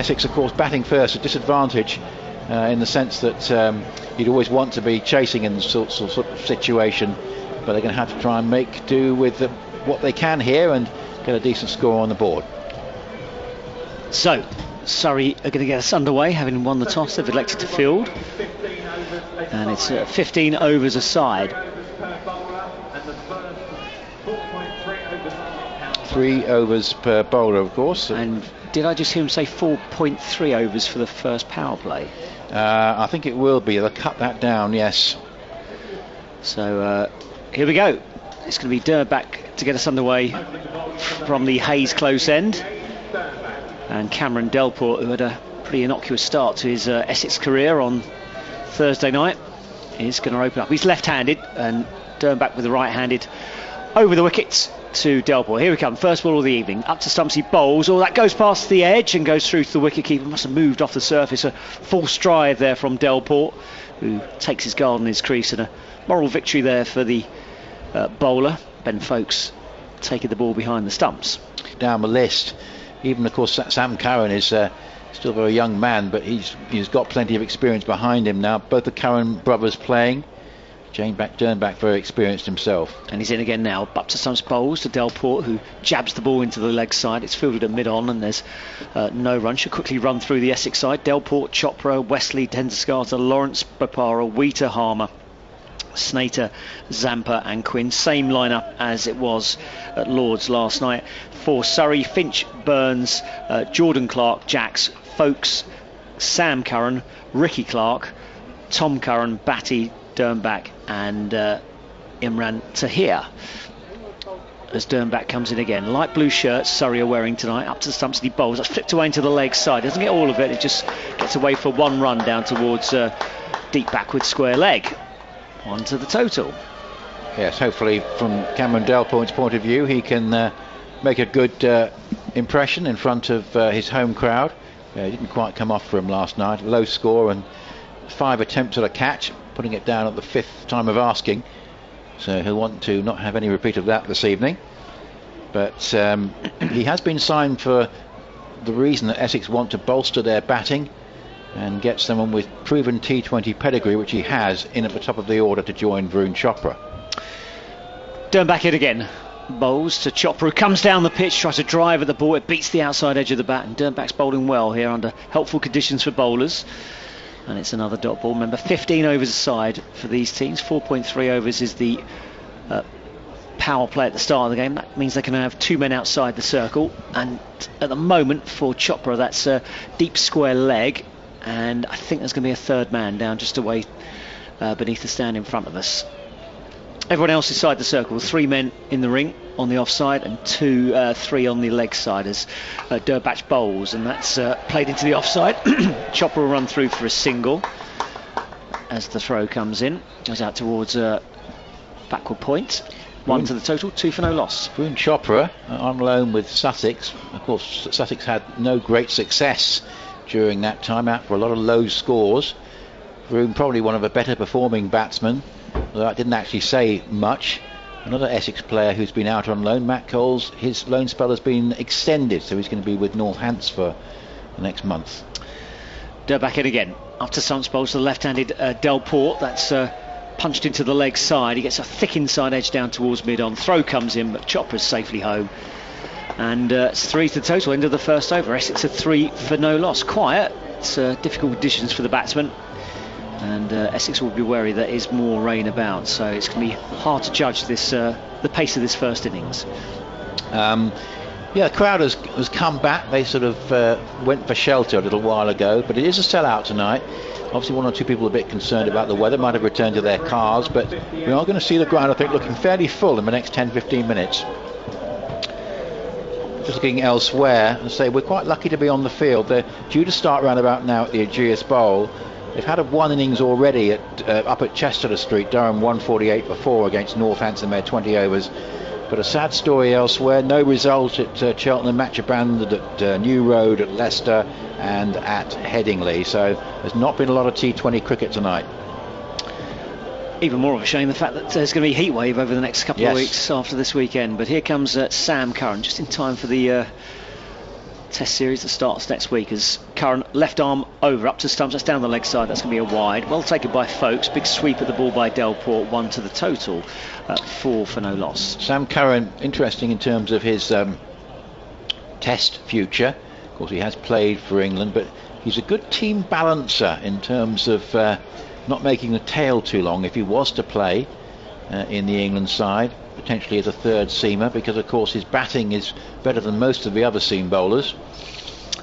Essex, of course, batting first, a disadvantage in the sense that you'd always want to be chasing in this sort of situation, but they're going to have to try and make do with what they can here and get a decent score on the board. So Surrey are going to get us underway, having won the toss. They've elected to field, and it's 15 overs aside. 3 overs per bowler, of course. And did I just hear him say 4.3 overs for the first power play? I think it will be. They'll cut that down, yes. So here we go. It's going to be Delporte to get us underway from the Hayes close end. And Cameron Delport, who had a pretty innocuous start to his Essex career on Thursday night, is going to open up. He's left-handed, and Delporte with the right-handed over the wickets to Delport. Here we come, first ball of the evening, up to stumps, he bowls. Oh, that goes past the edge and goes through to the wicket-keeper. Must have moved off the surface. A full stride there from Delport, who takes his guard in his crease, and a moral victory there for the bowler. Ben Folkes taking the ball behind the stumps. Down the list, even of course Sam Curran is still a very young man, but he's got plenty of experience behind him now. Both the Curran brothers playing. Delporte very experienced himself. And he's in again now. Up to stumps, bowls to Delport, who jabs the ball into the leg side. It's fielded at mid-on, and there's no run. Should quickly run through the Essex side. Delport, Chopra, Wesley, Tenduscarter, Lawrence, Bopara, Wheater, Harmer, Snater, Zampa and Quinn. Same lineup as it was at Lord's last night. For Surrey, Finch, Burns, Jordan Clark, Jacks, Folkes, Sam Curran, Ricky Clark, Tom Curran, Batty, Delporte and Imran Tahir. As Delporte comes in again, light blue shirts Surrey are wearing tonight. Up to the stumps and he bowls. That's flipped away into the leg side. Doesn't get all of it. It just gets away for one run down towards deep backward square leg. 1 to the total. Yes, hopefully from Cameron Delport's point of view, he can make a good impression in front of his home crowd. He didn't quite come off for him last night. Low score and 5 attempts at a catch, putting it down at the 5th time of asking. So he'll want to not have any repeat of that this evening. But he has been signed for the reason that Essex want to bolster their batting and get someone with proven T20 pedigree, which he has, in at the top of the order to join Varun Chopra. Delporte in again. Bowls to Chopra, who comes down the pitch, tries to drive at the ball. It beats the outside edge of the bat, and Delporte's bowling well here under helpful conditions for bowlers. And it's another dot ball. Remember, 15 overs aside for these teams. 4.3 overs is the power play at the start of the game. That means they can have 2 men outside the circle. And at the moment for Chopra, that's a deep square leg. And I think there's going to be a 3rd man down just away beneath the stand in front of us. Everyone else inside the circle. 3 men in the ring on the offside and 3 on the leg side as Delporte bowls, and that's played into the offside. Chopra will run through for a single as the throw comes in. Goes out towards backward point. 1 to the total, 2 for no loss. Varun Chopra on loan with Sussex. Of course, Sussex had no great success during that time, out for a lot of low scores. Varun probably one of the better performing batsmen, although that didn't actually say much. Another Essex player who's been out on loan, Matt Coles, his loan spell has been extended, so he's going to be with Northants for the next month. Delporte in again. Up to stumps, bowls to the left-handed Delport. That's punched into the leg side. He gets a thick inside edge down towards mid-on. Throw comes in, but Chopra's safely home. And it's 3 to the total, end of the first over. Essex at 3 for no loss. Quiet. It's difficult conditions for the batsman. And Essex will be wary there is more rain about, so it's going to be hard to judge this the pace of this first innings. Yeah, the crowd has come back. They sort of went for shelter a little while ago, but it is a sellout tonight. Obviously 1 or 2 people are a bit concerned about the weather, might have returned to their cars, but we are going to see the ground, I think, looking fairly full in the next 10-15 minutes. Just looking elsewhere, and say we're quite lucky to be on the field. They're due to start round about now at the Aegeus Bowl. They've had 1 innings already up at Chester Street. Durham 148 for 4 against Northampton, their 20 overs. But a sad story elsewhere. No result at Cheltenham, match abandoned at New Road, at Leicester and at Headingley. So there's not been a lot of T20 cricket tonight. Even more of a shame the fact that there's going to be a heat wave over the next couple of weeks after this weekend. But here comes Sam Curran, just in time for the Test series that starts next week as Curran left arm over up to stumps. That's down the leg side. That's going to be a wide. Well taken by Folkes. Big sweep at the ball by Delporte. 1 to the total. 4 for no loss. Sam Curran, interesting in terms of his Test future. Of course, he has played for England, but he's a good team balancer in terms of not making the tail too long if he was to play in the England side, potentially as a third seamer, because of course his batting is better than most of the other seam bowlers.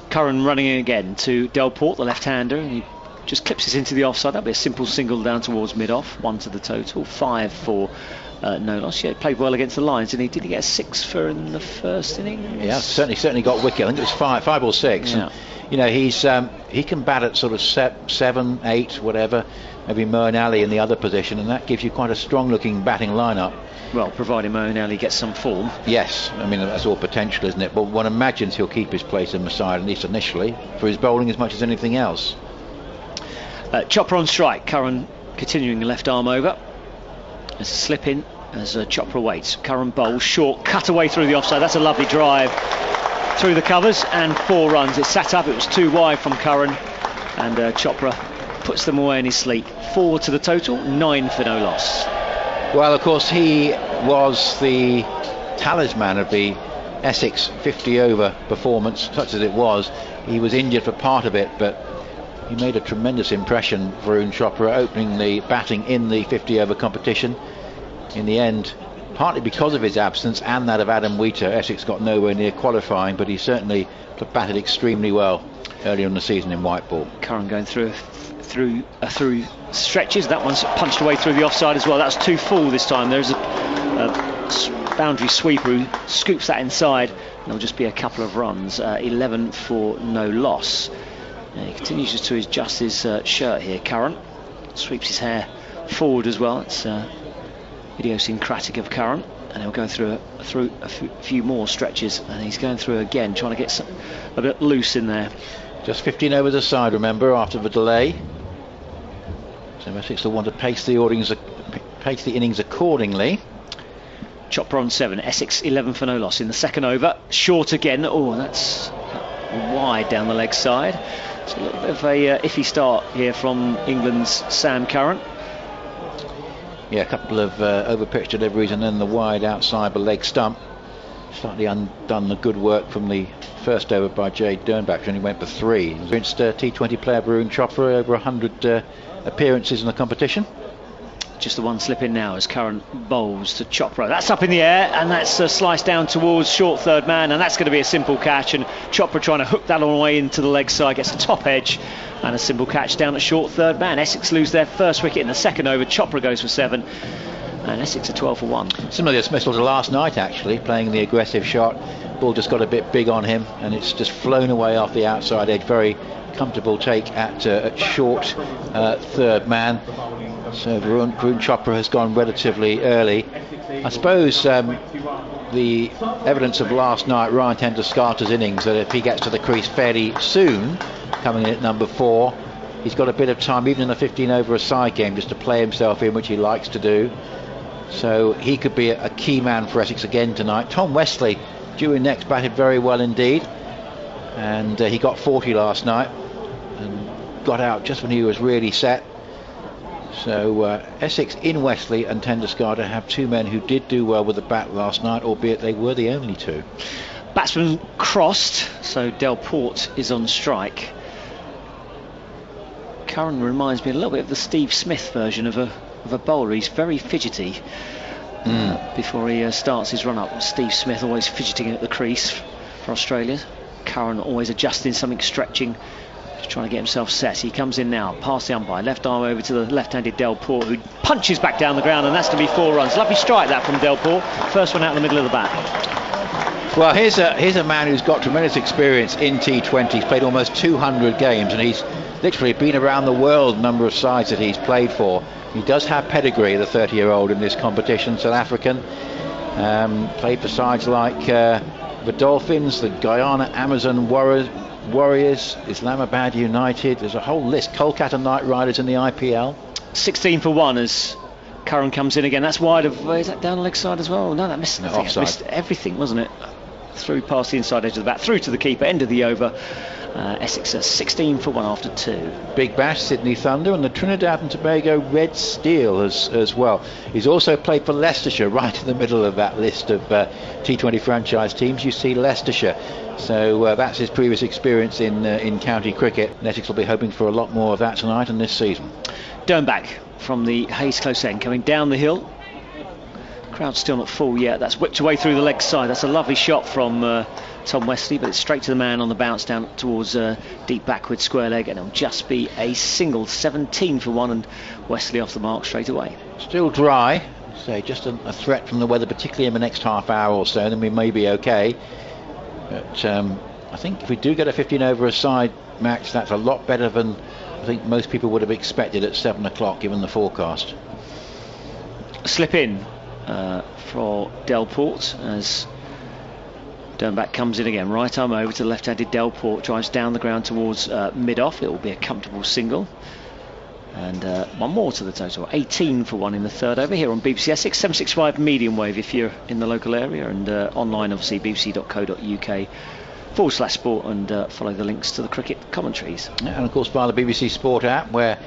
Curran running in again to Delporte, the left-hander, and he just clips it into the offside. That'll be a simple single down towards mid-off. 1 to the total. 5 for no loss. Yeah, he played well against the Lions, and did he get a 6 for in the first inning? Yeah, certainly got wicket. I think it was 5 or 6. Yeah. And, he can bat at sort of 7, 8, whatever. Maybe Moeen Ali in the other position, and that gives you quite a strong-looking batting lineup. Well, providing Moeen Ali gets some form. Yes, I mean that's all potential, isn't it? But one imagines he'll keep his place in the side, at least initially, for his bowling as much as anything else. Chopra on strike. Curran continuing the left arm over. There's a slip in as Chopra waits. Curran bowls short, cut away through the offside. That's a lovely drive through the covers and 4 runs. It sat up. It was 2 wide from Curran, and Chopra puts them away in his sleep. 4 to the total. 9 for no loss. Well, of course, he was the talisman of the Essex 50-over performance, such as it was. He was injured for part of it, but he made a tremendous impression, Varun Chopra, opening the batting in the 50-over competition. In the end, partly because of his absence and that of Adam Wheater, Essex got nowhere near qualifying, but he certainly batted extremely well earlier in the season in white ball. Curran going through stretches. That one's punched away through the offside as well. That's 2 full this time. There's a boundary sweeper who scoops that inside, and there'll just be a couple of runs. 11 for no loss. He continues to adjust his shirt here. Curran sweeps his hair forward as well. It's idiosyncratic of Curran, and he'll go through a few more stretches, and he's going through again, trying to get a bit loose in there. Just 15 overs aside, remember, after the delay. So Essex will want to pace the innings accordingly. Chopra on 7. Essex 11 for no loss in the second over. Short again. Oh, that's wide down the leg side. It's a little bit of a iffy start here from England's Sam Curran. Yeah, a couple of over-pitch deliveries and then the wide outside the leg stump. Slightly undone the good work from the first over by Jade Dernbach, who only went for 3. Experienced T20 player Varun Chopra, over 100 appearances in the competition. Just the one slip in now as Curran bowls to Chopra. That's up in the air, and that's sliced down towards short third man, and that's going to be a simple catch, and Chopra trying to hook that all the way into the leg side, gets a top edge and a simple catch down at short third man. Essex lose their first wicket in the second over. Chopra goes for 7, and Essex are 12 for 1. Similar dismissal to last night, actually, playing the aggressive shot. Ball just got a bit big on him, and it's just flown away off the outside edge. Very comfortable take at short third man. So Varun Chopra has gone relatively early. I suppose the evidence of last night, Ryan Tenduskarta's innings, that if he gets to the crease fairly soon, coming in at number 4, he's got a bit of time, even in a 15 over a side game, just to play himself in, which he likes to do. So he could be a key man for Essex again tonight. Tom Westley, due in next, batted very well indeed, and he got 40 last night and got out just when he was really set. So Essex in Westley and Tenduskarta have 2 men who did do well with the bat last night, albeit they were the only 2. Batsman crossed, so Delporte is on strike. Curran reminds me a little bit of the Steve Smith version of a bowler. He's very fidgety before he starts his run up. Steve Smith always fidgeting at the crease for Australia. Curran always adjusting something, stretching, just trying to get himself set. He comes in now, past the umpire, left arm over to the left-handed Delporte, who punches back down the ground, and that's going to be 4 runs. Lovely strike that from Delporte. First one out in the middle of the bat. Well, here's a man who's got tremendous experience in T20. He's played almost 200 games, and he's literally been around the world, number of sides that he's played for. He does have pedigree, the 30-year-old, in this competition, South African. Played for sides like the Dolphins, the Guyana Amazon Warriors, Islamabad United. There's a whole list. Kolkata Knight Riders in the IPL. 16 for 1 as Curran comes in again. That's wide of, is that down the leg side as well? No, that missed, no, offside. missed everything, wasn't it? through past the inside edge of the bat, through to the keeper, end of the over. Essex are 16 for 1 after 2. Big Bash, Sydney Thunder, and the Trinidad and Tobago Red Steel as well. He's also played for Leicestershire, right in the middle of that list of T20 franchise teams. You see Leicestershire. So that's his previous experience in county cricket. And Essex will be hoping for a lot more of that tonight and this season. Dernbach from the Hayes close end, coming down the hill. Crowd's still not full yet. That's whipped away through the leg side. That's a lovely shot from Tom Wesley, but it's straight to the man on the bounce down towards deep backward square leg, and it'll just be a single. 17 for 1, and Wesley off the mark straight away. Still dry, so just a threat from the weather, particularly in the next half hour or so, then we may be okay. But I think if we do get a 15 over a side match, that's a lot better than I think most people would have expected at 7 o'clock given the forecast. Slip in for Delporte as Dernbach comes in again. Right arm over to the left-handed Delporte, drives down the ground towards mid-off. It will be a comfortable single. And one more to the total. 18 for 1 in the third over here on BBC Essex. 765 medium wave if you're in the local area, and online obviously bbc.co.uk/sport, and follow the links to the cricket commentaries. And of course via the BBC Sport app, where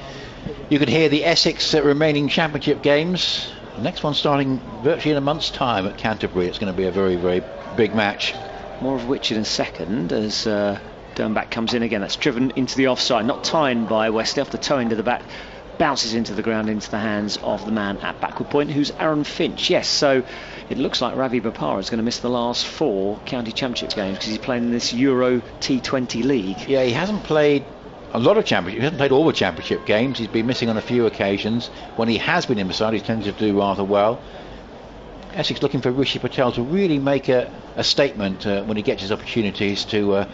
you can hear the Essex remaining championship games. The next one starting virtually in a month's time at Canterbury. It's going to be a very, very big match. More of which in a second as Dernbach comes in again. That's driven into the offside, not timed by Wesley off the toe end of the bat. Bounces into the ground, into the hands of the man at backward point, who's Aaron Finch. Yes, so it looks like Ravi Bopara is going to miss the last 4 county championship games because he's playing in this Euro T20 league. Yeah, he hasn't played a lot of championship. He hasn't played all the championship games. He's been missing on a few occasions. When he has been in the side, he's tended to do rather well. Essex looking for Rishi Patel to really make a statement when he gets his opportunities to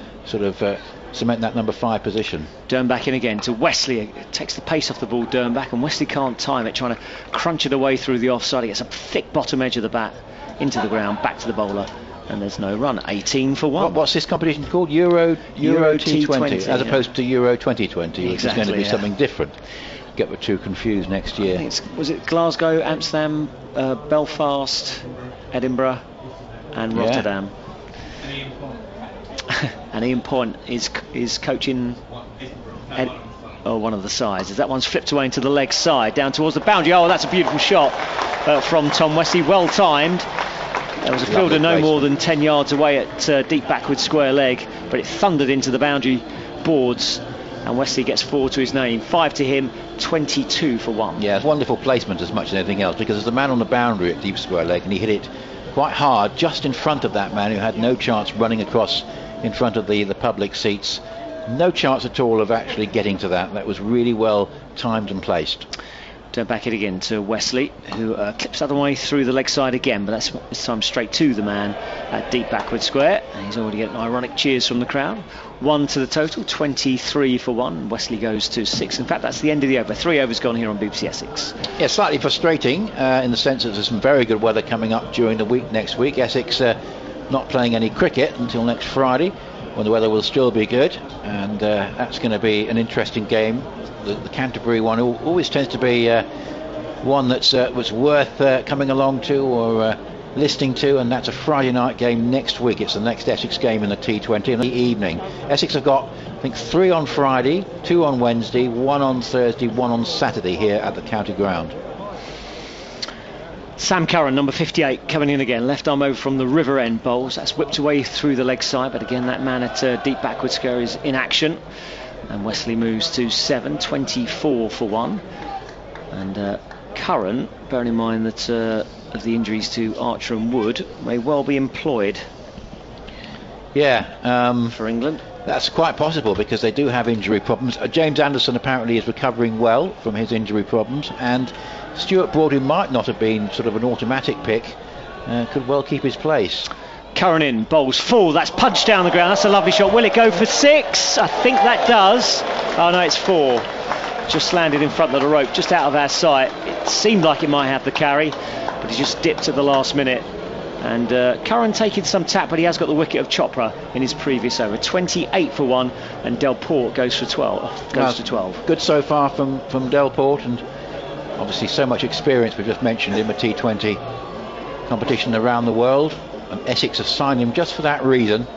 cement that number 5 position. Dernbach in again to Wesley. Takes the pace off the ball, Dernbach, and Wesley can't time it, trying to crunch it away through the offside. He gets a thick bottom edge of the bat into the ground, back to the bowler, and there's no run. 18 for 1. What's this competition called? Euro T20, as opposed to Euro 2020, which is going to be something different. Get the two confused next year. I think was it Glasgow, Amsterdam, Belfast, Edinburgh, and Rotterdam. And Ian Point is coaching one of the sides. As that one's flipped away into the leg side, down towards the boundary. Oh, that's a beautiful shot from Tom Wesley, well timed. There was a fielder no more than 10 yards away at deep backward square leg, but it thundered into the boundary boards, and Wesley gets 4 to his name. 5 to him, 22 for 1. Yeah, it's wonderful placement as much as anything else, because there's a man on the boundary at deep square leg, and he hit it quite hard just in front of that man who had no chance running across in front of the public seats. No chance at all of actually getting to that. That was really well timed and placed. Back it again to Wesley, who clips that way through the leg side again, but that's this time straight to the man at deep backward square, and he's already getting ironic cheers from the crowd. 1 to the total, 23 for 1. Wesley goes to 6. In fact, that's the end of the over. 3 overs gone here on BBC Essex. Yeah, slightly frustrating in the sense that there's some very good weather coming up during the week next week. Essex not playing any cricket until next Friday, when the weather will still be good, and that's going to be an interesting game. The Canterbury one always tends to be one that's worth coming along to or listening to, and that's a Friday night game next week. It's the next Essex game in the T20 in the evening. Essex have got, I think, 3 on Friday, 2 on Wednesday, 1 on Thursday, 1 on Saturday here at the County Ground. Sam Curran, number 58, coming in again. Left arm over from the river end bowls. That's whipped away through the leg side, but again that man at deep backward square is in action. And Wesley moves to 7, 24 for 1. And Curran, bearing in mind that of the injuries to Archer and Wood, may well be employed. Yeah, for England. That's quite possible, because they do have injury problems. James Anderson apparently is recovering well from his injury problems, and Stuart Broad, who might not have been sort of an automatic pick, could well keep his place. Curran in, bowls full, that's punched down the ground. That's a lovely shot. Will it go for 6? I think that does. Oh no, it's 4. Just landed in front of the rope, just out of our sight. It seemed like it might have the carry, but he just dipped at the last minute. And Curran taking some tap, but he has got the wicket of Chopra in his previous over. 28 for 1, and Delporte goes for 12. To 12. Good so far from Delporte, and obviously so much experience we've just mentioned in the T20 competition around the world. And Essex have signed him just for that reason.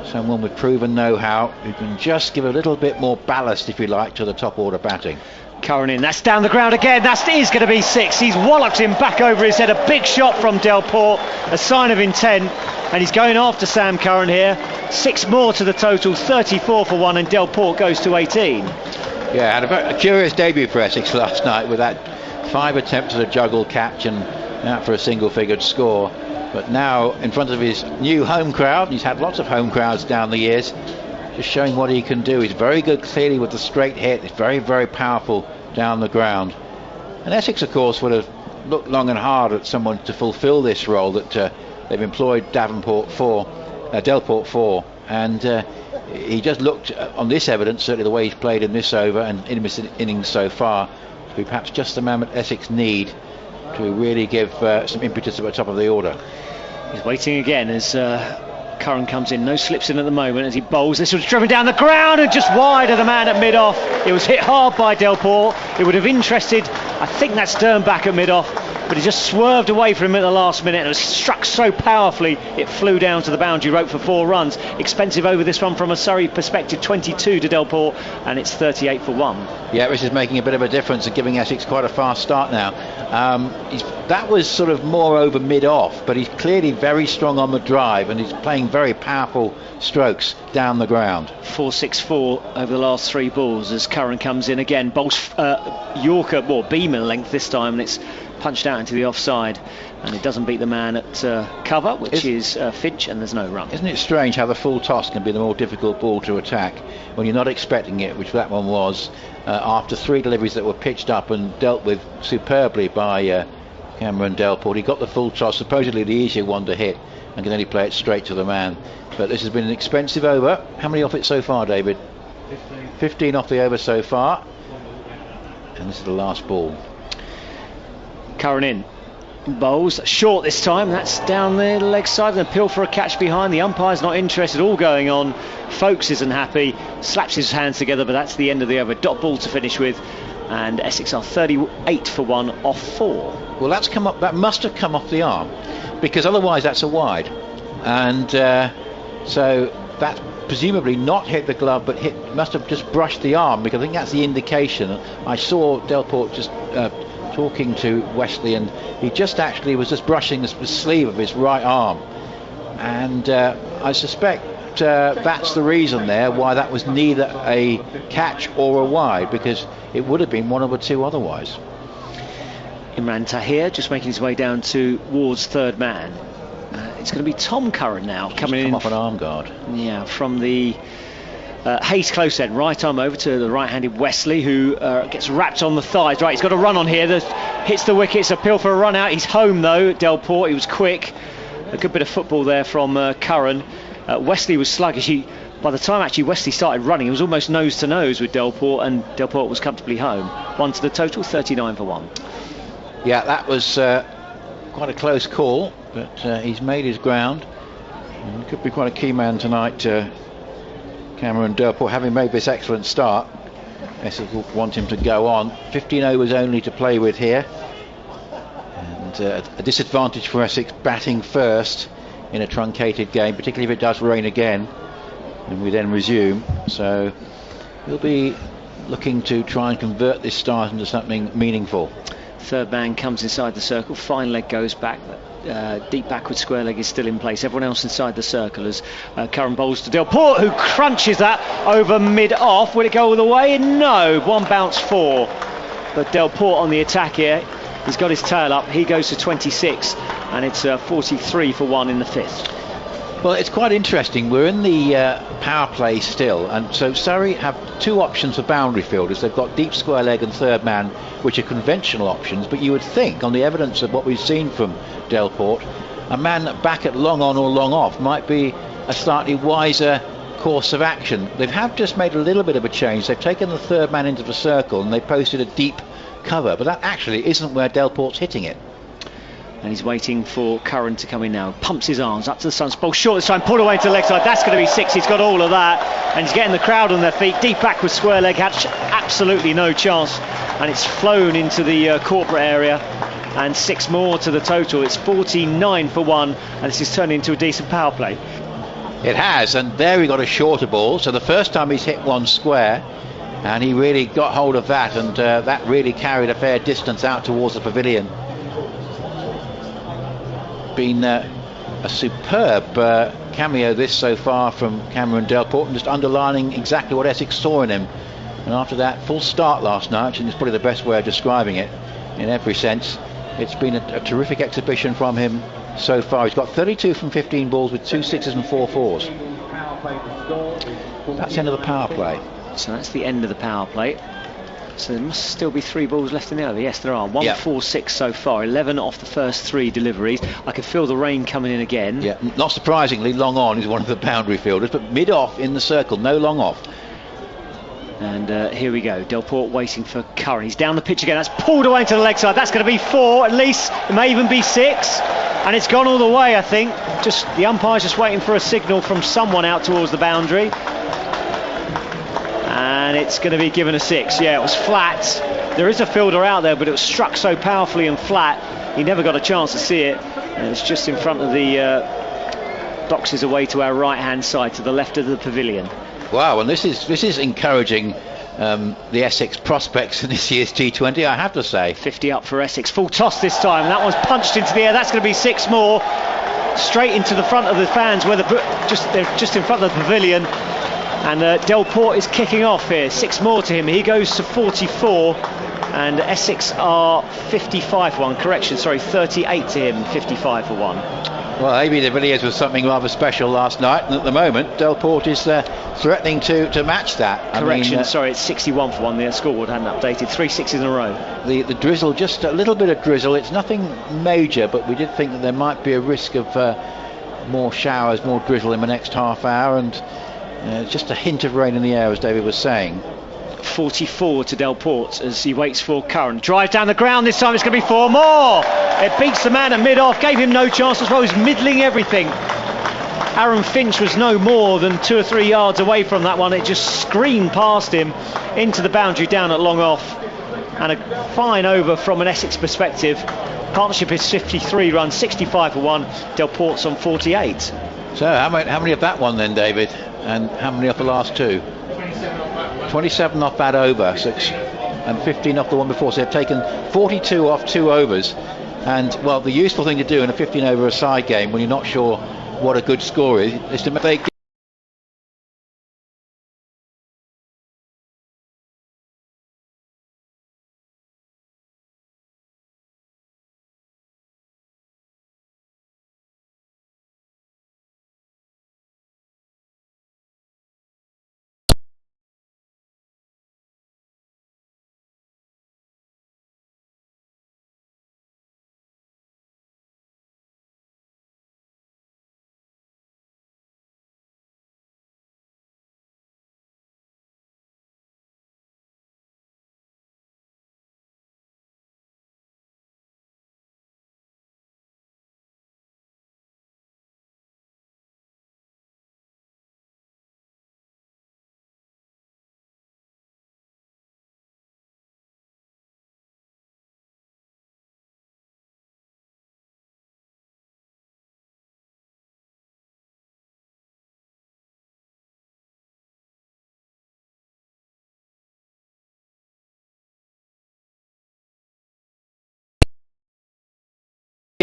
Someone with proven know-how who can just give a little bit more ballast, if you like, to the top order batting. Curran in, that's down the ground again, that is going to be 6. He's walloped him back over his head, a big shot from Delporte, a sign of intent, and he's going after Sam Curran here. 6 more to the total, 34 for 1, and Delporte goes to 18. Yeah, had a curious debut for Essex last night with that 5 attempts at a juggle catch and out for a single-figured score. But now, in front of his new home crowd, he's had lots of home crowds down the years, just showing what he can do. He's very good clearly with the straight hit. He's very, very powerful down the ground. And Essex, of course, would have looked long and hard at someone to fulfil this role that they've employed Delporte for. And he just looked, on this evidence, certainly the way he's played in this over and in this innings so far, to be perhaps just the man that Essex need to really give some impetus at the top of the order. He's waiting again as Curran comes in, no slips in at the moment as he bowls. This was driven down the ground and just wide of the man at mid-off. It was hit hard by Delporte. It would have interested, I think that's Dernbach at mid-off, but he just swerved away from him at the last minute and it was struck so powerfully it flew down to the boundary rope for 4 runs. Expensive over this one from a Surrey perspective, 22 to Delporte, and it's 38 for 1. Yeah, this is making a bit of a difference and giving Essex quite a fast start now. That was sort of more over mid-off, but he's clearly very strong on the drive and he's playing very powerful strokes down the ground. 4-6-4 over the last 3 balls as Curran comes in again, bowls Yorker, Beeman length this time, and it's punched out into the offside, and it doesn't beat the man at cover, which is Finch, and there's no run. Isn't it strange how the full toss can be the more difficult ball to attack when you're not expecting it, which that one was, after 3 deliveries that were pitched up and dealt with superbly by Cameron Delport. He got the full toss, supposedly the easier one to hit, and can only play it straight to the man. But this has been an expensive over. How many off it so far, David? 15 off the over so far, and this is the last ball. Curran in, bowls short this time, that's down the leg side, and appeal for a catch behind. The umpire's not interested, all going on. Folks isn't happy, slaps his hands together, but that's the end of the over. Dot ball to finish with, and Essex are 38 for 1 off 4. Well, that's come up, that must have come off the arm, because otherwise that's a wide, and so that presumably not hit the glove, but must have just brushed the arm, because I think that's the indication. I saw Delport just talking to Wesley, and he just actually was just brushing the sleeve of his right arm, and I suspect that's the reason there why that was neither a catch or a wide, because it would have been one of the two otherwise. Imran Tahir just making his way down towards third man. It's going to be Tom Curran now coming in off an arm guard. Yeah, from the Hayes close end, right arm over to the right-handed Wesley, who gets wrapped on the thighs. Right, he's got a run on here that hits the wickets. Appeal for a run out. He's home though. Delport, he was quick. A good bit of football there from Curran. Wesley was sluggish. By the time actually Wesley started running, he was almost nose to nose with Delport, and Delport was comfortably home. 1 to the total, 39 for 1. Yeah, that was quite a close call, but he's made his ground. And could be quite a key man tonight, Cameron Delport, having made this excellent start. Essex will want him to go on. 15 overs only to play with here, and a disadvantage for Essex batting first in a truncated game, particularly if it does rain again and we then resume. So he'll be looking to try and convert this start into something meaningful. Third man comes inside the circle, fine leg goes back, deep backward square leg is still in place. Everyone else inside the circle as Curran bowls to Delport, who crunches that over mid-off. Will it go all the way? No, 1 bounce 4. But Delport on the attack here, he's got his tail up, he goes to 26, and it's 43 for 1 in the 5th. Well, it's quite interesting. We're in the power play still, and so Surrey have 2 options for boundary fielders. They've got deep square leg and third man, which are conventional options, but you would think, on the evidence of what we've seen from Delport, a man back at long on or long off might be a slightly wiser course of action. They have just made a little bit of a change. They've taken the third man into the circle and they posted a deep cover, but that actually isn't where Delport's hitting it. And he's waiting for Curran to come in now. Pumps his arms up to the sun's ball. Short this time, pulled away to the leg side. That's going to be 6. He's got all of that. And he's getting the crowd on their feet. Deep back with square leg. Had absolutely no chance. And it's flown into the corporate area. and 6 more to the total. It's 49 for 1, and this is turning into a decent power play. It has, and there he got a shorter ball, so the first time he's hit one square, and he really got hold of that, and that really carried a fair distance out towards the pavilion. Been a superb cameo this so far from Cameron Delport, and just underlining exactly what Essex saw in him. And after that full start last night, and it's probably the best way of describing it in every sense, it's been a terrific exhibition from him so far. He's got 32 from 15 balls with 2 sixes and 4 fours. That's the end of the power play. So that's the end of the power play. So there must still be 3 balls left in the over. Yes, there are. 1, 4, 6 so far. 11 off the first 3 deliveries. I can feel the rain coming in again. Yeah, not surprisingly, long on is one of the boundary fielders, but mid off in the circle, no long off. And here we go. Delporte waiting for Curran. He's down the pitch again. That's pulled away to the leg side. That's going to be 4 at least. It may even be 6. And it's gone all the way, I think. Just the umpire's just waiting for a signal from someone out towards the boundary. And it's going to be given a 6. Yeah, it was flat. There is a fielder out there, but it was struck so powerfully and flat, he never got a chance to see it. And it's just in front of the boxes away to our right-hand side, to the left of the pavilion. Wow, and this is encouraging the Essex prospects in this year's T20, I have to say. 50 up for Essex. Full toss this time. That one's punched into the air. That's going to be 6 more. Straight into the front of the fans, where they're just in front of the pavilion. And Delporte is kicking off here. 6 more to him. He goes to 44. And Essex are 55 for 1. Correction, sorry, 38 to him, 55 for 1. Well, maybe the Villiers was something rather special last night, and at the moment Delporte is threatening to match that. Correction, sorry, it's 61 for 1. The scoreboard hadn't updated. 3 6s in a row. The drizzle, just a little bit of drizzle. It's nothing major, but we did think that there might be a risk of more showers, more drizzle in the next half hour, and just a hint of rain in the air, as David was saying. 44 to Delporte as he waits for Curran. Drive down the ground. This time it's going to be 4 more. It beats the man at mid-off, gave him no chance as well. He's middling everything. Aaron Finch was no more than 2 or 3 yards away from that one. It just screamed past him into the boundary down at long off. And a fine over from an Essex perspective. Partnership is 53 runs, 65 for 1. Delporte's on 48. So how many of that one then, David? And how many of the last 2? 27 off that over, and 15 off the one before. So they've taken 42 off 2 overs. And, well, the useful thing to do in a 15 over a side game when you're not sure what a good score is to make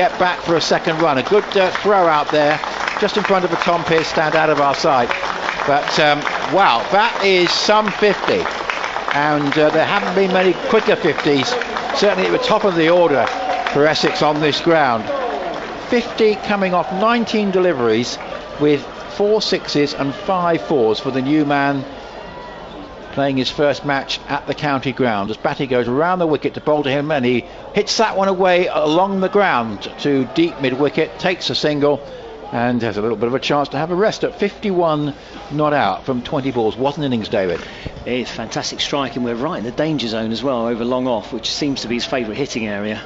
get back for a second run. A good throw out there, just in front of a Tom Pearce stand out of our sight. But wow, that is some 50, and there haven't been many quicker 50s, certainly at the top of the order for Essex on this ground. 50 coming off 19 deliveries with 4 sixes and 5 fours for the new man playing his first match at the county ground, as Batty goes around the wicket to bowl to him, and he hits that one away along the ground to deep mid-wicket, takes a single, and has a little bit of a chance to have a rest at 51 not out from 20 balls. What an innings, David. It is fantastic striking. We're right in the danger zone as well over long off, which seems to be his favourite hitting area.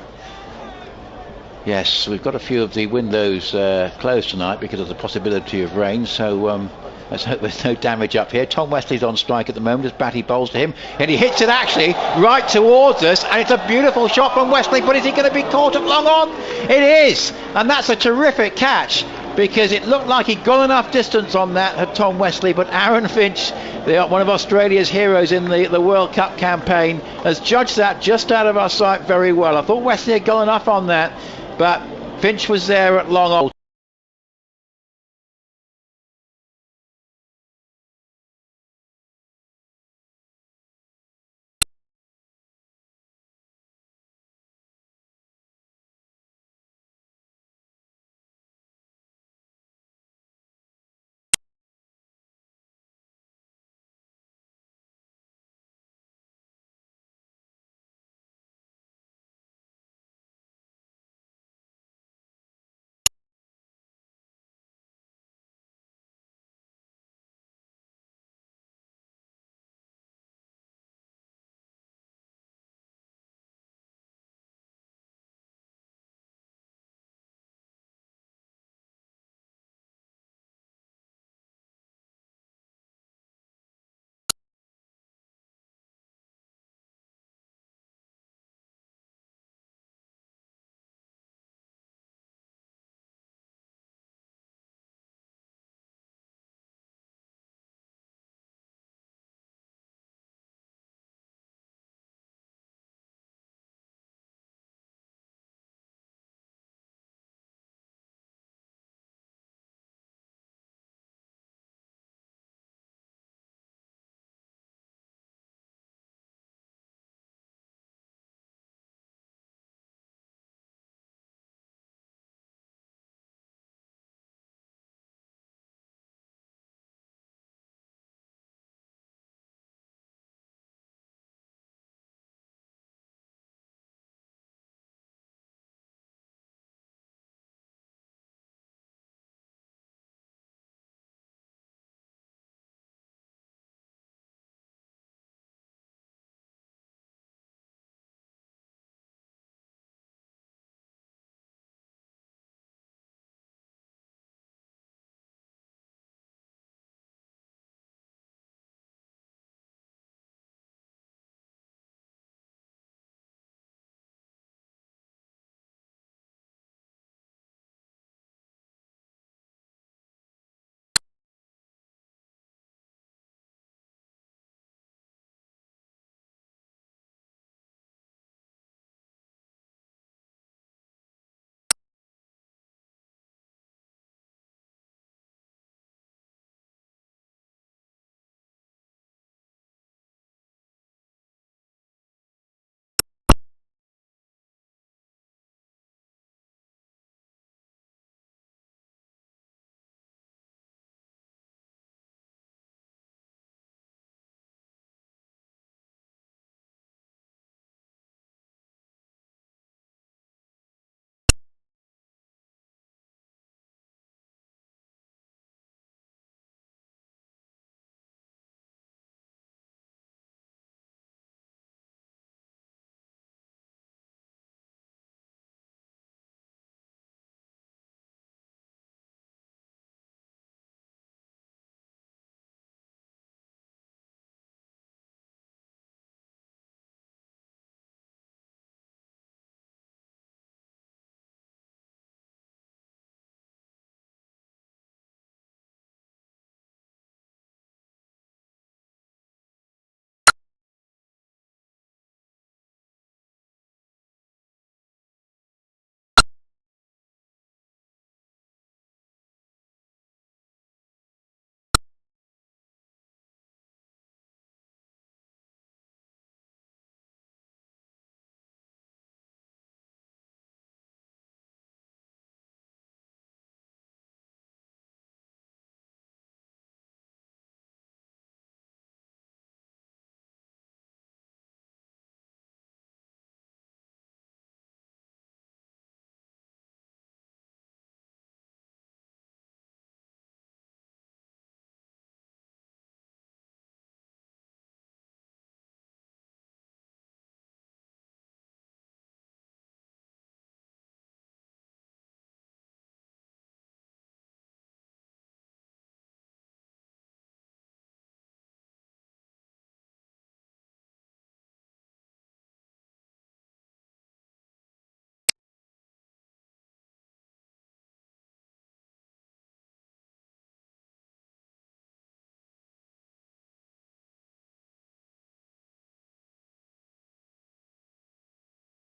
Yes, we've got a few of the windows closed tonight because of the possibility of rain, so let's hope there's no damage up here. Tom Wesley's on strike at the moment as Batty bowls to him, and he hits it actually right towards us, and it's a beautiful shot from Wesley, but is he going to be caught at long on? It is, and that's a terrific catch, because it looked like he'd gone enough distance on that, had Tom Wesley, but Aaron Finch, one of Australia's heroes in the World Cup campaign, has judged that just out of our sight very well. I thought Wesley had gone enough on that, but Finch was there at long on.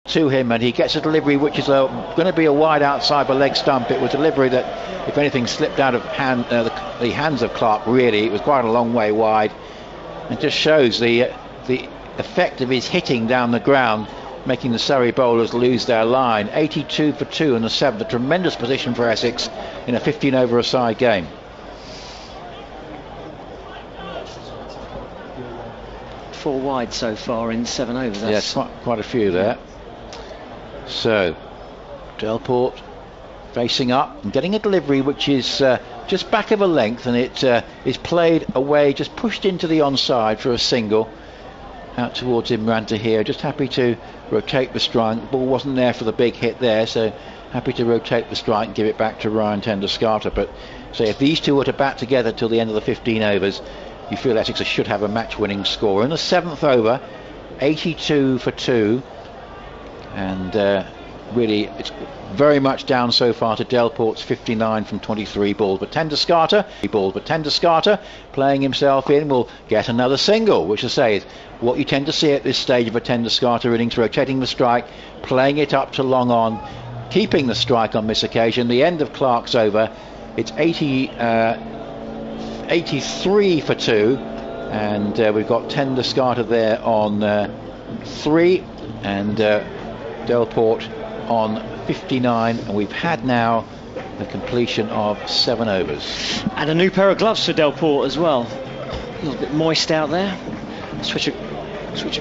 to him, and he gets a delivery which is going to be a wide outside by leg stump. It was a delivery that, if anything, slipped out of the hands of Clark. Really, it was quite a long way wide, and just shows the effect of his hitting down the ground, making the Surrey bowlers lose their line. 82 for 2 in the 7th, a tremendous position for Essex in a 15 over a side game. Four wide so far in 7 overs. Yes, quite a few there. So Delporte facing up and getting a delivery which is just back of a length, and it is played away, just pushed into the onside for a single. Out towards Imran Tahir, just happy to rotate the strike. The ball wasn't there for the big hit there, so happy to rotate the strike and give it back to Ryan Tenduscarter. But say if these two were to bat together till the end of the 15 overs, you feel Essex should have a match-winning score. In the 7th over, 82 for 2, and really it's very much down so far to Delporte's 59 from 23 balls. But Tenduscarter playing himself in will get another single, which I say is what you tend to see at this stage of a Tenduscarter innings, rotating the strike, playing it up to long on, keeping the strike on this occasion. The end of Clark's over, it's 83 for 2, and we've got Tenduscarter there on 3, and Delporte on 59, and we've had now the completion of 7 overs. And a new pair of gloves for Delporte as well. A little bit moist out there. Switch a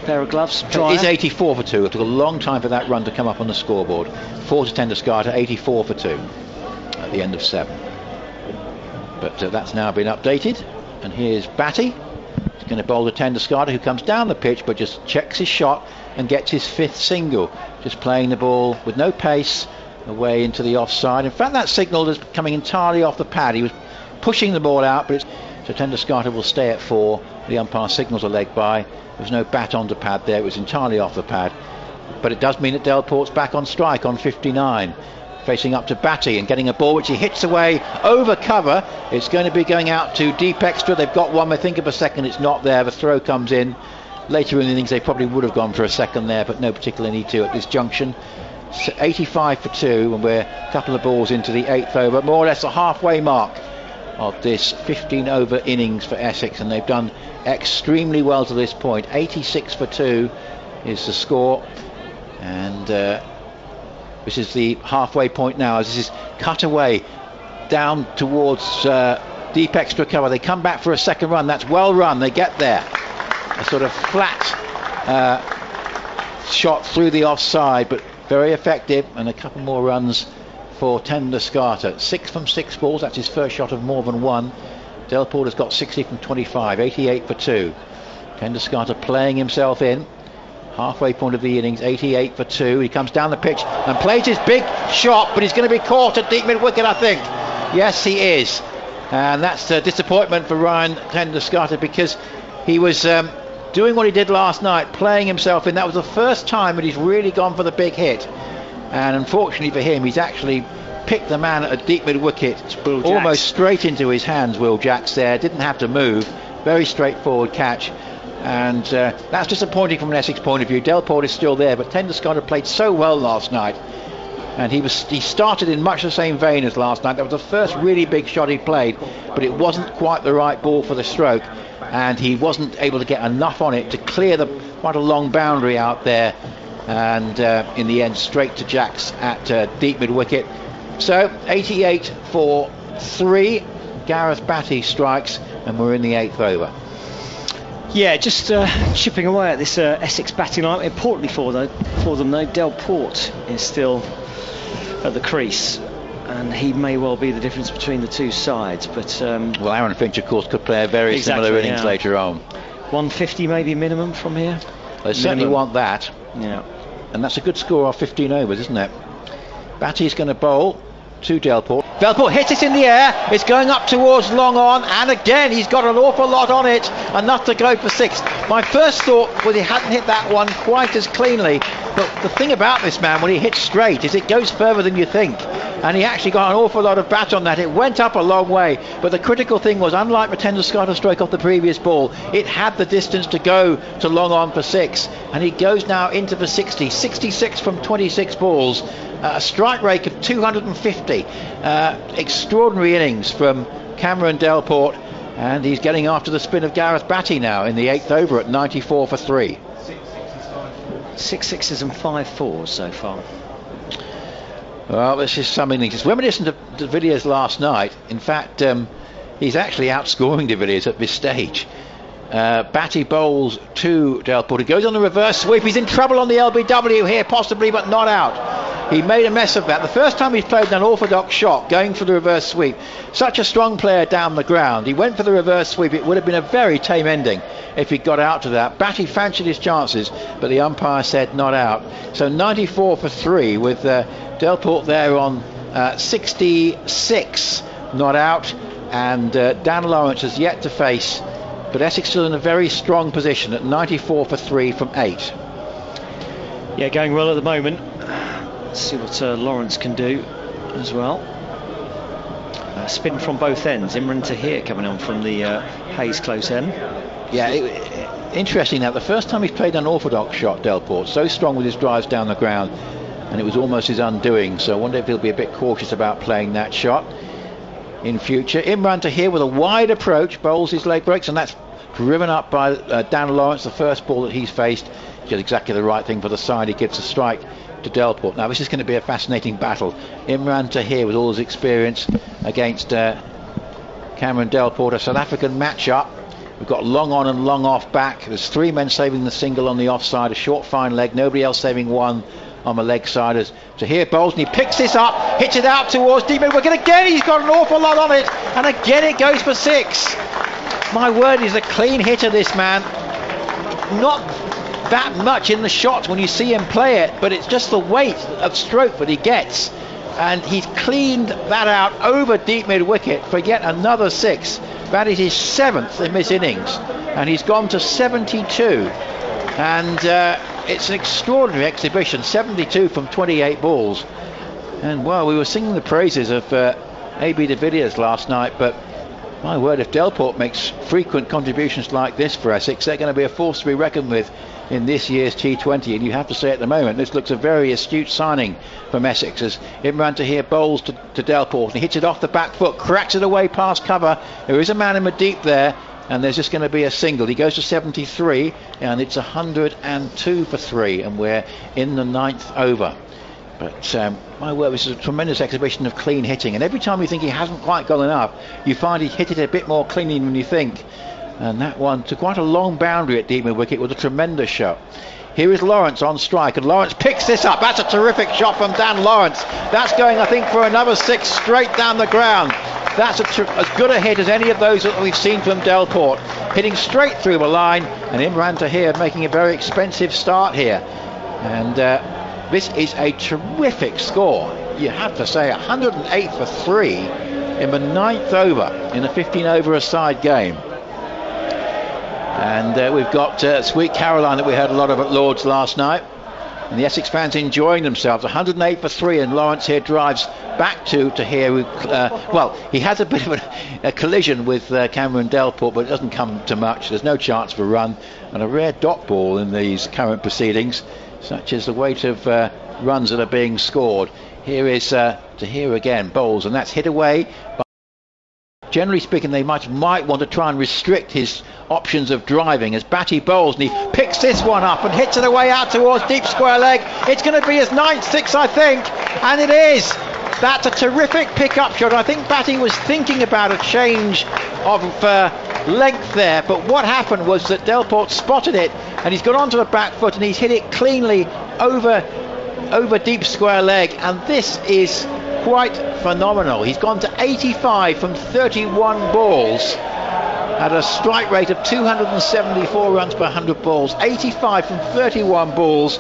pair of gloves. Dryer. It is 84 for 2. It took a long time for that run to come up on the scoreboard. 4 to Tenduscarter, 84 for 2 at the end of 7. But that's now been updated, and here's Batty. He's going to bowl to Tenduscarter, who comes down the pitch but just checks his shot and gets his 5th single, just playing the ball with no pace away into the offside. In fact, that signal is coming entirely off the pad. He was pushing the ball out, but so Tenduscarter will stay at 4. The umpire signals a leg by. There was no bat onto pad there, it was entirely off the pad. But it does mean that Delporte's back on strike on 59, facing up to Batty and getting a ball which he hits away over cover. It's going to be going out to deep extra. They've got one, I think, of a second. It's not there. The throw comes in. Later in the innings they probably would have gone for a second there, but no particular need to at this junction. 85 for 2, and we're a couple of balls into the 8th over, more or less the halfway mark of this 15 over innings for Essex, and they've done extremely well to this point. 86 for 2 is the score, and this is the halfway point now as this is cut away down towards deep extra cover. They come back for a second run. That's well run. They get there. A sort of flat shot through the offside, but very effective, and a couple more runs for Tenduscarter. 6 from 6 balls. That's his first shot of more than 1. Delporte has got 60 from 25. 88 for 2. Tenduscarter playing himself in. Halfway point of the innings, 88 for 2. He comes down the pitch and plays his big shot, but he's going to be caught at deep mid wicket, I think. Yes, he is. And that's a disappointment for Ryan Tenduscarter, because he was doing what he did last night, playing himself in. That was the first time that he's really gone for the big hit. And unfortunately for him, he's actually picked the man at a deep mid wicket, almost straight into his hands. Will Jacks there, didn't have to move. Very straightforward catch. And that's disappointing from an Essex point of view. Delporte is still there, but Tenduscarter played so well last night, and he started in much the same vein as last night. That was the first really big shot he played, but it wasn't quite the right ball for the stroke, and he wasn't able to get enough on it to clear quite a long boundary out there, and in the end straight to Jacks at deep mid wicket. So 88 for 3. Gareth Batty strikes, and we're in the 8th over. Yeah, just chipping away at this Essex batting line. Importantly for them though, Delporte is still at the crease, and he may well be the difference between the two sides. But well, Aaron Finch, of course, could play a very similar innings later on. 150 maybe minimum from here. They certainly want that. Yeah, and that's a good score off 15 overs, isn't it? Batty's going to bowl to Delporte. Delporte hits it in the air. It's going up towards long on, and again he's got an awful lot on it, enough to go for 6. My first thought was he hadn't hit that one quite as cleanly But the thing about this man, when he hits straight, is it goes further than you think. And he actually got an awful lot of bat on that. It went up a long way. But the critical thing was, unlike Pretender Scott's stroke off the previous ball, it had the distance to go to long on for 6. And he goes now into the 60. 66 from 26 balls. A strike rate of 250. Extraordinary innings from Cameron Delport. And he's getting after the spin of Gareth Batty now in the 8th over at 94 for 3. 6 sixes and 5 fours so far. Well, this is something that's reminiscent of de Villiers last night. In fact, he's actually outscoring de Villiers at this stage. Batty bowls to Delporte. He goes on the reverse sweep. He's in trouble on the LBW here, possibly, but not out. He made a mess of that. The first time he's played an unorthodox shot, going for the reverse sweep. Such a strong player down the ground. He went for the reverse sweep. It would have been a very tame ending if he got out to that. Batty fancied his chances, but the umpire said not out. So 94 for 3 with Delport there on 66 not out, and Dan Lawrence has yet to face, but Essex still in a very strong position at 94 for 3 from 8. Yeah, going well at the moment. Let's see what Lawrence can do as well. Spin from both ends. Imran Tahir coming on from the Hayes close end. Yeah, interesting now. The first time he's played an unorthodox shot, Delport, so strong with his drives down the ground, and it was almost his undoing. So I wonder if he'll be a bit cautious about playing that shot in future. Imran Tahir with a wide approach, bowls his leg breaks, and that's driven up by Dan Lawrence. The first ball that he's faced, did exactly the right thing for the side. He gives a strike to Delport. Now this is going to be a fascinating battle. Imran Tahir with all his experience against Cameron Delport, a South African matchup. We've got long on and long off back. There's 3 men saving the single on the offside, a short fine leg, nobody else saving one on the leg side. As Tahir bowls and he picks this up, hits it out towards deep mid-wicket again. He's got an awful lot on it, and again it goes for 6. My word, he's a clean hitter, this man. Not that much in the shots when you see him play it, but it's just the weight of stroke that he gets, and he's cleaned that out over deep mid-wicket for yet another 6. That is his 7th in this innings, and he's gone to 72, and it's an extraordinary exhibition. 72 from 28 balls. And well, we were singing the praises of AB de Villiers last night, but my word, if Delport makes frequent contributions like this for Essex, they're going to be a force to be reckoned with in this year's T20. And you have to say at the moment, this looks a very astute signing from Essex, as Imran Tahir bowls to Delport, and he hits it off the back foot, cracks it away past cover. There is a man in the deep there, and there's just going to be a single. He goes to 73, and it's 102 for 3, and we're in the 9th over. But my word, this is a tremendous exhibition of clean hitting, and every time you think he hasn't quite got enough, you find he hit it a bit more cleanly than you think. And that one to quite a long boundary at deep mid-wicket with a tremendous shot. Here is Lawrence on strike, and Lawrence picks this up. That's a terrific shot from Dan Lawrence. That's going, I think, for another 6 straight down the ground. That's as good a hit as any of those that we've seen from Delport, hitting straight through the line, and Imran Tahir making a very expensive start here. And this is a terrific score. You have to say 108 for 3 in the 9th over in a 15 over a side game. And we've got Sweet Caroline that we heard a lot of at Lord's last night, and the Essex fans enjoying themselves. 108 for 3, and Lawrence here drives back to here. Well, he has a bit of a collision with Cameron Delport, but it doesn't come to much. There's no chance for a run, and a rare dot ball in these current proceedings, such as the weight of runs that are being scored. Here is Tahir again, bowls, and that's hit away. Generally speaking, they might want to try and restrict his options of driving as Batty bowls, and he picks this one up and hits it away out towards deep square leg. It's going to be his 9th 6, I think, and it is. That's a terrific pick-up shot. I think Batty was thinking about a change of length there, but what happened was that Delport spotted it, and he's got onto the back foot, and he's hit it cleanly over deep square leg, and this is quite phenomenal. He's gone to 85 from 31 balls at a strike rate of 274 runs per 100 balls. 85 from 31 balls,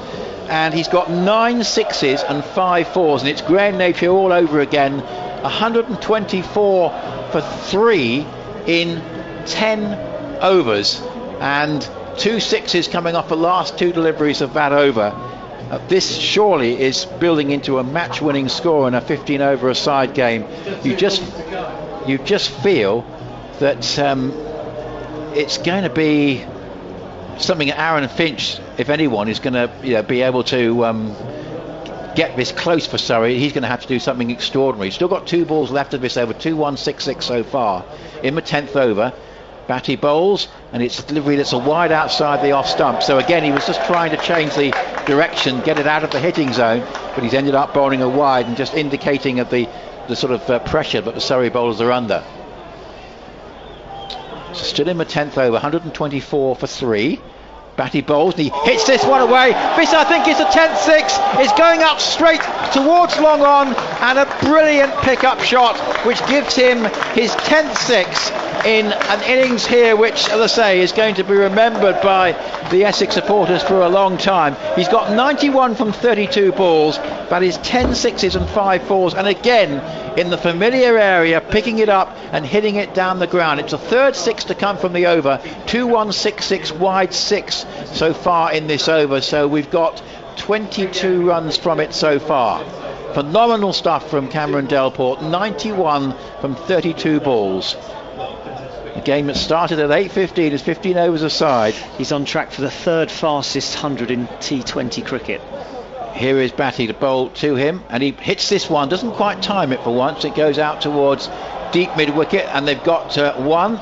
and he's got 9 sixes and 5 fours, and it's Graham Napier all over again. 124 for 3 in 10 overs, and 2 sixes coming off the last 2 deliveries of that over. This surely is building into a match-winning score in a 15-over-a-side game. You just feel that it's going to be something that Aaron Finch, if anyone, is going to be able to get this close for Surrey. He's going to have to do something extraordinary. Still got 2 balls left of this over, 2-1-6-6 so far in the 10th over. Batty bowls, and it's a delivery that's a wide outside the off stump. So again, he was just trying to change the direction, get it out of the hitting zone, but he's ended up bowling a wide and just indicating of the sort of pressure that the Surrey bowlers are under. So still in the 10th over, 124 for 3. Batty bowls, and he hits this one away. This, I think, is a 10th 6. It's going up straight towards long on, and a brilliant pick-up shot, which gives him his 10th 6 in an innings here, which, as I say, is going to be remembered by the Essex supporters for a long time. He's got 91 from 32 balls, that is 10 6s and 5 4s, and again in the familiar area, picking it up and hitting it down the ground. It's a third 6 to come from the over, 2-1-6-6 wide 6 so far in this over, so we've got 22 runs from it so far. Phenomenal stuff from Cameron Delport, 91 from 32 balls. A game that started at 8:15 is 15 overs aside. He's on track for the 3rd fastest 100 in T20 cricket. Here is Batty to bowl to him, and he hits this one, doesn't quite time it for once. It goes out towards deep mid-wicket, and they've got 1,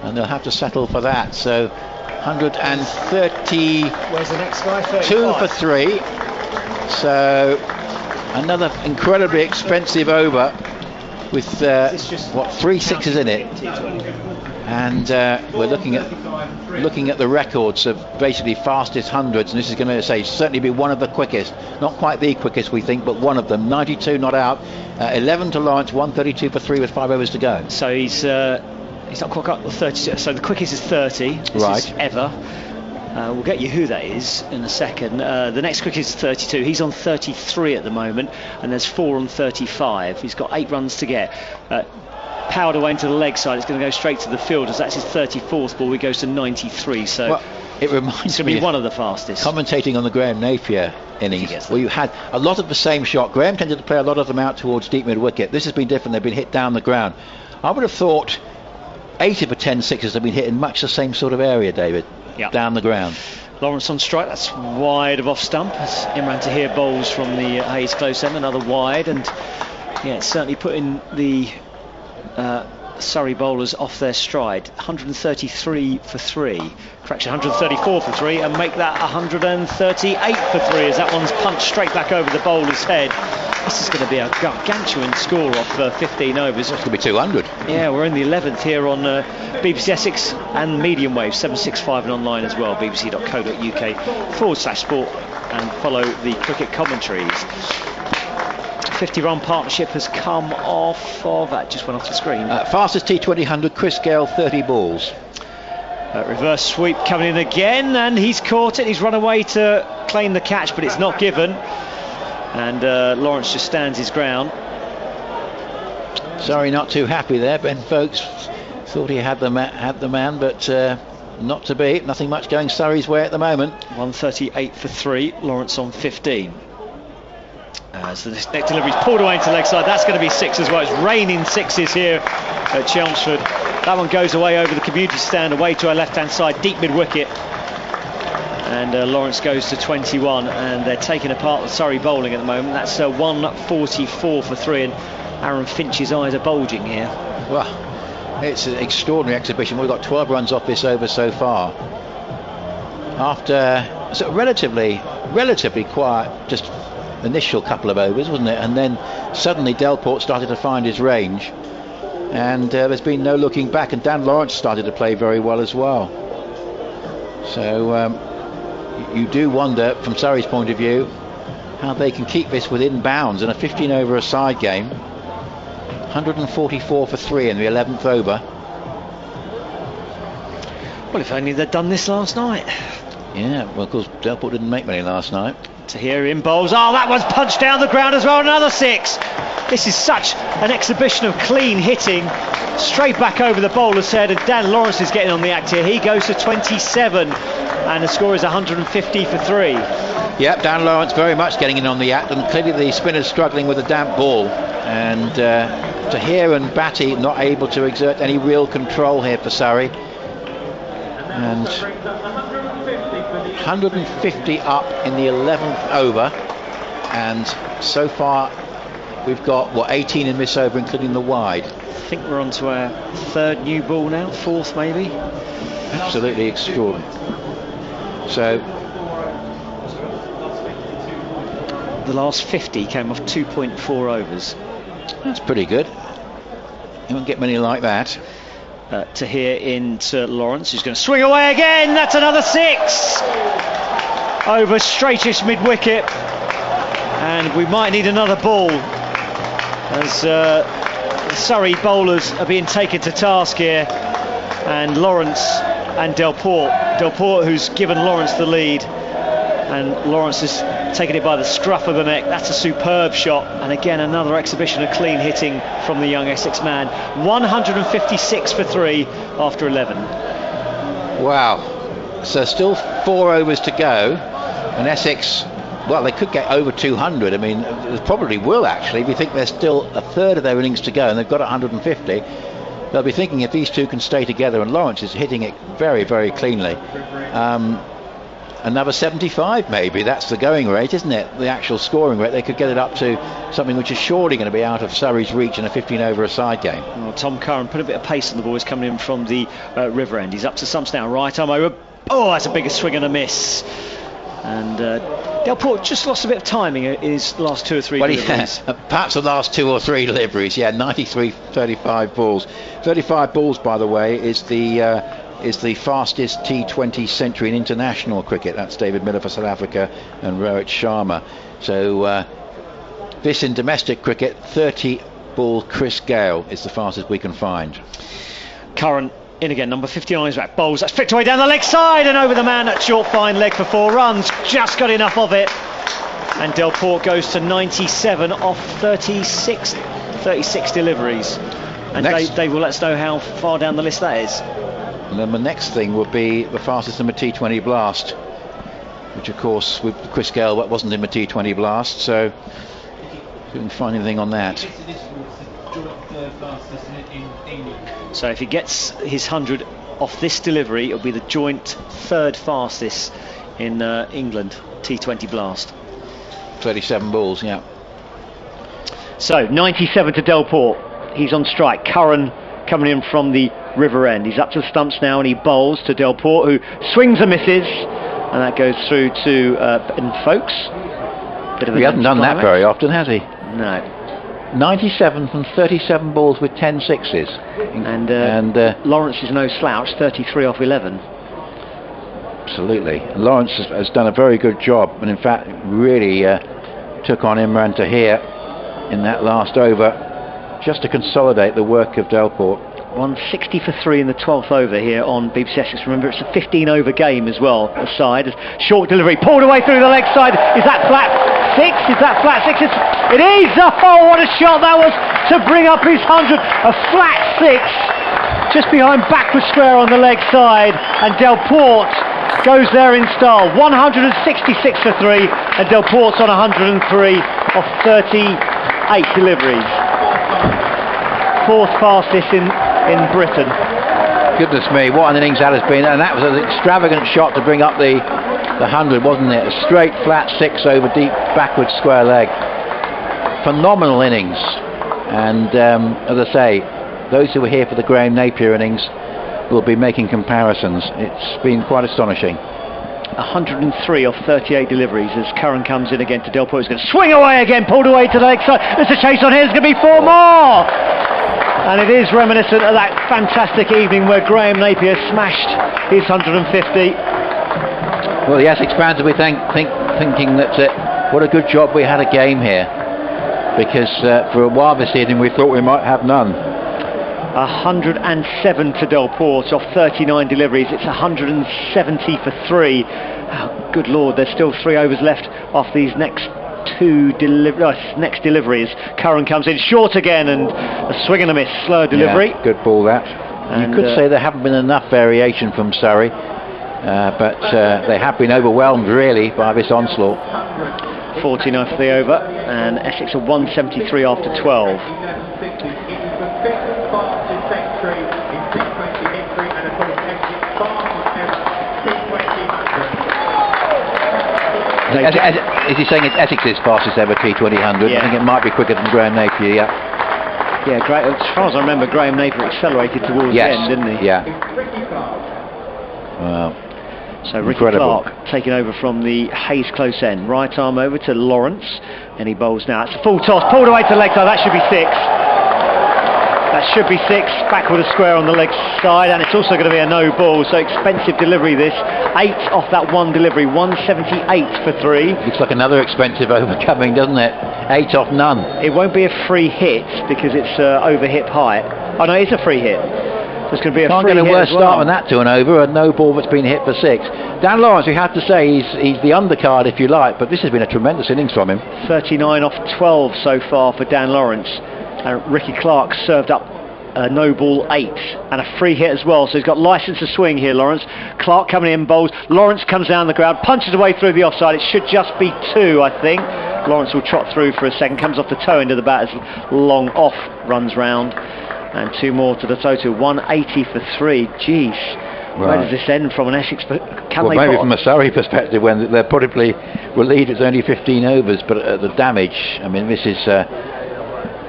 and they'll have to settle for that. So 132 Where's the next guy? 35. for 3. So another incredibly expensive over with 3 6s in it. And we're looking at the records of basically fastest hundreds, and this is going to certainly be one of the quickest, not quite the quickest we think, but one of them. 92 not out, 11 to Lawrence, 132 for 3 with 5 overs to go. So he's not quite got the 30. So the quickest is 30. This right. Is ever. We'll get you who that is in a second. The next quickest is 32. He's on 33 at the moment, and there's 4 on 35. He's got 8 runs to get. Powered away into the leg side. It's going to go straight to the field, as that's his 34th ball. He goes to 93. So well, it reminds me to be one of the fastest. Commentating on the Graham Napier innings, where you had a lot of the same shot. Graham tended to play a lot of them out towards deep mid wicket. This has been different. They've been hit down the ground. I would have thought 8 of the 10 6s have been hit in much the same sort of area, David. Yep. Down the ground. Lawrence on strike, that's wide of off stump, as Imran Tahir bowls from the Hayes close end, another wide, and yeah, it's certainly putting the Surrey bowlers off their stride. 133 for 3, correction, 134 for 3, and make that 138 for 3 as that one's punched straight back over the bowler's head. This is going to be a gargantuan score off 15 overs. It's going to be 200. Yeah, we're in the 11th here on BBC Essex and medium wave 765 and online as well, bbc.co.uk/sport, and follow the cricket commentaries. 50-run partnership has come off of that, just went off the screen. Fastest T20 100, Chris Gale, 30 balls. Reverse sweep coming in again, and he's caught it. He's run away to claim the catch, but it's not given. And Lawrence just stands his ground. Sorry, not too happy there. Ben Folkes thought he had the man, but not to be. Nothing much going Surrey's way at the moment. 138 for 3. Lawrence on 15. So this next delivery's pulled away into leg side. That's going to be 6 as well. It's raining 6s here at Chelmsford. That one goes away over the community stand, away to our left-hand side, deep mid-wicket. And Lawrence goes to 21, and they're taking apart the Surrey bowling at the moment. That's 144 for 3, and Aaron Finch's eyes are bulging here. Well, it's an extraordinary exhibition. We've got 12 runs off this over so far. After sort of relatively quiet, just initial couple of overs, wasn't it? And then suddenly Delport started to find his range, and there's been no looking back, and Dan Lawrence started to play very well as well. So you do wonder, from Surrey's point of view, how they can keep this within bounds in a 15 over a side game. 144 for 3 in the 11th over. Well, if only they'd done this last night. Yeah, well, of course Delport didn't make many last night. Tahir in bowls. Oh, that one's punched down the ground as well. Another 6. This is such an exhibition of clean hitting, straight back over the bowler's head, and Dan Lawrence is getting on the act here. He goes to 27, and the score is 150 for 3. Yep, Dan Lawrence very much getting in on the act, and clearly the spinner's struggling with a damp ball. And Tahir and Batty not able to exert any real control here for Surrey. And 150 up in the 11th over, and so far we've got 18 in this over, including the wide. I think we're on to our third new ball now, fourth maybe. Absolutely extraordinary. So the last 50 came off 2.4 overs. That's pretty good. You won't get many like that. Tahir into Lawrence, who's going to swing away again. That's another 6 over straightest mid-wicket, and we might need another ball as Surrey bowlers are being taken to task here, and Lawrence and Delporte, who's given Lawrence the lead, and Lawrence has taken it by the scruff of the neck. That's a superb shot, and again another exhibition of clean hitting from the young Essex man. 156 for 3 after 11. Wow. So still 4 overs to go, and Essex, well, they could get over 200. I mean, they probably will actually. If you think there's still a third of their innings to go and they've got 150, they'll be thinking if these two can stay together, and Lawrence is hitting it very, very cleanly. Another 75 maybe, that's the going rate, isn't it? The actual scoring rate. They could get it up to something which is surely going to be out of Surrey's reach in a 15 over a side game. Well, Tom Curran put a bit of pace on the ball. He's coming in from the river end. He's up to stumps now, right arm over. Oh, that's a bigger swing and a miss. And Delporte just lost a bit of timing in his last 2 or 3 deliveries. Yeah, perhaps the last 2 or 3 deliveries. Yeah, 93, 35 balls. 35 balls, by the way, is the fastest T20 century in international cricket. That's David Miller for South Africa and Rohit Sharma. So this in domestic cricket, 30 ball Chris Gale is the fastest we can find. Curran in again, number 59 is back, bowls, that's flicked away down the leg side and over the man at short fine leg for 4 runs, just got enough of it, and Delporte goes to 97 off 36 deliveries, and they will let us know how far down the list that is. And then the next thing would be the fastest in the T20 blast, which of course with Chris Gale that wasn't in the T20 blast, so couldn't find anything on that. So if he gets his 100 off this delivery, it'll be the joint 3rd fastest in England T20 blast. 37 balls, yeah. So 97 to Delporte. He's on strike. Curran coming in from the river end. He's up to the stumps now, and he bowls to Delporte, who swings and misses, and that goes through to Ben Folkes. He hasn't done that very often, has he? No. 97 from 37 balls with 10 sixes. And Lawrence is no slouch, 33 off 11. Absolutely. Lawrence has done a very good job, and in fact really took on Imran Tahir in that last over just to consolidate the work of Delporte. 160 for 3 in the 12th over here on BBC Essex. Remember, it's a 15 over game as well. Aside, short delivery pulled away through the leg side. Is that flat 6? Is that flat 6? It is! Oh, what a shot that was to bring up his 100. A flat 6 just behind backward square on the leg side, and Delporte goes there in style. 166 for 3, and Delporte's on 103 off 38 deliveries. 4th fastest in Britain. Goodness me, what an innings that has been, and that was an extravagant shot to bring up the 100, wasn't it? A straight flat 6 over deep backward square leg. Phenomenal innings, and as I say, those who were here for the Graham Napier innings will be making comparisons. It's been quite astonishing. 103 off 38 deliveries as Curran comes in again to Delporte. He's going to swing away again, pulled away to the leg side. There's a chase on here, there's going to be 4 more! And it is reminiscent of that fantastic evening where Graham Napier smashed his 150. Well, the Essex fans will be thinking that what a good job we had a game here, because for a while this evening we thought we might have none. 107 to Delporte off 39 deliveries. It's 170 for 3. Oh, good lord, there's still 3 overs left off these next deliveries. Curran comes in short again, and a swing and a miss, slower delivery. Yeah, good ball that. And you could say there haven't been enough variation from Surrey. but they have been overwhelmed really by this onslaught. 49 for the over, and Essex are 173 after 12. Is he saying it's Essex's fastest ever T20 100? Yeah. I think it might be quicker than Graham Napier, yeah. Yeah, great. As far as I remember, Graham Napier accelerated towards the end, didn't he? Yeah. Wow. So Ricky Clark taking over from the Hayes close end. Right arm over to Lawrence, and he bowls now. It's a full toss, pulled away to leg side. That should be 6. That should be 6. Back with a square on the leg side, and it's also going to be a no ball. So expensive delivery this. 8 off that one delivery. 178 for 3. Looks like another expensive over coming, doesn't it? 8 off none. It won't be a free hit because it's over hip height. Oh no, it's a free hit. There's going to be a Can't free get a hit worse as well. start than that to an over, a no ball that's been hit for 6. Dan Lawrence, we have to say, he's the undercard if you like, but this has been a tremendous innings from him. 39 off 12 so far for Dan Lawrence. Ricky Clark served up a no ball 8 and a free hit as well, so he's got license to swing here. Lawrence. Clark coming in, bowls. Lawrence comes down the ground, punches away through the offside. It should just be 2, I think. Lawrence will trot through for a second, comes off the toe end of the bat as Long off runs round, and 2 more to the total. 180 for 3. Jeez. Right. Where does this end from an Essex? Can they maybe from a Surrey perspective, when they're probably relieved it's only 15 overs, but the damage, I mean, this is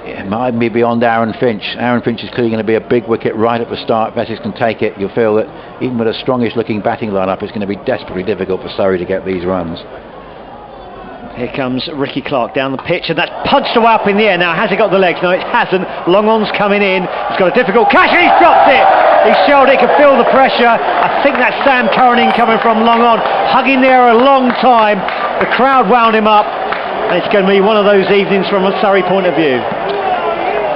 it might be beyond Aaron Finch. Aaron Finch is clearly going to be a big wicket right at the start. If Essex can take it, you'll feel that even with a strongish looking batting lineup, it's going to be desperately difficult for Surrey to get these runs. Here comes Ricky Clark down the pitch, and that's punched away up in the air. Now, has he got the legs? No, it hasn't. Long on's coming in. He's got a difficult catch, and he's dropped it. He showed it, could feel the pressure. I think that's Sam Curran in coming from Long on, hugging there a long time. The crowd wound him up, and it's going to be one of those evenings from a Surrey point of view.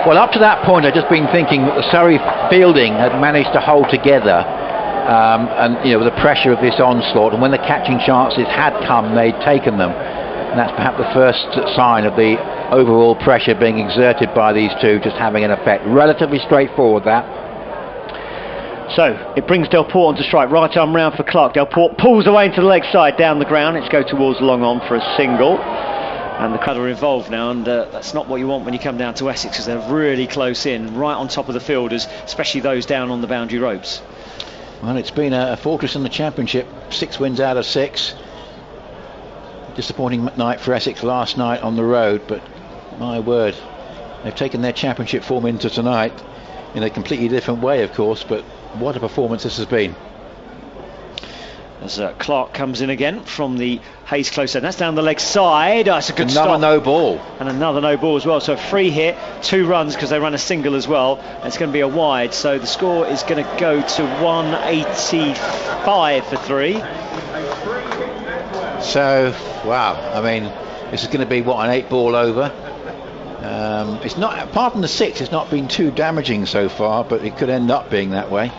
Well, up to that point, I'd just been thinking that the Surrey fielding had managed to hold together, and you know, with the pressure of this onslaught, and when the catching chances had come, they'd taken them. And that's perhaps the first sign of the overall pressure being exerted by these two just having an effect. Relatively straightforward, that. So it brings Delporte onto strike. Right arm round for Clark. Delporte pulls away into the leg side down the ground. It's go towards Long on for a single. And the crowd are involved now, and that's not what you want when you come down to Essex, because they're really close in, right on top of the fielders, especially those down on the boundary ropes. Well, it's been a fortress in the Championship. 6 wins out of 6. Disappointing night for Essex last night on the road, but my word, they've taken their Championship form into tonight in a completely different way, of course, but what a performance this has been. As Clark comes in again from the Hayes close end. That's down the leg side. Oh, it's a good stop. Another no ball. And another no ball as well. So a free hit, 2 runs because they run a single as well. And it's going to be a wide. So the score is going to go to 185 for 3. So, wow, I mean, this is going to be, what, an 8-ball over? It's not, apart from the 6, it's not been too damaging so far, but it could end up being that way.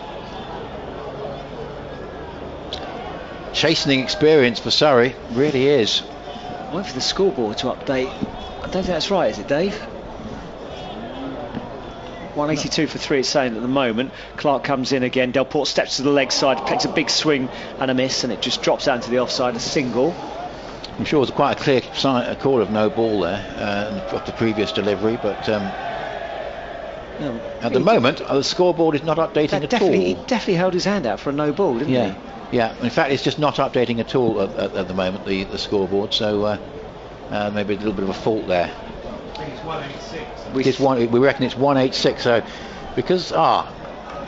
Chastening experience for Surrey, really is. Wait for the scoreboard to update. I don't think that's right, is it, Dave? 182 for 3 it's saying at the moment. Clark comes in again. Delporte steps to the leg side, takes a big swing and a miss, and it just drops down to the offside, a single. I'm sure it was quite a clear a call of no ball there of the previous delivery, but at the moment the scoreboard is not updating at all. He definitely held his hand out for a no ball, didn't he? Yeah, in fact it's just not updating at all at the moment, the scoreboard, so maybe a little bit of a fault there. I think it's 186. We reckon it's 186, so because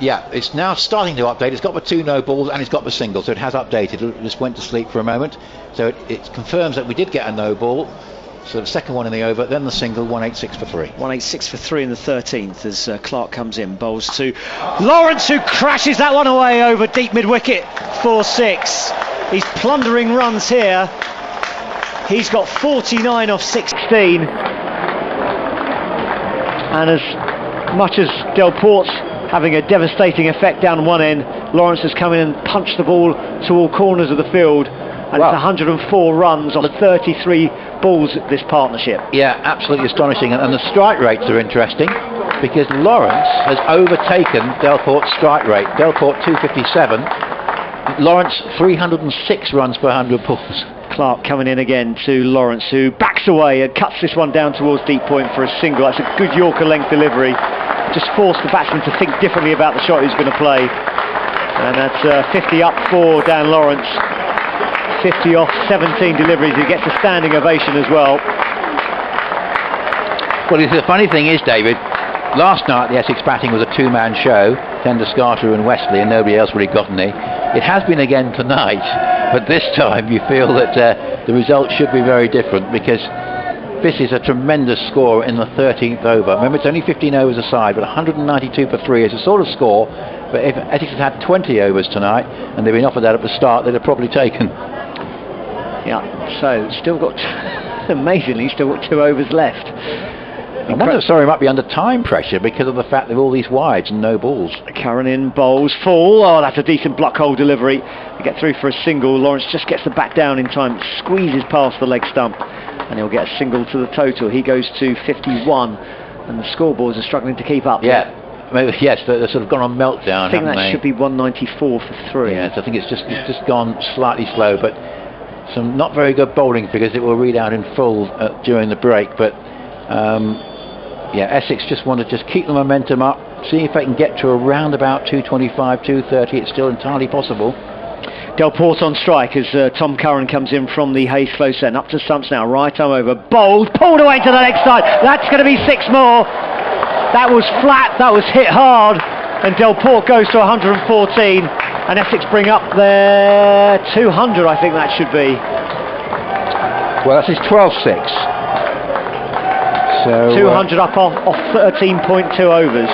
it's now starting to update. It's got the 2 no balls and it's got the single, so it has updated. It just went to sleep for a moment, so it confirms that we did get a no ball. So the second one in the over, then the single. 186 for 3. 186 for 3 in the 13th as Clark comes in, bowls to Lawrence, who crashes that one away over deep mid wicket. 4-6. He's plundering runs here. He's got 49 off 16. And as much as Delporte's having a devastating effect down one end, Lawrence has come in and punched the ball to all corners of the field, and it's 104 runs off 33 balls this partnership. Yeah, absolutely astonishing, and the strike rates are interesting because Lawrence has overtaken Delporte's strike rate. Delporte 257, Lawrence 306 runs per 100 balls. Clark coming in again to Lawrence, who backs away and cuts this one down towards deep point for a single. That's a good Yorker length delivery. Just forced the batsman to think differently about the shot he's going to play. And that's 50 up for Dan Lawrence. 50 off 17 deliveries. He gets a standing ovation as well. Well, the funny thing is, David, last night the Essex batting was a two-man show, Tender Scarter and Wesley, and nobody else really got any. It has been again tonight, but this time you feel that the result should be very different, because this is a tremendous score in the 13th over. Remember, it's only 15 overs aside, but 192 for 3 is a sort of score. But if Essex had had 20 overs tonight and they'd been offered that at the start, they'd have probably taken. Yeah, so still got, amazingly, still got 2 overs left. I wonder if Surrey might be under time pressure because of the fact they've all these wides and no balls. Curran in, bowls, full. Oh, that's a decent block hole delivery. They get through for a single. Lawrence just gets the bat down in time, squeezes past the leg stump, and he'll get a single to the total. He goes to 51, and the scoreboards are struggling to keep up. Yeah, maybe, yes, they've sort of gone on meltdown. I think that should be 194 for 3. Yes, I think it's just gone slightly slow, but some not very good bowling figures. It will read out in full during the break, but. Yeah, Essex just want to just keep the momentum up, see if they can get to around about 225, 230. It's still entirely possible. Delporte on strike as Tom Curran comes in from the Hayes close end. Up to stumps now, right arm over, bowled, pulled away to the leg side. That's going to be 6 more. That was flat, that was hit hard, and Delporte goes to 114, and Essex bring up their 200, I think that should be. Well, that's his 12-6. So, 200 up off 13.2 overs.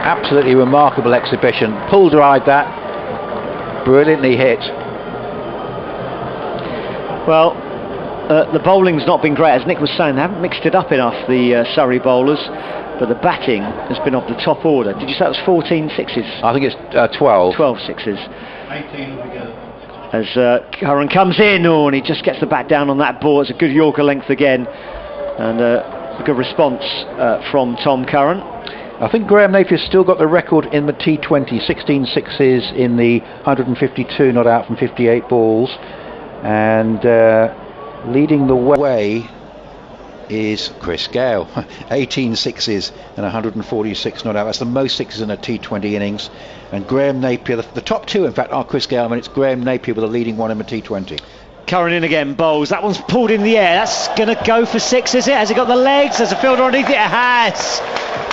Absolutely remarkable exhibition. Pull drive that. Brilliantly hit. Well, the bowling's not been great, as Nick was saying. They haven't mixed it up enough, the Surrey bowlers, but the batting has been of the top order. Did you say it was 14 sixes? I think it's 12. 12 sixes. 18 altogether. As Curran comes in, and he just gets the bat down on that ball. It's a good Yorker length again, and a good response from Tom Curran. I think Graham Napier's still got the record in the T20, 16 sixes in the 152 not out from 58 balls, and leading the way is Chris Gale, 18 sixes and 146 not out. That's the most sixes in a T20 innings. And Graham Napier, the top 2 in fact are Chris Gale, and it's Graham Napier with the leading one in the T20. Curran in again, bowls. That one's pulled in the air. That's going to go for 6, is it? Has it got the legs? There's a fielder underneath it. It has.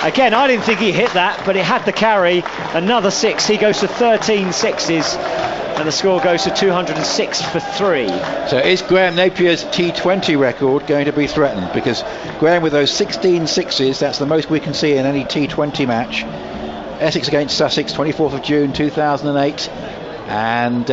Again, I didn't think he hit that, but it had the carry. Another 6. He goes to 13 sixes, and the score goes to 206 for 3. So is Graham Napier's T20 record going to be threatened? Because Graham with those 16 sixes, that's the most we can see in any T20 match. Essex against Sussex, 24th of June 2008, and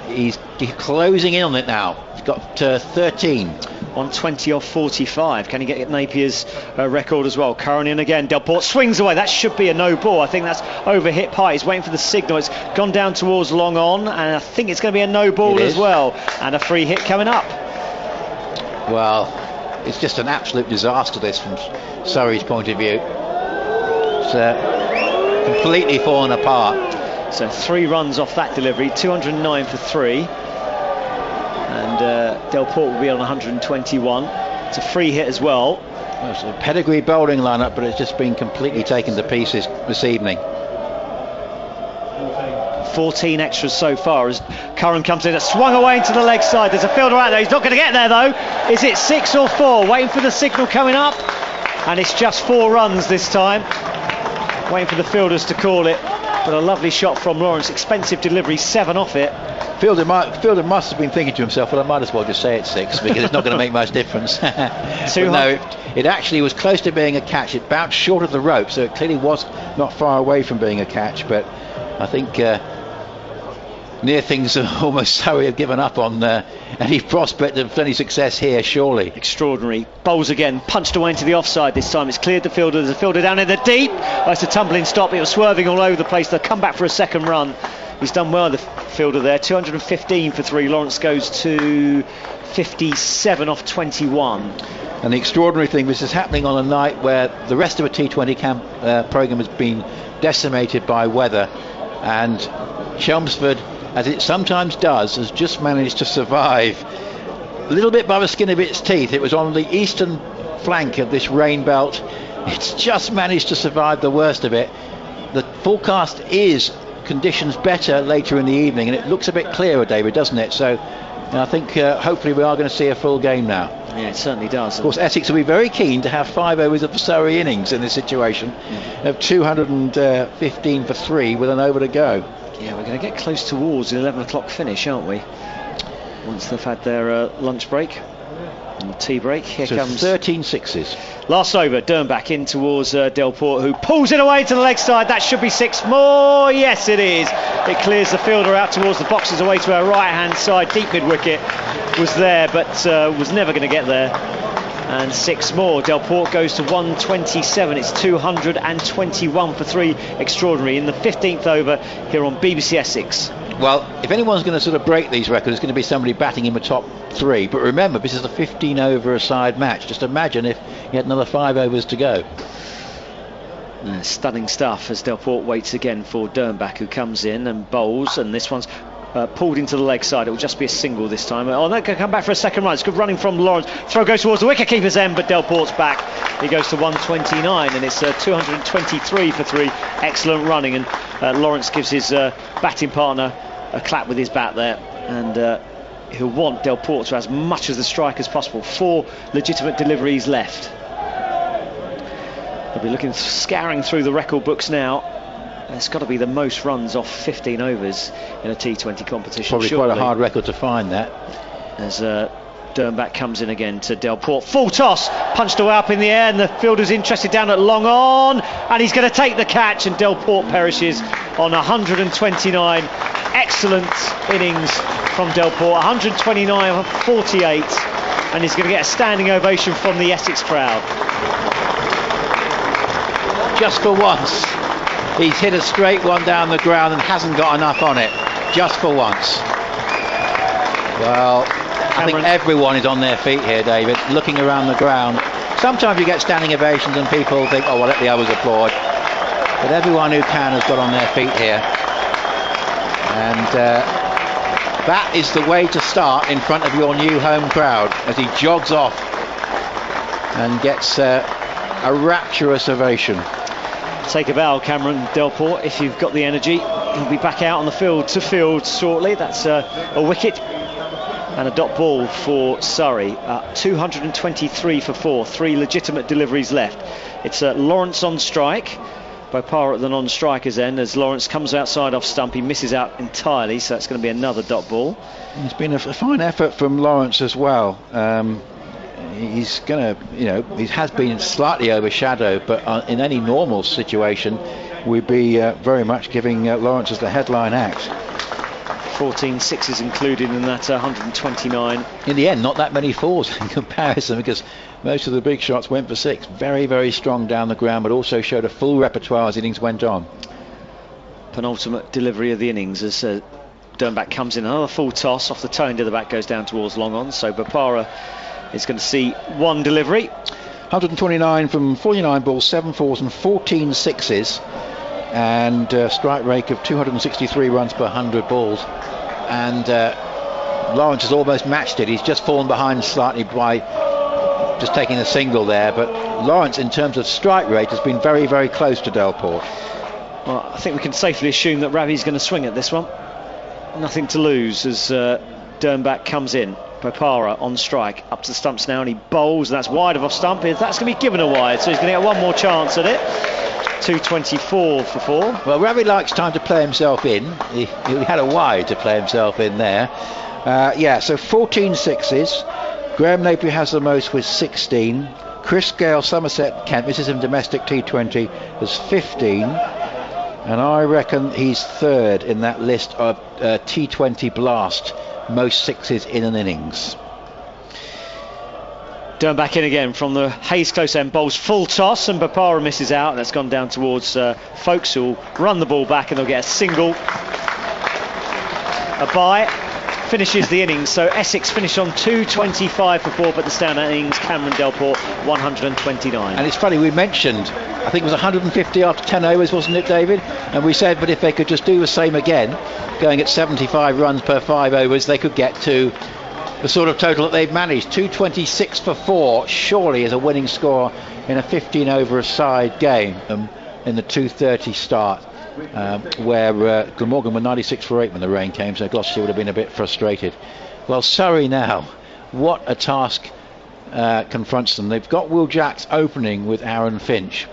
he's closing in on it now. He's got 13. 120 off 45. Can he get Napier's record as well? Curran in again. Delporte swings away. That should be a no ball. I think that's over hit high. He's waiting for the signal. It's gone down towards long on, and I think it's going to be a no ball as well. And a free hit coming up. Well, it's just an absolute disaster, this, from Surrey's point of view. It's completely fallen apart. So 3 runs off that delivery, 209 for 3. And Delporte will be on 121. It's a free hit as well. It's a pedigree bowling lineup, but it's just been completely taken to pieces this evening. 14 extras so far as Curran comes in. It's swung away into the leg side. There's a fielder out there. He's not going to get there though. Is it 6 or 4? Waiting for the signal coming up. And it's just 4 runs this time. Waiting for the fielders to call it. But a lovely shot from Lawrence. Expensive delivery, 7 off it. Fielder must have been thinking to himself, well, I might as well just say it's 6 because it's not going to make much difference. No, it actually was close to being a catch. It bounced short of the rope, so it clearly was not far away from being a catch. But I think near things almost Surrey have given up on any prospect of any success here, surely. Extraordinary. Bowles again, punched away into the offside this time. It's cleared the fielder. There's a fielder down in the deep. Oh, it's a tumbling stop. It was swerving all over the place. They'll come back for a second run. He's done well, the fielder there. 215 for 3. Lawrence goes to 57 off 21. And the extraordinary thing, this is happening on a night where the rest of a T20 programme has been decimated by weather, and Chelmsford, as it sometimes does, has just managed to survive a little bit by the skin of its teeth. It was on the eastern flank of this rain belt. It's just managed to survive the worst of it. The forecast is conditions better later in the evening, and it looks a bit clearer, David, doesn't it? So I think hopefully we are going to see a full game now. Yeah, it certainly does. Of course, Essex will be very keen to have 5 overs of the Surrey innings in this situation, of 215 for 3 with an over to go. Yeah, we're going to get close towards the 11 o'clock finish, aren't we? Once they've had their lunch break and the tea break. Here comes 13 sixes. Last over, Dernbach in towards Delporte, who pulls it away to the leg side. That should be 6 more. Yes, it is. It clears the fielder out towards the boxes away to our right hand side. Deep mid wicket was there, but was never going to get there. And 6 more. Delporte goes to 127. It's 221 for 3. Extraordinary in the 15th over here on BBC Essex. Well, if anyone's going to sort of break these records, it's going to be somebody batting in the top 3. But remember, this is a 15 over a side match. Just imagine if you had another 5 overs to go. Stunning stuff as Delporte waits again for Dernbach, who comes in and bowls, and this one's pulled into the leg side. It will just be a single this time. Oh, no, can come back for a second run. It's good running from Lawrence. Throw goes towards the wicket-keeper's end, but Delporte's back. He goes to 129, and it's 223 for 3. Excellent running, and Lawrence gives his batting partner a clap with his bat there, and he'll want Delporte to as much as the strike as possible. 4 legitimate deliveries left. They'll be looking, scouring through the record books now. It's got to be the most runs off 15 overs in a T20 competition. Probably surely. Quite a hard record to find that. As Dernbach comes in again to Delporte. Full toss, punched away up in the air, and the fielder's interested down at long on, and he's going to take the catch, and Delporte perishes on 129. Excellent innings from Delporte. 129 48, and he's going to get a standing ovation from the Essex crowd. Just for once, he's hit a straight one down the ground and hasn't got enough on it. Just for once. Well, I think everyone is on their feet here, David, looking around the ground. Sometimes you get standing ovations and people think, oh, well, let the others applaud. But everyone who can has got on their feet here. And that is the way to start in front of your new home crowd, as he jogs off and gets a rapturous ovation. Take a bow, Cameron Delport, if you've got the energy. He'll be back out on the field to field shortly. That's a wicket and a dot ball for Surrey. 223 for 4. 3 legitimate deliveries left. It's Lawrence on strike. Bopara at the non-striker's end as Lawrence comes outside off stump. He misses out entirely, so it's going to be another dot ball. It's been a fine effort from Lawrence as well. He's going to, he has been slightly overshadowed, but in any normal situation, we'd be very much giving Lawrence as the headline act. 14 sixes included in that 129. In the end, not that many 4s in comparison, because most of the big shots went for 6. Very, very strong down the ground, but also showed a full repertoire as innings went on. Penultimate delivery of the innings as Dernbach comes in. Another full toss off the toe end of the bat, goes down towards long on. So Bopara is going to see 1 delivery. 129 from 49 balls, 7 4s and 14 6s, and strike rate of 263 runs per 100 balls. And Lawrence has almost matched it. He's just fallen behind slightly by just taking a single there, but Lawrence, in terms of strike rate, has been very, very close to Delport. Well, I think we can safely assume that Ravi's going to swing at this one. Nothing to lose as Dernbach comes in. Bopara on strike, up to the stumps now, and he bowls, and that's wide of off stump. That's going to be given a wide, so he's going to get one more chance at it. 224 for 4. Well, Ravi likes time to play himself in. He had a wide to play himself in there. So 14 sixes. Graham Napier has the most with 16. Chris Gale, Somerset Kent, this is in domestic T20, has 15. And I reckon he's third in that list of T20 blast, most sixes in an innings. Dern back in again from the Hayes close end, bowls full toss, and Bapara misses out, and that's gone down towards Folks, who'll run the ball back and they'll get a single. A bye finishes the innings, so Essex finished on 225 for 4, but the standout innings, Cameron Delport 129. And it's funny, we mentioned, I think it was 150 after 10 overs, wasn't it, David? And we said, but if they could just do the same again, going at 75 runs per 5 overs, they could get to the sort of total that they've managed. 226 for 4 surely is a winning score in a 15 over a side game in the 2:30 start. Where Glamorgan were 96 for 8 when the rain came, so Gloucestershire would have been a bit frustrated. Well, Surrey now, what a task confronts them. They've got Will Jacks opening with Aaron Finch,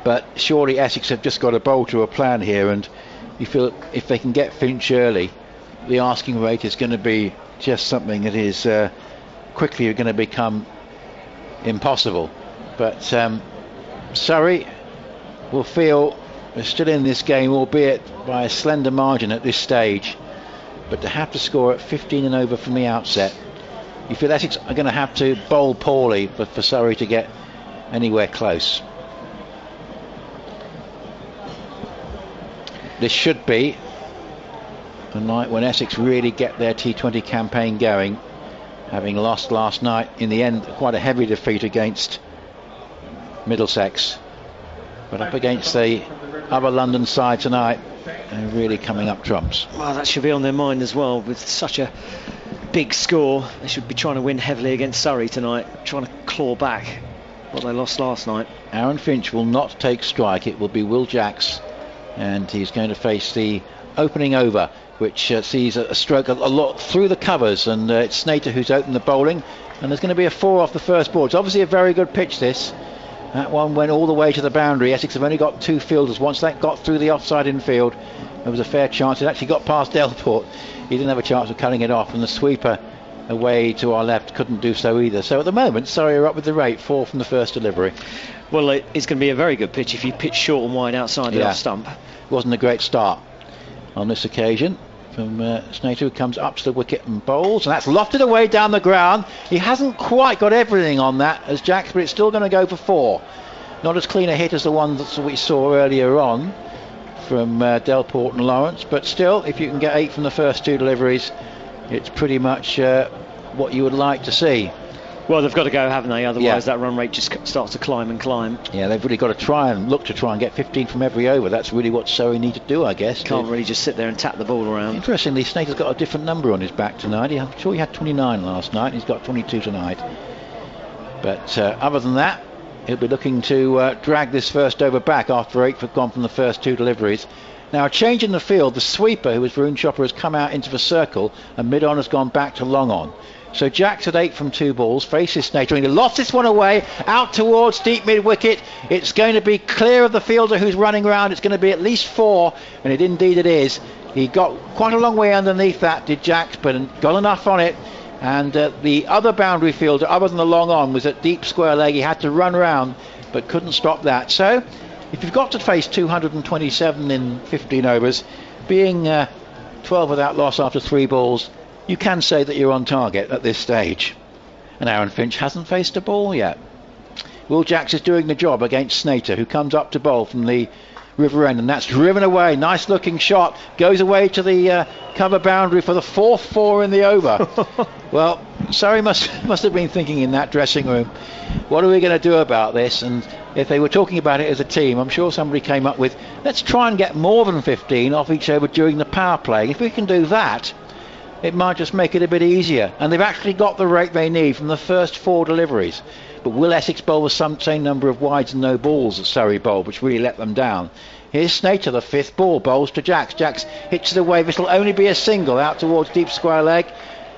but surely Essex have just got to bowl to a plan here, and you feel if they can get Finch early, the asking rate is going to be just something that is quickly going to become impossible. But Surrey will feel they're still in this game, albeit by a slender margin at this stage, but to have to score at 15 and over from the outset, you feel Essex are going to have to bowl poorly for Surrey to get anywhere close. This should be a night when Essex really get their T20 campaign going, having lost last night in the end quite a heavy defeat against Middlesex, but up against the other London side tonight, and really coming up trumps. Well, that should be on their mind as well. With such a big score, they should be trying to win heavily against Surrey tonight, trying to claw back what they lost last night. Aaron Finch will not take strike. It will be Will Jacks, and he's going to face the opening over, which sees a stroke a lot through the covers, and it's Snater who's opened the bowling, and there's going to be a 4 off the first ball. It's obviously a very good pitch, this. That one went all the way to the boundary. Essex have only got 2 fielders. Once that got through the offside infield, there was a fair chance. It actually got past Delporte. He didn't have a chance of cutting it off, and the sweeper away to our left couldn't do so either. So at the moment, Surrey are up with the rate, 4 from the first delivery. Well, it's going to be a very good pitch if you pitch short and wide outside the off stump. Wasn't a great start on this occasion from Snater, who comes up to the wicket and bowls, and that's lofted away down the ground. He hasn't quite got everything on that as Jacks, but it's still going to go for 4. Not as clean a hit as the one that we saw earlier on from Delport and Lawrence, but still, if you can get 8 from the first 2 deliveries, it's pretty much what you would like to see. Well, they've got to go, haven't they? Otherwise that run rate just starts to climb and climb. Yeah, they've really got to look to try and get 15 from every over. That's really what Surrey need to do, I guess. Can't really just sit there and tap the ball around. Interestingly, Snater's got a different number on his back tonight. I'm sure he had 29 last night. He's got 22 tonight. But other than that, he'll be looking to drag this first over back after 8 have gone from the first 2 deliveries. Now, a change in the field. The sweeper, who was Varun Chopra, has come out into the circle, and mid-on has gone back to long on. So Jacks at 8 from 2 balls, faces Snater, and he lost this one away, out towards deep mid-wicket. It's going to be clear of the fielder who's running around. It's going to be at least 4, and indeed it is. He got quite a long way underneath that, did Jacks, but got enough on it. And the other boundary fielder, other than the long on, was at deep square leg. He had to run round, but couldn't stop that. So, if you've got to face 227 in 15 overs, being 12 without loss after 3 balls, you can say that you're on target at this stage. And Aaron Finch hasn't faced a ball yet. Will Jacks is doing the job against Snater, who comes up to bowl from the river end, and that's driven away. Nice looking shot, goes away to the cover boundary for the 4th 4 in the over. Well, Surrey must have been thinking in that dressing room, what are we going to do about this? And if they were talking about it as a team, I'm sure somebody came up with, let's try and get more than 15 off each over during the power play. If we can do that, it might just make it a bit easier. And they've actually got the rate they need from the first 4 deliveries. But will Essex bowl with some same number of wides and no balls as Surrey bowled, which really let them down? Here's Snater, the 5th ball, bowls to Jacks. Jacks hits it away. This will only be a single out towards deep square leg,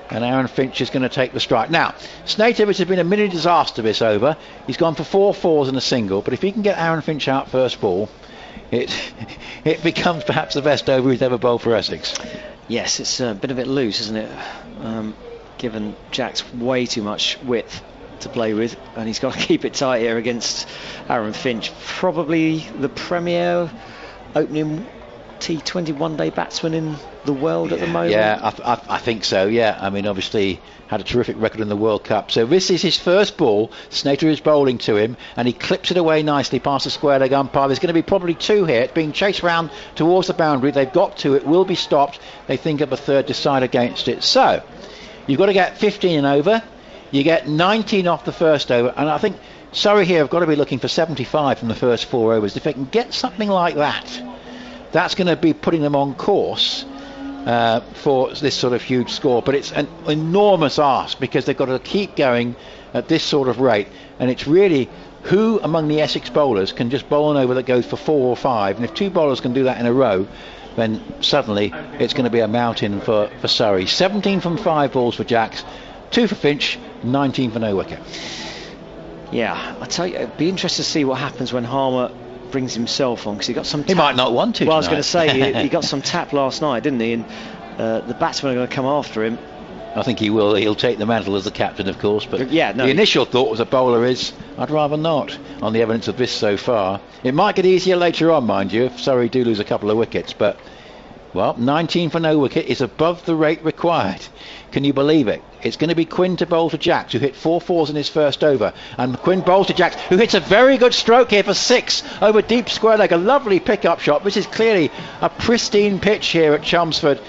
and Aaron Finch is going to take the strike. Now, Snater, which has been a mini disaster this over, he's gone for 4 4s and a single, but if he can get Aaron Finch out first ball, it becomes perhaps the best over he's ever bowled for Essex. Yes, it's been a bit loose, isn't it? Given Jacks way too much width to play with, and he's got to keep it tight here against Aaron Finch. Probably the premier opening T20 one-day batsman in the world at the moment. Yeah, I think so, yeah. I mean, obviously had a terrific record in the World Cup. So this is his first ball. Snater is bowling to him, and he clips it away nicely past the square leg umpire. There's going to be probably two here. It's being chased round towards the boundary. They've got to. It will be stopped. They think of a third decide against it. So you've got to get 15 and over. You get 19 off the first over, and I think Surrey here have got to be looking for 75 from the first 4 overs. If they can get something like that, that's going to be putting them on course for this sort of huge score. But it's an enormous ask, because they've got to keep going at this sort of rate, and it's really who among the Essex bowlers can just bowl an over that goes for 4 or 5, and if 2 bowlers can do that in a row, then suddenly it's going to be a mountain for Surrey. 17 from 5 balls for Jacks, 2 for Finch, 19 for no wicket. Yeah, I tell you, it'd be interesting to see what happens when Harmer brings himself on, because he got some tap. He might not want to. Well, I was going to say he got some tap last night, didn't he? And the batsmen are going to come after him. I think he will. He'll take the mantle as the captain, of course. But yeah, no, the initial thought as a bowler is, I'd rather not, on the evidence of this so far. It might get easier later on, mind you, if Surrey do lose a couple of wickets. But, well, 19 for no wicket is above the rate required. Can you believe it? It's going to be Quinn to bowl to Jacks, who hit 4 fours in his first over. And Quinn bowls to Jacks, who hits a very good stroke here for 6 over deep square leg. A lovely pick-up shot. This is clearly a pristine pitch here at Chelmsford.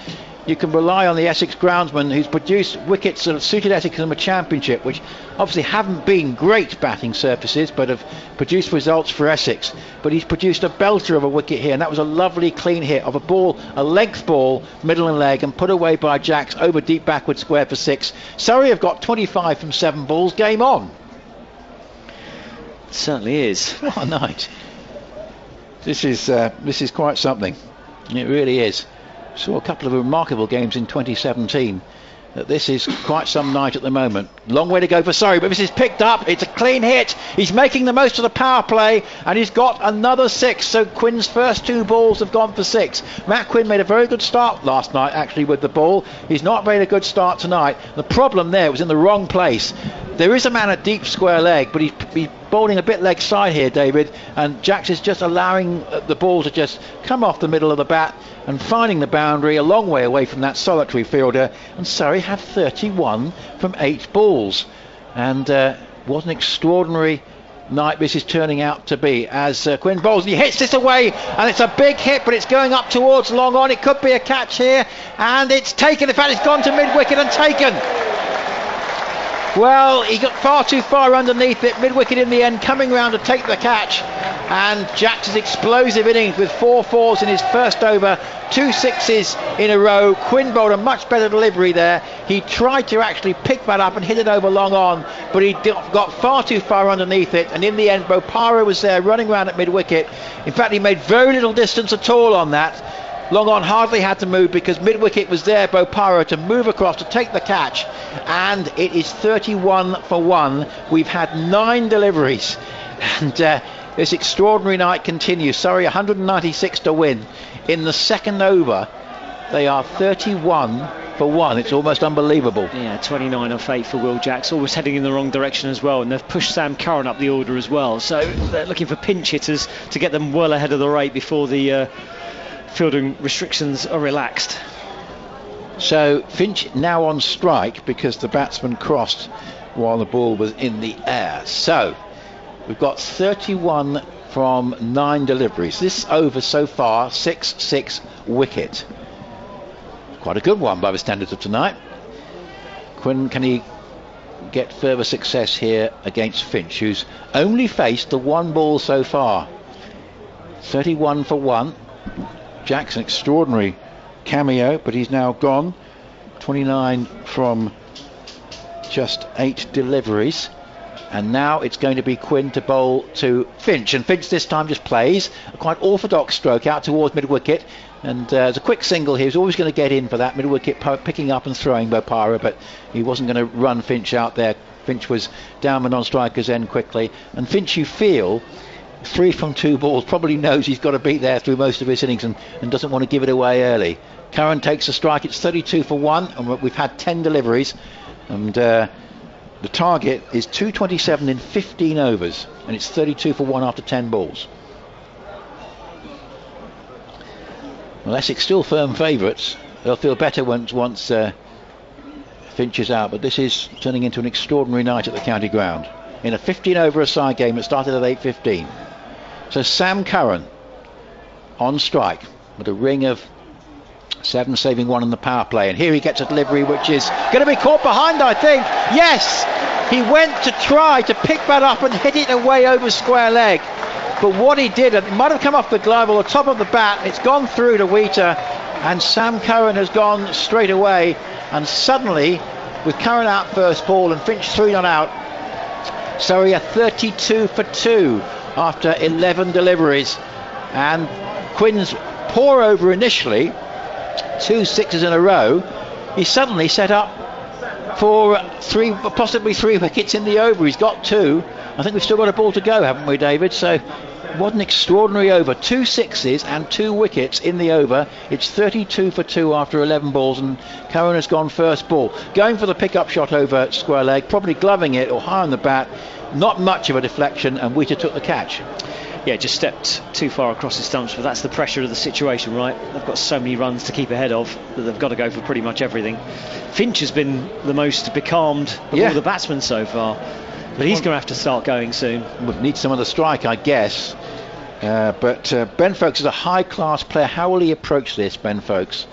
You can rely on the Essex groundsman, who's produced wickets that have suited Essex in the Championship, which obviously haven't been great batting surfaces, but have produced results for Essex. But he's produced a belter of a wicket here, and that was a lovely clean hit of a ball, a length ball, middle and leg, and put away by Jacks over deep backward square for 6. Surrey have got 25 from 7 balls. Game on. It certainly is. What a night. This is quite something. It really is. Saw a couple of remarkable games in 2017. This is quite some night at the moment. Long way to go for Surrey, but this is picked up. It's a clean hit. He's making the most of the power play, and he's got another 6. So Quinn's first 2 balls have gone for 6. Matt Quinn made a very good start last night, actually, with the ball. He's not made a good start tonight. The problem there was in the wrong place. There is a man at deep square leg, but he's bowling a bit leg side here, David, and Jacks is just allowing the ball to just come off the middle of the bat and finding the boundary a long way away from that solitary fielder. And Surrey have 31 from 8 balls, and what an extraordinary night this is turning out to be, as Quinn bowls and he hits this away, and it's a big hit, but it's going up towards long on. It could be a catch here, and it's taken. In fact, it's gone to mid-wicket and taken. Well, he got far too far underneath it, mid-wicket in the end, coming round to take the catch. And Jacks' explosive innings with 4 fours in his first over, 2 sixes in a row. Quinn bowled a much better delivery there. He tried to actually pick that up and hit it over long on, but he got far too far underneath it. And in the end, Bopara was there running round at mid-wicket. In fact, he made very little distance at all on that. Long on hardly had to move, because mid-wicket was there, Bopara, to move across to take the catch. And it is 31 for 1. We've had 9 deliveries, and this extraordinary night continues. Surrey 196 to win. In the second over, they are 31 for 1. It's almost unbelievable. Yeah, 29 off 8 for Will Jacks, always heading in the wrong direction as well, and they've pushed Sam Curran up the order as well. So they're looking for pinch hitters to get them well ahead of the rate before the fielding restrictions are relaxed. So Finch now on strike because the batsman crossed while the ball was in the air. So we've got 31 from 9 deliveries. This over so far, 6-6 wicket. Quite a good one by the standards of tonight. Quinn, can he get further success here against Finch, who's only faced the 1 ball so far? 31 for 1. Jack's an extraordinary cameo, but he's now gone. 29 from just 8 deliveries. And now it's going to be Quinn to bowl to Finch. And Finch this time just plays a quite orthodox stroke out towards mid-wicket. And there's a quick single here. He's always going to get in for that mid-wicket, picking up and throwing Bopara, but he wasn't going to run Finch out there. Finch was down the non-striker's end quickly. And Finch, you feel, 3 from 2 balls, probably knows he's got to beat there through most of his innings and doesn't want to give it away early. Curran takes a strike. It's 32 for 1, and we've had 10 deliveries, and the target is 227 in 15 overs, and it's 32 for 1 after 10 balls. Well, Essex still firm favourites. They'll feel better once Finch is out, but this is turning into an extraordinary night at the county ground in a 15 over a side game that started at 8:15. So Sam Curran on strike with a ring of 7, saving 1 in the power play, and here he gets a delivery which is going to be caught behind, I think. Yes, he went to try to pick that up and hit it away over square leg, but what he did, it might have come off the glove or the top of the bat, it's gone through to Wheater, and Sam Curran has gone straight away. And suddenly, with Curran out first ball and Finch 3 not out, Surrey are 32 for 2 after 11 deliveries. And Quinn's pour over initially, 2 sixes in a row, he's suddenly set up for possibly 3 wickets in the over. He's got 2. I think we've still got a ball to go, haven't we, David? So what an extraordinary over. 2 sixes and 2 wickets in the over. It's 32 for 2 after 11 balls, and Curran has gone first ball. Going for the pick-up shot over square leg, probably gloving it or high on the bat. Not much of a deflection, and Wheater took the catch. Yeah, just stepped too far across the stumps, but that's the pressure of the situation, right? They've got so many runs to keep ahead of that they've got to go for pretty much everything. Finch has been the most becalmed of all the batsmen so far, but he's going to have to start going soon. Would need some of the strike, I guess. But Ben Folkes is a high-class player. How will he approach this, Ben Folkes?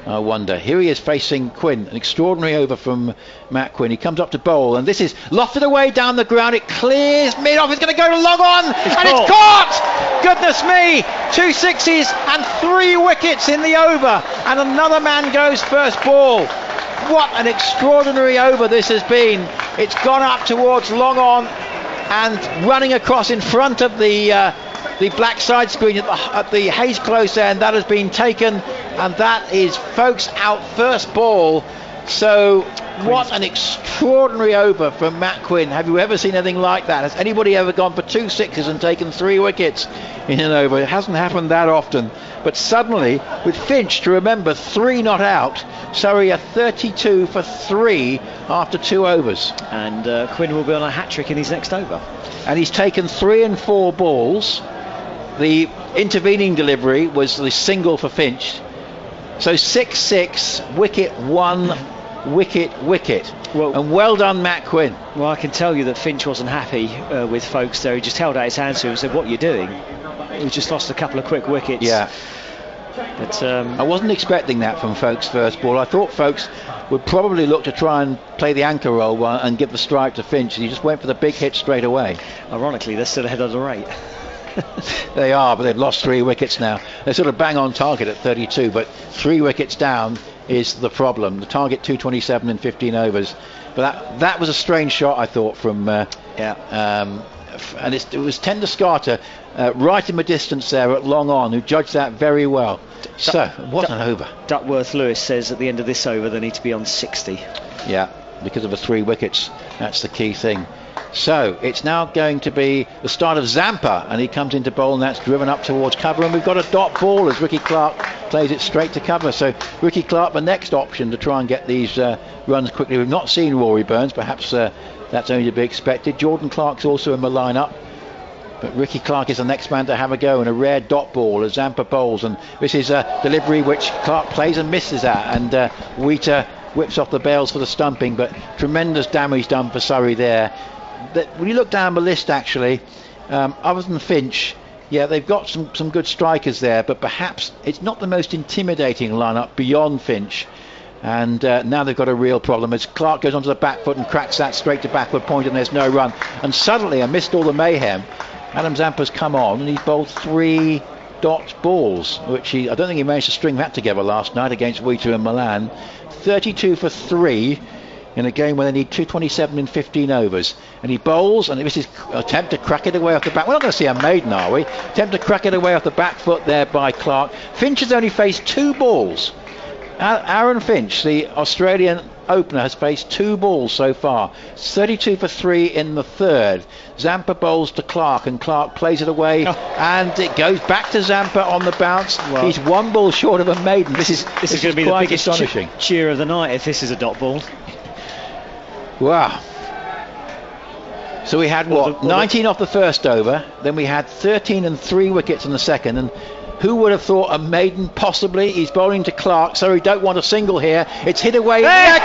I wonder. Here he is facing Quinn. An extraordinary over from Matt Quinn. He comes up to bowl, and this is lofted away down the ground. It clears mid-off. It's going to go to long on, it's caught! Goodness me! 2 sixes and 3 wickets in the over, and another man goes first ball. What an extraordinary over this has been. It's gone up towards long on and running across in front of the black side screen at the Hayes close end. That has been taken, and that is Folkes out first ball. So what an extraordinary over from Matt Quinn. Have you ever seen anything like that? Has anybody ever gone for 2 sixes and taken 3 wickets in an over? It hasn't happened that often. But suddenly, with Finch, to remember, 3 not out, Surrey are 32 for 3 after 2 overs. And Quinn will be on a hat-trick in his next over. And he's taken 3 and 4 balls. The intervening delivery was the single for Finch. So 6-6, wicket 1, wicket. Well, and well done, Matt Quinn. Well, I can tell you that Finch wasn't happy with Folkes there. He just held out his hands to him and said, "What are you doing?" He just lost a couple of quick wickets. Yeah. But I wasn't expecting that from Folkes first ball. I thought Folkes would probably look to try and play the anchor role and give the strike to Finch. He just went for the big hit straight away. Ironically, they're still ahead of the rate. They are, but they've lost 3 wickets now. They're sort of bang on target at 32, but 3 wickets down is the problem. The target 227 in 15 overs. But that was a strange shot, I thought, from and it was Tender Scarter right in the distance there at long on, who judged that very well. So what an over. Duckworth Lewis says at the end of this over they need to be on 60. Yeah, because of the 3 wickets. That's the key thing. So it's now going to be the start of Zampa, and he comes into bowl, and that's driven up towards cover, and we've got a dot ball as Ricky Clark plays it straight to cover. So Ricky Clark, the next option to try and get these runs quickly. We've not seen Rory Burns, perhaps that's only to be expected. Jordan Clark's also in the lineup, but Ricky Clark is the next man to have a go, and a rare dot ball as Zampa bowls, and this is a delivery which Clark plays and misses at, and Wheater whips off the bails for the stumping, but tremendous damage done for Surrey there. When you look down the list, actually, other than Finch, yeah, they've got some good strikers there, but perhaps it's not the most intimidating lineup beyond Finch. And now they've got a real problem as Clark goes onto the back foot and cracks that straight to backward point, and there's no run. And suddenly, amidst all the mayhem, Adam Zampa's come on and he's bowled 3 dot balls, which I don't think he managed to string that together last night against Wheater and Milan. 32 for 3 in a game where they need 227 in 15 overs, and he bowls, and this is an attempt to crack it away off the back. We're not going to see a maiden, are we? Attempt to crack it away off the back foot there by Clark. Finch has only faced 2 balls. Aaron Finch, the Australian opener, has faced 2 balls so far. 32 for 3 in the third. Zampa bowls to Clark, and Clark plays it away, and it goes back to Zampa on the bounce. Well, he's 1 ball short of a maiden. This is going to be the biggest cheer of the night if this is a dot ball. Wow. So we had 19 off the first over, then we had 13 and 3 wickets in the second, and Who would have thought a maiden possibly? He's bowling to Clark, so he don't want a single here. It's hit away. Yeah,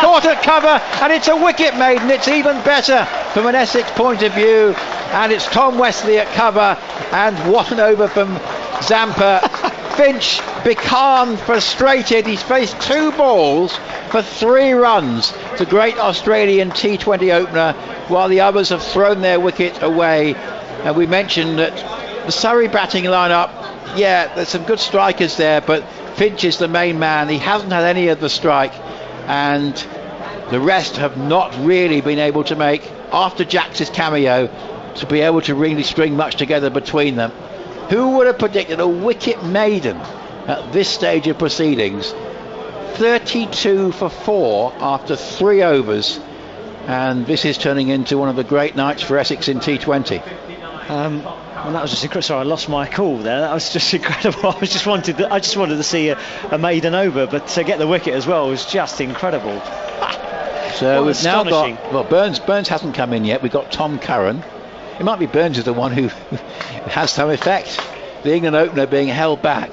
caught at cover, and it's a wicket maiden. It's even better from an Essex point of view. And it's Tom Wesley at cover, and what an over from Zampa. Finch become frustrated. He's faced 2 balls for 3 runs. It's a great Australian T20 opener, while the others have thrown their wicket away. And we mentioned that the Surrey batting lineup, yeah, there's some good strikers there, but Finch is the main man. He hasn't had any of the strike, and the rest have not really been able to make, after Jax's cameo, to be able to really string much together between them. Who would have predicted a wicket maiden at this stage of proceedings? 32 for 4 after 3 overs, and this is turning into one of the great nights for Essex in T20. Well, that was just incredible. Sorry, I lost my call there. That was just incredible. I just wanted to see a maiden over, but to get the wicket as well was just incredible. So we've now got, well, Burns hasn't come in yet. We've got Tom Curran. It might be Burns is the one who has some effect. The England opener being held back.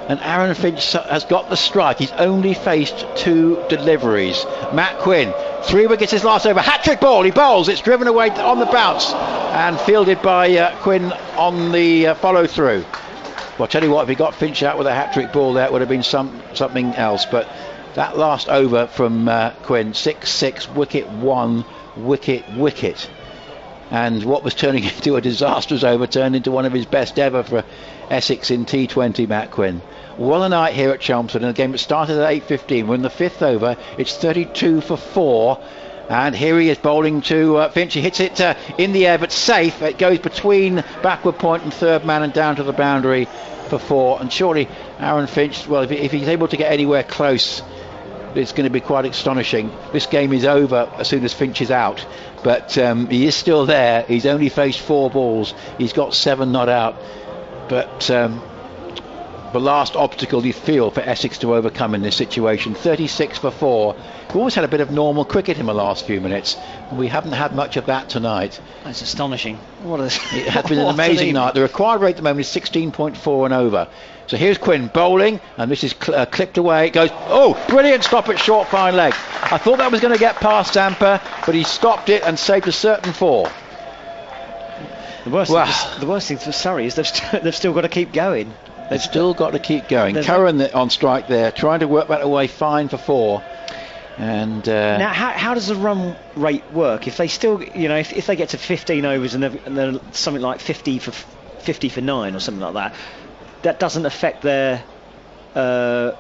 And Aaron Finch has got the strike. He's only faced 2 deliveries. Matt Quinn, 3 wickets his last over. Hat-trick ball, he bowls. It's driven away on the bounce and fielded by Quinn on the follow-through. Well, I'll tell you what, if he got Finch out with a hat-trick ball, that would have been something else. But that last over from Quinn, 6-6, wicket 1, wicket. And what was turning into a disastrous over turned into one of his best ever for Essex in T20, Matt Quinn. Well, a night here at Chelmsford, and a game that started at 8:15. We're in the 5th over. It's 32 for 4. And here he is bowling to Finch. He hits it in the air, but safe. It goes between backward point and third man and down to the boundary for 4. And surely Aaron Finch, well, if he's able to get anywhere close, it's going to be quite astonishing. This game is over as soon as Finch is out, but he is still there. He's only faced 4 balls. He's got 7 not out, but the last obstacle you feel for Essex to overcome in this situation. 36 for 4. We've always had a bit of normal cricket in the last few minutes, and we haven't had much of that tonight. That's astonishing. It has been an amazing night. The required rate at the moment is 16.4 and over. So here's Quinn bowling, and this is clipped away. It goes, oh, brilliant stop at short fine leg. I thought that was going to get past Zampa, but he stopped it and saved a certain 4. The worst thing for Surrey is they've still got to keep going. They've still got to keep going. Curran on strike there, trying to work that away fine for 4. And now, how does the run rate work? If they still, if they get to 15 overs and they're something like 50 for 9 or something like that, that doesn't affect their. Well,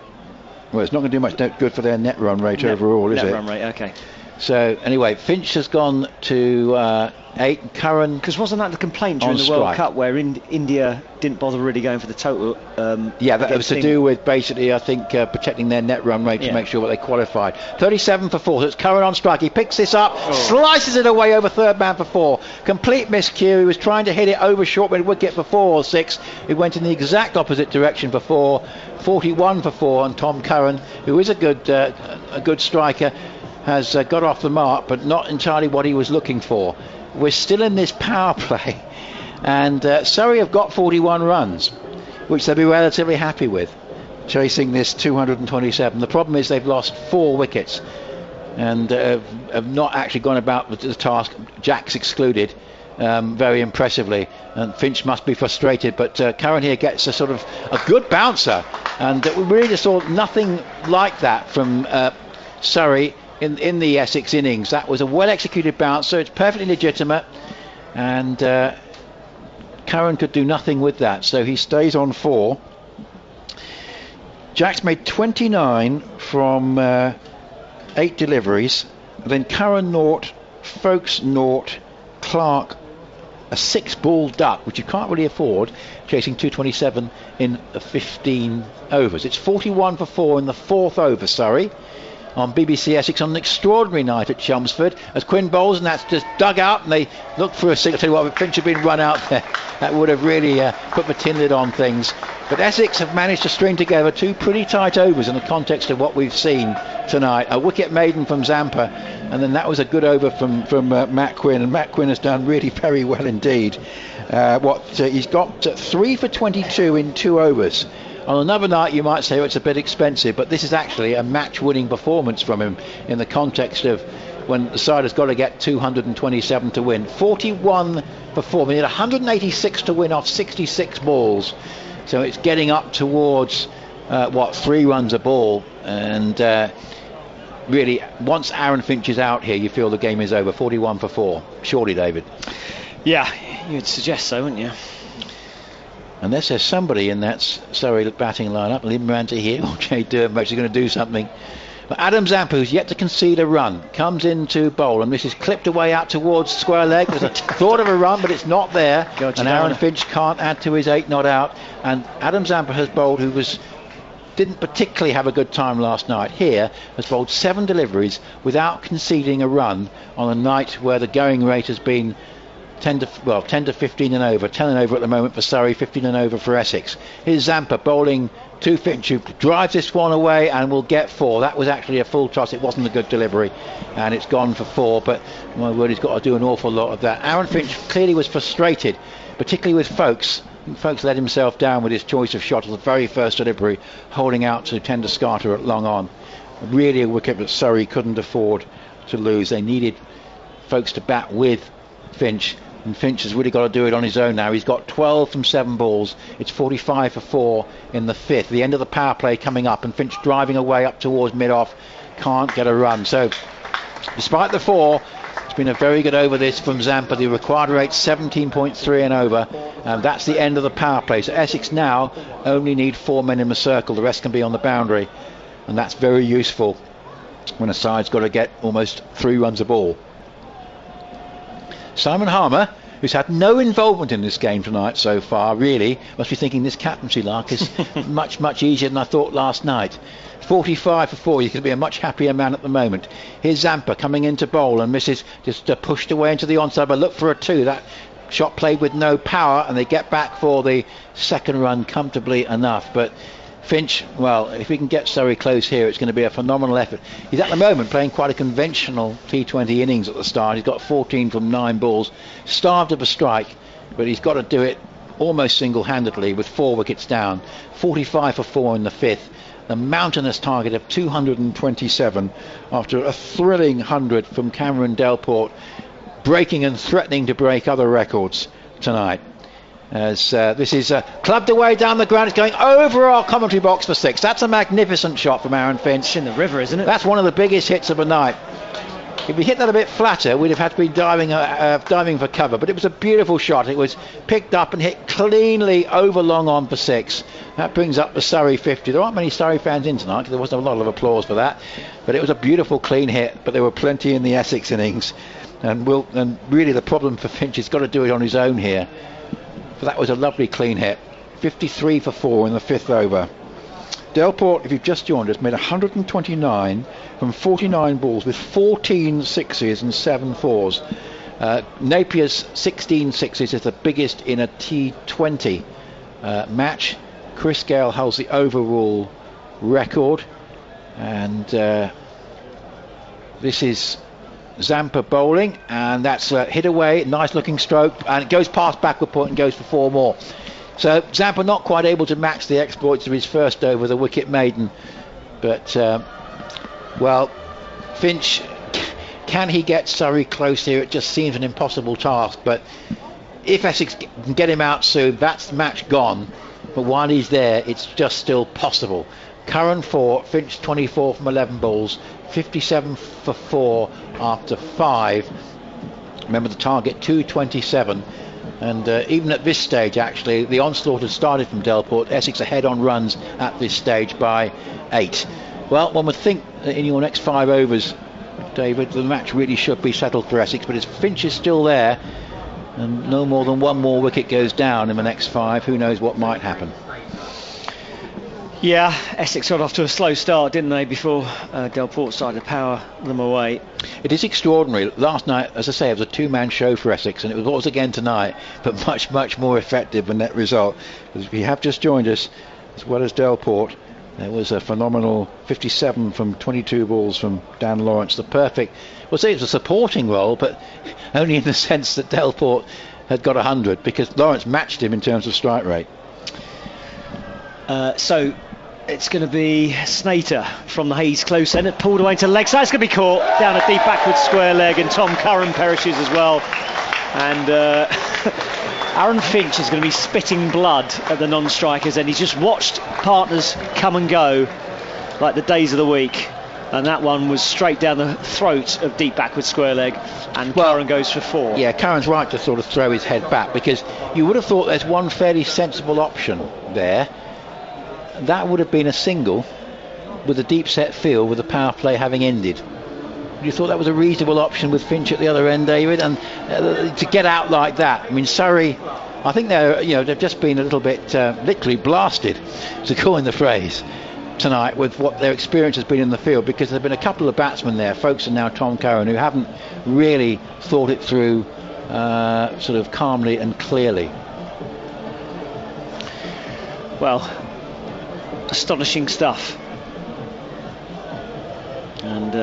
it's not going to do much good for their net run rate overall, is it? Net run rate, okay. So anyway, Finch has gone to 8. Curran, because wasn't that the complaint during the World Cup where India didn't bother really going for the total? That was to do with basically, I think, protecting their net run rate to make sure that they qualified. 37 for 4. So it's Curran on strike. He picks this up, slices it away over third man for 4. Complete miscue. He was trying to hit it over short mid wicket for 4 or 6. It went in the exact opposite direction for 4. 41 for 4, and Tom Curran, who is a good striker, has got off the mark, but not entirely what he was looking for. We're still in this power play, and Surrey have got 41 runs, which they'll be relatively happy with, chasing this 227. The problem is they've lost 4 wickets and have not actually gone about the task, Jax excluded, very impressively, and Finch must be frustrated, but Curran here gets a sort of a good bouncer, and we really just saw nothing like that from Surrey in the Essex innings. That was a well executed bouncer. It's perfectly legitimate, and Curran could do nothing with that, so he stays on 4. Jack's made 29 from 8 deliveries, then Curran 0, Folkes 0, Clark a 6-ball duck, which you can't really afford, chasing 227 in 15 overs. It's 41 for 4 in the 4th over, Surrey, on BBC Essex on an extraordinary night at Chelmsford as Quinn bowls, and that's just dug out, and they look for a 6. I'll tell you what, if Finch had been run out there, that would have really put the tin lid on things. But Essex have managed to string together 2 pretty tight overs in the context of what we've seen tonight. A wicket maiden from Zampa, and then that was a good over from Matt Quinn, and Matt Quinn has done really very well indeed. He's got 3 for 22 in 2 overs. On another night you might say, oh, it's a bit expensive, but this is actually a match-winning performance from him in the context of when the side has got to get 227 to win. 41 for 4. We need 186 to win off 66 balls. So it's getting up towards 3 runs a ball, and really once Aaron Finch is out here you feel the game is over. 41 for 4, surely, David? Yeah, you'd suggest so, wouldn't you? Unless there's somebody in that Surrey batting lineup, Lynn Miranda here or Jay Durham actually going to do something. But Adam Zampa, who's yet to concede a run, comes into bowl, and this is clipped away out towards square leg. There's a thought of a run, but it's not there. And Aaron Finch can't add to his 8 not out. And Adam Zampa has bowled, who didn't particularly have a good time last night. Here has bowled 7 deliveries without conceding a run on a night where the going rate has been 10 to 15 and over. 10 and over at the moment for Surrey, 15 and over for Essex. Here's Zampa bowling to Finch, who drives this one away and will get 4. That was actually a full toss. It wasn't a good delivery, and it's gone for 4. But my word, he's got to do an awful lot of that. Aaron Finch clearly was frustrated, particularly with Folkes. Folkes let himself down with his choice of shot of the very first delivery, holding out to Tender Scarter at long on. Really a wicket that Surrey couldn't afford to lose. They needed Folkes to bat with Finch, and Finch has really got to do it on his own now. He's got 12 from 7 balls. It's 45 for 4 in the 5th. The end of the power play coming up, and Finch driving away up towards mid-off, can't get a run. So despite the 4, it's been a very good over this from Zampa. The required rate 17.3 and over, and that's the end of the power play. So Essex now only need 4 men in the circle. The rest can be on the boundary, and that's very useful when a side's got to get almost 3 runs a ball. Simon Harmer, who's had no involvement in this game tonight so far, really must be thinking this captaincy lark is much easier than I thought last night. 45 for 4. He's going to be a much happier man at the moment. Here's Zampa coming into bowl, and misses, just pushed away into the onside, but look for a 2. That shot played with no power, and they get back for the 2nd run comfortably enough. But Finch, well, if we can get Surrey close here, it's going to be a phenomenal effort. He's at the moment playing quite a conventional T20 innings at the start. He's got 14 from 9 balls, starved of a strike, but he's got to do it almost single-handedly with 4 wickets down. 45 for 4 in the 5th. The mountainous target of 227 after a thrilling 100 from Cameron Delport, breaking and threatening to break other records tonight. As this is clubbed away down the ground. It's going over our commentary box for 6. That's a magnificent shot from Aaron Finch. It's in the river, isn't it? That's one of the biggest hits of the night. If we hit that a bit flatter, we'd have had to be diving for cover, but it was a beautiful shot. It was picked up and hit cleanly over long on for 6. That brings up the Surrey 50. There aren't many Surrey fans in tonight, because there wasn't a lot of applause for that, but it was a beautiful clean hit. But there were plenty in the Essex innings, and really the problem for Finch is got to do it on his own here. But that was a lovely clean hit. 53 for 4 in the 5th over. Delport, if you've just joined us, made 129 from 49 balls with 14 sixes and 7 fours. Napier's 16 sixes is the biggest in a T20 match. Chris Gale holds the overall record, and this is Zampa bowling, and that's hit away, nice looking stroke, and it goes past backward point and goes for 4 more. So Zampa not quite able to match the exploits of his first over, the wicket maiden, but well, Finch, can he get Surrey close here? It just seems an impossible task, but if Essex can get him out soon, that's the match gone. But while he's there, it's just still possible. Curran 4, Finch 24 from 11 balls, 57 for 4 after 5. Remember the target 227, and even at this stage, actually, the onslaught has started from Delport. Essex ahead on runs at this stage by 8. Well, one would think that in your next 5 overs, David, the match really should be settled for Essex, but as Finch is still there, and no more than 1 more wicket goes down in the next 5, who knows what might happen. Yeah, Essex got off to a slow start, didn't they, before Delporte started to power them away. It is extraordinary. Last night, as I say, it was a two-man show for Essex, and it was again tonight, but much more effective in that result. If you have just joined us, as well as Delporte, there was a phenomenal 57 from 22 balls from Dan Lawrence. The perfect, well, say it was a supporting role, but only in the sense that Delporte had got 100, because Lawrence matched him in terms of strike rate. So it's going to be Snater from the Hayes close end. It pulled away to leg side. It's going to be caught down a deep backward square leg, and Tom Curran perishes as well. And Aaron Finch is going to be spitting blood at the non-strikers, and he's just watched partners come and go like the days of the week. And that one was straight down the throat of deep backward square leg, and Curran goes for 4. Yeah, Curran's right to sort of throw his head back, because you would have thought there's one fairly sensible option there. That would have been a single with a deep set field, with the power play having ended. You thought that was a reasonable option with Finch at the other end, David, and to get out like that. I mean, Surrey, I think they've just been a little bit literally blasted, to coin the phrase, tonight with what their experience has been in the field, because there have been a couple of batsmen there, folks, and now Tom Curran, who haven't really thought it through sort of calmly and clearly. Well, astonishing stuff. And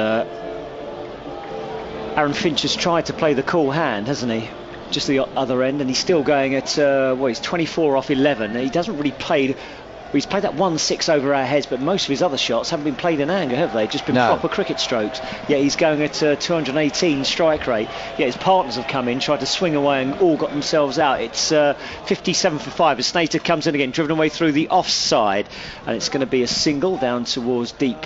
Aaron Finch has tried to play the cool hand, hasn't he? Just the other end, and he's still going at he's 24 off 11. He doesn't really play. He's played that 1-6 over our heads, but most of his other shots haven't been played in anger, have they? Just been proper cricket strokes. Yet he's going at 218 strike rate. Yet his partners have come in, tried to swing away, and all got themselves out. It's 57 for 5 as Snater comes in again, driven away through the offside, and it's going to be a single down towards deep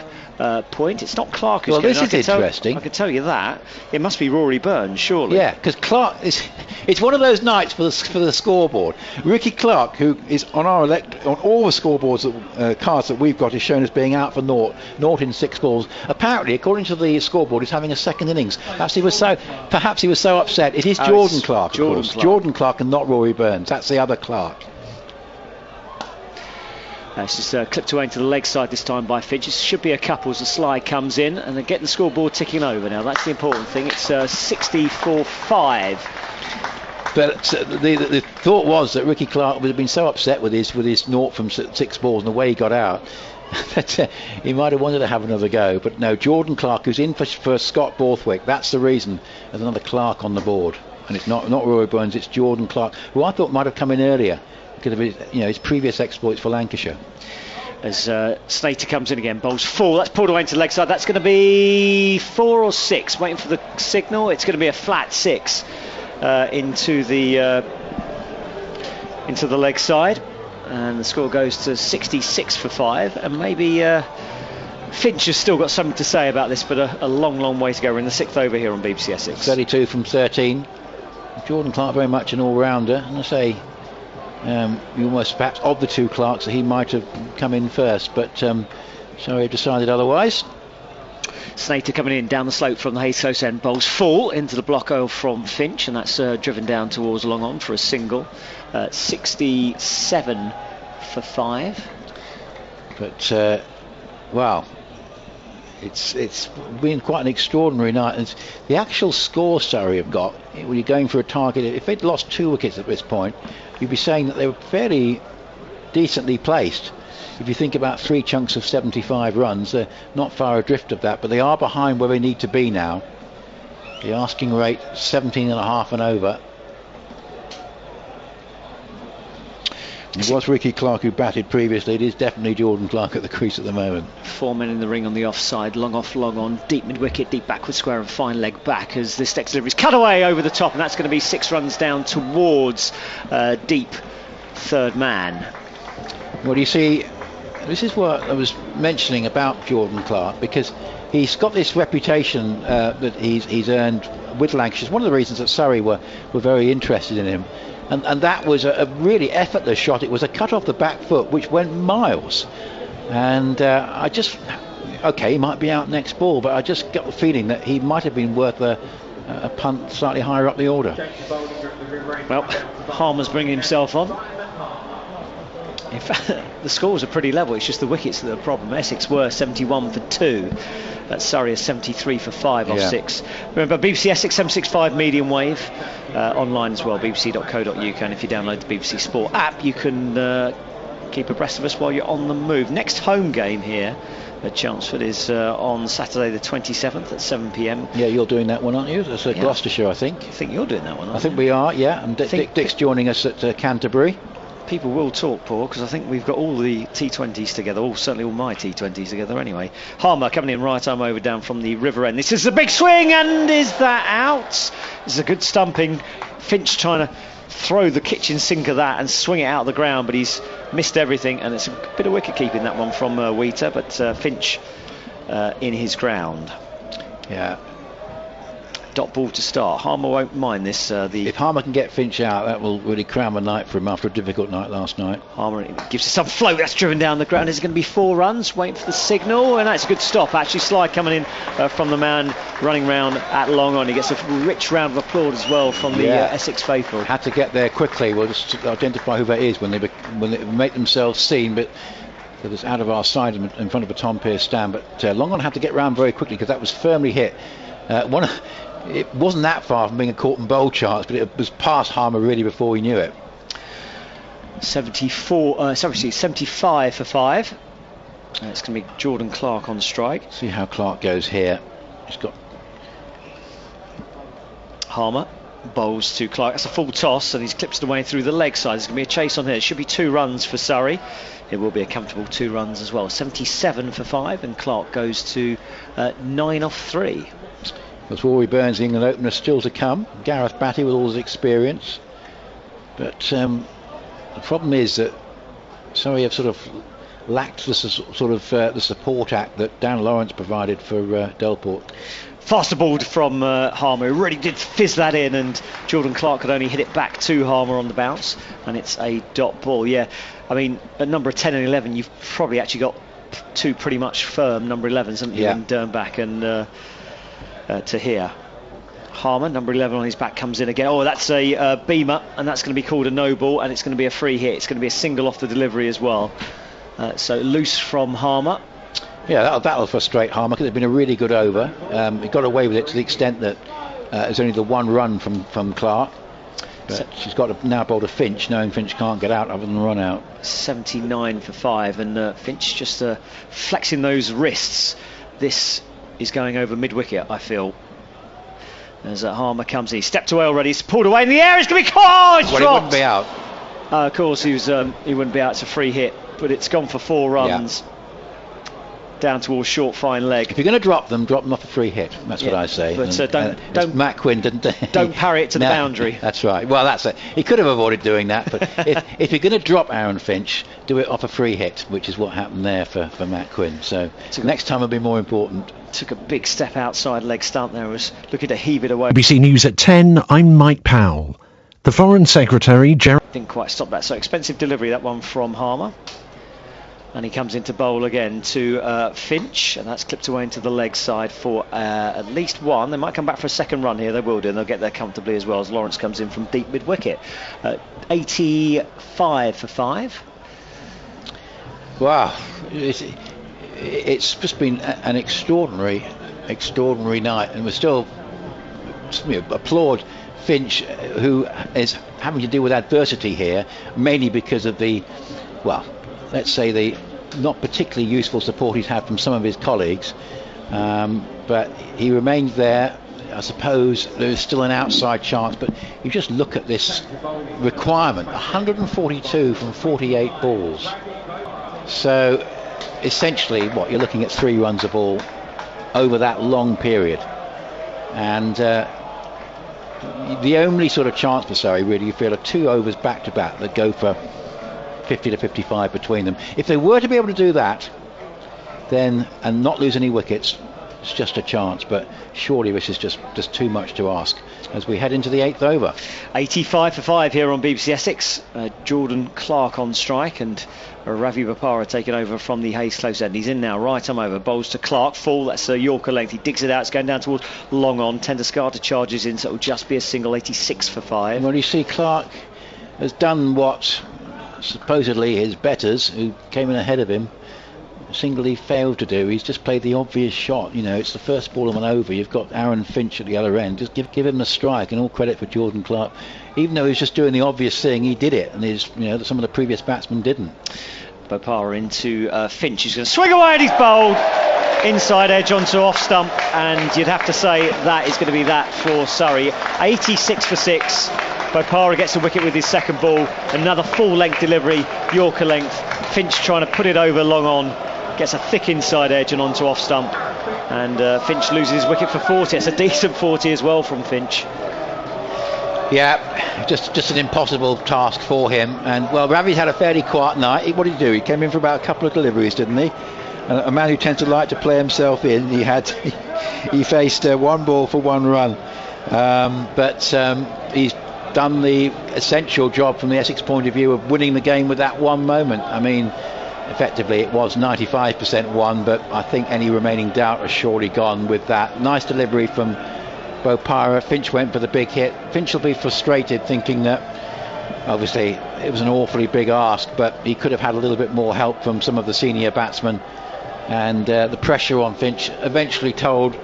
point. It's not Clark who's this is interesting. I can tell you that. It must be Rory Burns, surely. Yeah, because Clark it's one of those nights for the scoreboard. Ricky Clark, who is on our on all the scoreboards cards that we've got, is shown as being out for naught in 6 balls. Apparently, according to the scoreboard, he's having a second innings. Perhaps he was so upset. It is Jordan Clark, of course. Jordan Clark and not Rory Burns. That's the other Clark. It's just clipped away into the leg side this time by Finch. It should be a couple as the slide comes in, and they get the scoreboard ticking over now. That's the important thing. It's 64-5. But the thought was that Ricky Clark would have been so upset with his naught from 6 balls and the way he got out that he might have wanted to have another go. But no, Jordan Clark, who's in for Scott Borthwick, that's the reason. There's another Clark on the board, and it's not Rory Burns, it's Jordan Clark, who I thought might have come in earlier because of his previous exploits for Lancashire. As Snater comes in again, bowls 4. That's pulled away into the leg side. That's going to be 4 or 6. Waiting for the signal. It's going to be a flat 6 into the leg side, and the score goes to 66 for 5. And maybe Finch has still got something to say about this, but a long way to go. We're in the 6th over here on BBC Essex. 32 from 13. Jordan Clark very much an all-rounder, and I say. You almost perhaps of the 2 Clarks that he might have come in first, but Surrey decided otherwise. Snater coming in down the slope from the Hayes close end, bowls full into the block from Finch, and that's driven down towards long on for a single. 67 for 5. But wow, it's been quite an extraordinary night. And the actual score Surrey have got, when you're going for a target, if they'd lost 2 wickets at this point, you'd be saying that they were fairly decently placed. If you think about 3 chunks of 75 runs, they're not far adrift of that, but they are behind where they need to be now. The asking rate 17.5 and over. It was Ricky Clark who batted previously. It is definitely Jordan Clark at the crease at the moment. 4 men in the ring on the offside, long off, long on, deep mid-wicket, deep backward square and fine leg back as this next delivery is cut away over the top, and that's going to be 6 runs down towards deep third man. Well, you see, this is what I was mentioning about Jordan Clark, because he's got this reputation that he's earned with Lancashire. It's one of the reasons that Surrey were very interested in him. And that was a really effortless shot. It was a cut off the back foot which went miles, and he might be out next ball, but I just got the feeling that he might have been worth a punt slightly higher up the order. Well, Harmer's bringing himself on. In fact, the scores are pretty level. It's just the wickets that are the problem. Essex were 71 for 2. Surrey is 73 for 5 off 6. Remember, BBC Essex 765 medium wave, online as well, bbc.co.uk, and if you download the BBC Sport app, you can keep abreast of us while you're on the move. Next home game here at Chelmsford is on Saturday the 27th at 7 p.m. Yeah, you're doing that one, aren't you? That's Gloucestershire, I think. I think you're doing that one, aren't I think we are, yeah. And Dick's joining us at Canterbury. People will talk, Paul, because I think we've got all the T20s together, certainly all my T20s together anyway. Harmer coming in right arm over down from the river end. This is a big swing, and is that out? This is a good stumping. Finch trying to throw the kitchen sink of that and swing it out of the ground, but he's missed everything, and it's a bit of wicket keeping that one from Wheater, but Finch in his ground. Yeah. Dot ball to start. Harmer won't mind this. If Harmer can get Finch out, that will really crown a night for him after a difficult night last night. Harmer gives us some float. That's driven down the ground. Is it going to be 4 runs? Waiting for the signal, and that's a good stop. Actually, slide coming in from the man running round at long on. He gets a rich round of applause as well from the Essex faithful. Had to get there quickly. We'll just identify who that is when they make themselves seen, but it was out of our side in front of a Tom Pearce stand. But Long on had to get round very quickly because that was firmly hit. It wasn't that far from being a caught and bowl chance, but it was past Harmer really before he knew it. 75 for 5. It's going to be Jordan Clark on strike. See how Clark goes here. He's got Harmer bowls to Clark. That's a full toss, and he's clipped it away through the leg side. There's going to be a chase on here. It should be 2 runs for Surrey. It will be a comfortable 2 runs as well. 77 for 5, and Clark goes to 9 off 3. There's Rory Burns, the England opener, still to come. Gareth Batty with all his experience. But the problem is that Surrey have sort of lacked the support act that Dan Lawrence provided for Delporte. Faster ball from Harmer, who really did fizz that in, and Jordan Clark could only hit it back to Harmer on the bounce, and it's a dot ball. Yeah, I mean, at number 10 and 11, you've probably actually got 2 pretty much firm number 11s, haven't you? Yeah. And Dernbach and to here. Harmer, number 11 on his back, comes in again. Oh, that's a beamer, and that's going to be called a no ball, and it's going to be a free hit. It's going to be a single off the delivery as well. So loose from Harmer. Yeah, that'll frustrate Harmer because it's been a really good over. He got away with it to the extent that it's only the 1 run from Clark. But she's got to now bowl to Finch, knowing Finch can't get out other than run out. 79 for 5, and Finch just flexing those wrists. This is going over mid-wicket, I feel. As Harmer comes in, he stepped away already, he's pulled away in the air, it's going to be caught! Well, it wouldn't be out. Of course, he wouldn't be out, it's a free hit, but it's gone for 4 runs. Yeah. Down towards short fine leg. If you're going to drop them off a free hit. That's what I say. But don't Matt Quinn didn't. Don't parry it to the boundary. That's right. Well, that's it. He could have avoided doing that. But if you're going to drop Aaron Finch, do it off a free hit, which is what happened there for Matt Quinn. So next time will be more important. Took a big step outside leg stunt there. Was looking to heave it away. BBC News at 10. I'm Mike Powell. The Foreign Secretary Gerald didn't quite stop that. So expensive delivery, that one from Harmer. And he comes into bowl again to Finch, and that's clipped away into the leg side for at least 1. They might come back for a second run here. They will do, and they'll get there comfortably as well as Lawrence comes in from deep mid-wicket. 85 for 5. Wow, it's just been an extraordinary night, and we still applaud Finch, who is having to deal with adversity here, mainly because of let's say the not particularly useful support he's had from some of his colleagues, but he remains there. I suppose there's still an outside chance, but you just look at this requirement: 142 from 48 balls. So essentially, you're looking at 3 runs a ball over that long period, and the only sort of chance for Surrey, really, you feel, are 2 overs back to back that go for 50 to 55 between them. If they were to be able to do that, then and not lose any wickets, it's just a chance. But surely this is just too much to ask as we head into the 8th over. 85 for 5 here on BBC Essex. Jordan Clark on strike, and Ravi Bopara taking over from the Hayes close end. He's in now, right arm over, bowls to Clark, full, that's a Yorker length. He digs it out, it's going down towards long on. Tenduscarter charges in, so it'll just be a single. 86 for 5. Well, you see, Clark has done what supposedly his betters, who came in ahead of him, singly failed to do. He's just played the obvious shot. You know, it's the first ball of an over. You've got Aaron Finch at the other end. Just give him the strike, and all credit for Jordan Clark. Even though he was just doing the obvious thing, he did it, and some of the previous batsmen didn't. Bopara into Finch, who's going to swing away, and he's bowled inside edge onto off stump, and you'd have to say that is going to be that for Surrey. 86 for 6. Bopara gets a wicket with his second ball. Another full length delivery, Yorker length. Finch trying to put it over long on, gets a thick inside edge and onto off stump, and Finch loses his wicket for 40. It's a decent 40 as well from Finch. Yeah, just an impossible task for him. And well, Ravi's had a fairly quiet night. What did he do? He came in for about a couple of deliveries, didn't he? And a man who tends to like to play himself in. He faced 1 ball for 1 run, but he's done the essential job from the Essex point of view of winning the game with that one moment. I mean, effectively it was 95% won, but I think any remaining doubt has surely gone with that. Nice delivery from Bopara. Finch went for the big hit. Finch will be frustrated, thinking that obviously it was an awfully big ask, but he could have had a little bit more help from some of the senior batsmen, and the pressure on Finch eventually told,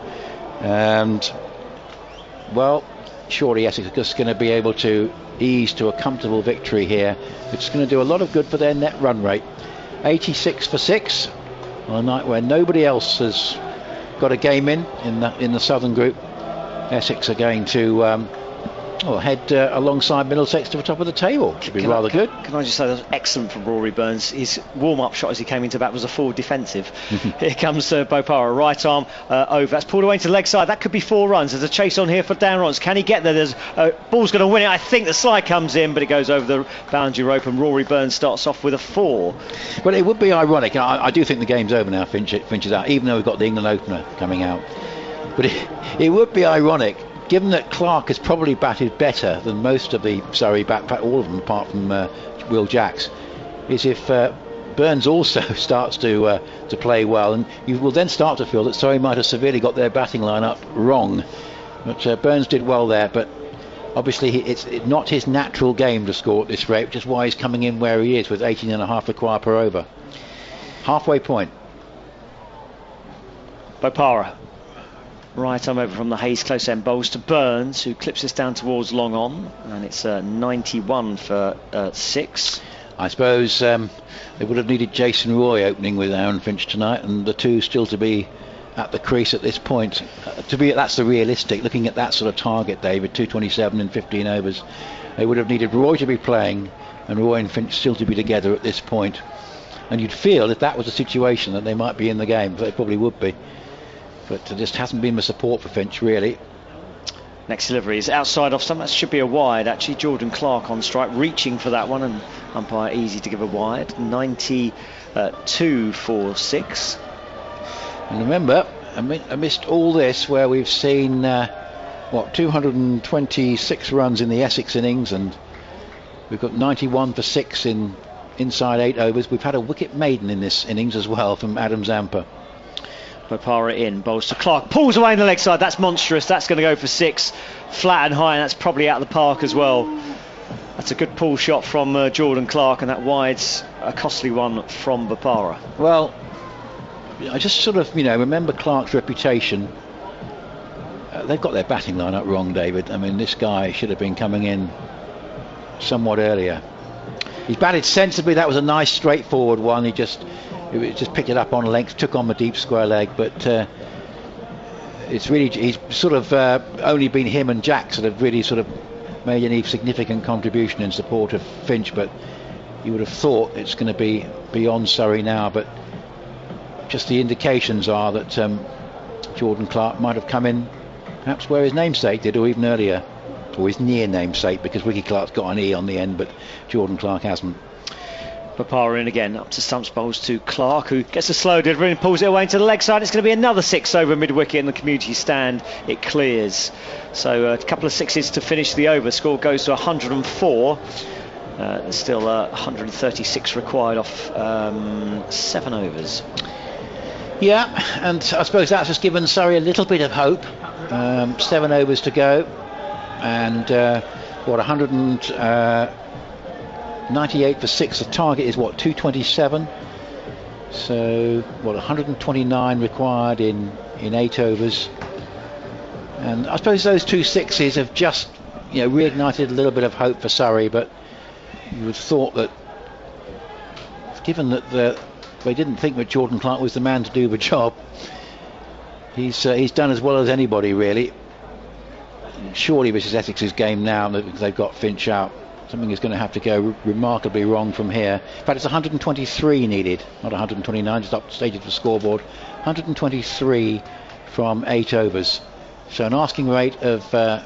and well, surely Essex are just going to be able to ease to a comfortable victory here. It's going to do a lot of good for their net run rate. 86 for 6 on a night where nobody else has got a game in the Southern Group. Essex are going to head alongside Middlesex to the top of the table. Should be rather good. Can I just say that was excellent from Rory Burns. His warm-up shot as he came into bat was a forward defensive. Here comes Bopara, right arm over. That's pulled away into the leg side. That could be 4 runs. There's a chase on here for Dan Rons. Can he get there? There's ball's going to win it. I think the slide comes in, but it goes over the boundary rope, and Rory Burns starts off with a 4. Well, it would be ironic. I do think the game's over now. Finch is out, even though we've got the England opener coming out. But it would be ironic, given that Clark has probably batted better than most of the Surrey all of them apart from Will Jacks, is if Burns also starts to play well, and you will then start to feel that Surrey might have severely got their batting lineup wrong. But Burns did well there, but obviously it's not his natural game to score at this rate, which is why he's coming in where he is with 18.5 required per over. Halfway point. Bopara. Right arm over from the Hayes close end, bowls to Burns, who clips this down towards long on, and it's 91 for 6. I suppose they would have needed Jason Roy opening with Aaron Finch tonight, and the two still to be at the crease at this point. That's the realistic, looking at that sort of target, David, 227 in 15 overs. They would have needed Roy to be playing and Roy and Finch still to be together at this point. And you'd feel if that was the situation that they might be in the game, but they probably would be. But there just hasn't been the support for Finch, really. Next delivery is outside off stump. That should be a wide, actually. Jordan Clark on strike, reaching for that one, and umpire easy to give a wide. 92 for 6. And remember, amidst all this, where we've seen 226 runs in the Essex innings, and we've got 91 for 6 in inside 8 overs. We've had a wicket maiden in this innings as well from Adam Zampa. Bopara in, bowls to Clark, pulls away in the leg side. That's monstrous. That's going to go for 6, flat and high, and that's probably out of the park as well. That's a good pull shot from Jordan Clark, and that wide's a costly one from Bopara. Well, I just sort of remember Clark's reputation. They've got their batting lineup wrong, David. I mean, this guy should have been coming in somewhat earlier. He's batted sensibly. That was a nice straightforward one. He just picked it up on length, took on the deep square leg, but he's sort of only been him and Jacks that have really sort of made any significant contribution in support of Finch, but you would have thought it's going to be beyond Surrey now. But just the indications are that Jordan Clark might have come in perhaps where his namesake did, or even earlier, or his near namesake, because Ricky Clark's got an E on the end, but Jordan Clark hasn't. Bopara in again, up to stumps, bowls to Clark, who gets a slow delivery and pulls it away into the leg side. It's going to be another 6 over mid-wicket in the community stand. It clears. So a couple of 6s to finish the over. Score goes to 104. There's still 136 required off 7 overs. Yeah, and I suppose that's just given Surrey a little bit of hope. 7 overs to go, and 100 and 98 for 6. The target is what, 227? So, what, 129 required in 8 overs. And I suppose those 2 sixes have just, reignited a little bit of hope for Surrey, but you would have thought that, given that they didn't think that Jordan Clark was the man to do the job, he's done as well as anybody, really. Surely this is Essex's game now, because they've got Finch out. Something is going to have to go remarkably wrong from here. In fact, it's 123 needed, not 129, just upstated the scoreboard. 123 from 8 overs. So an asking rate of,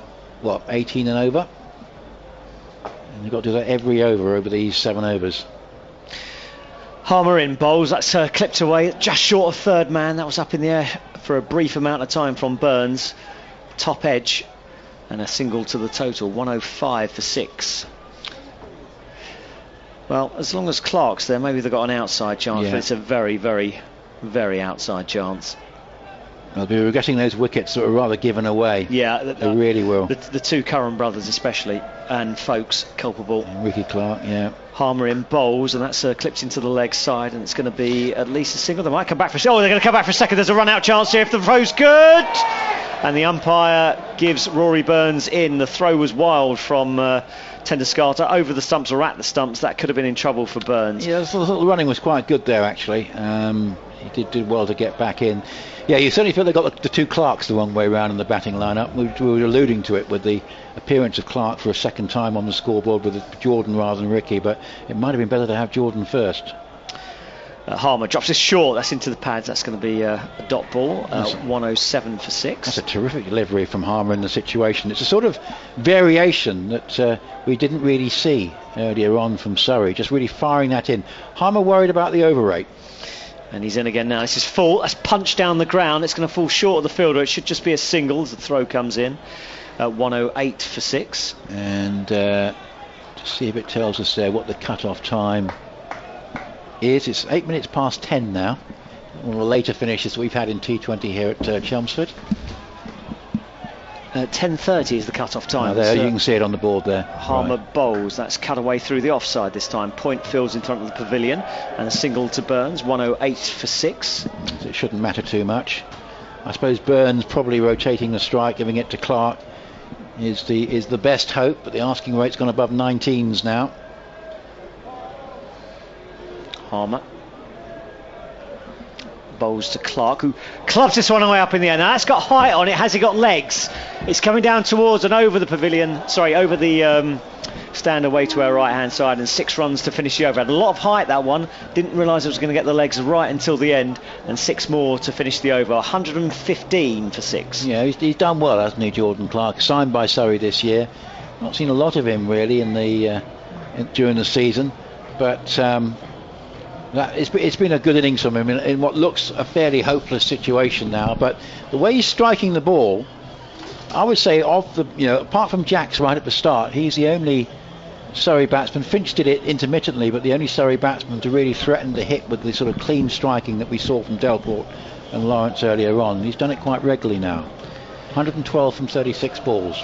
18 and over? And you've got to do that every over these 7 overs. Harmer in bowls, that's clipped away just short of third man. That was up in the air for a brief amount of time from Burns. Top edge and a single to the total, 105 for 6. Well, as long as Clark's there, maybe they've got an outside chance, but it's a very, very, very outside chance. They'll be regretting those wickets that were rather given away. Yeah, they really will. The 2 Curran brothers especially, and Folks culpable. And Ricky Clark, yeah. Harmer in bowls, and that's clipped into the leg side, and it's going to be at least a single. They might come back for they're going to come back for a second. There's a run-out chance here if the throw's good. And the umpire gives Rory Burns in. The throw was wild from Tendescarter over the stumps or at the stumps. That could have been in trouble for Burns. Yeah, I thought the running was quite good there, actually. He did well to get back in. Yeah, you certainly feel they got the 2 Clarks the wrong way around in the batting lineup. We were alluding to it with the appearance of Clark for a second time on the scoreboard with Jordan rather than Ricky, but it might have been better to have Jordan first. Harmer drops this short, that's into the pads. That's going to be a dot ball, 107 for 6. That's a terrific delivery from Harmer in the situation. It's a sort of variation that we didn't really see earlier on from Surrey, just really firing that in. Harmer worried about the over rate. And he's in again now. This is full. That's punched down the ground. It's going to fall short of the fielder. It should just be a single as the throw comes in. 108 for 6. And to see if it tells us there what the cut-off time is. It's 8 minutes past 10 now. One of the later finishes we've had in T20 here at Chelmsford. 10:30 is the cut-off time. There, you can see it on the board there. Harmer bowls. That's cut away through the offside this time. Point fields in front of the pavilion, and a single to Burns. 108 for 6. It shouldn't matter too much. I suppose Burns probably rotating the strike, giving it to Clark, is the best hope. But the asking rate's gone above 19s now. Harmer bowls to Clark, who clubs this one away up in the air. Now that's got height on it. Has it got legs? It's coming down towards and over the pavilion, over the stand away to our right hand side, and 6 runs to finish the over. Had a lot of height, that one. Didn't realise it was going to get the legs right until the end, and 6 more to finish the over. 115 for 6. Yeah, he's done well, hasn't he, Jordan Clark? Signed by Surrey this year. Not seen a lot of him really during the season, but it's been a good innings from him in what looks a fairly hopeless situation now. But the way he's striking the ball, I would say apart from Jacks right at the start, he's the only Surrey batsman. Finch did it intermittently, but the only Surrey batsman to really threaten to hit with the sort of clean striking that we saw from Delporte and Lawrence earlier on. He's done it quite regularly now. 112 from 36 balls.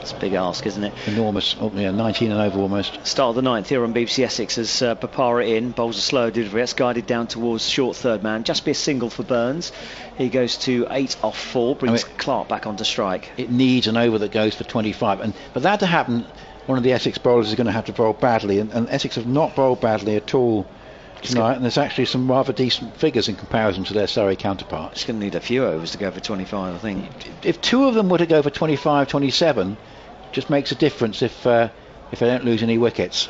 It's a big ask, isn't it? Enormous. 19 and over almost. Start of the 9th here on BBC Essex as Bopara in, bowls a slow delivery. That's guided down towards short third man. Just be a single for Burns. He goes to 8 off 4, brings Clark back onto strike. It needs an over that goes for 25. And for that to happen, one of the Essex bowlers is going to have to bowl badly. And Essex have not bowled badly at all tonight. And there's actually some rather decent figures in comparison to their Surrey counterparts. It's going to need a few overs to go for 25, I think. If 2 of them were to go for 25, 27... just makes a difference if they don't lose any wickets.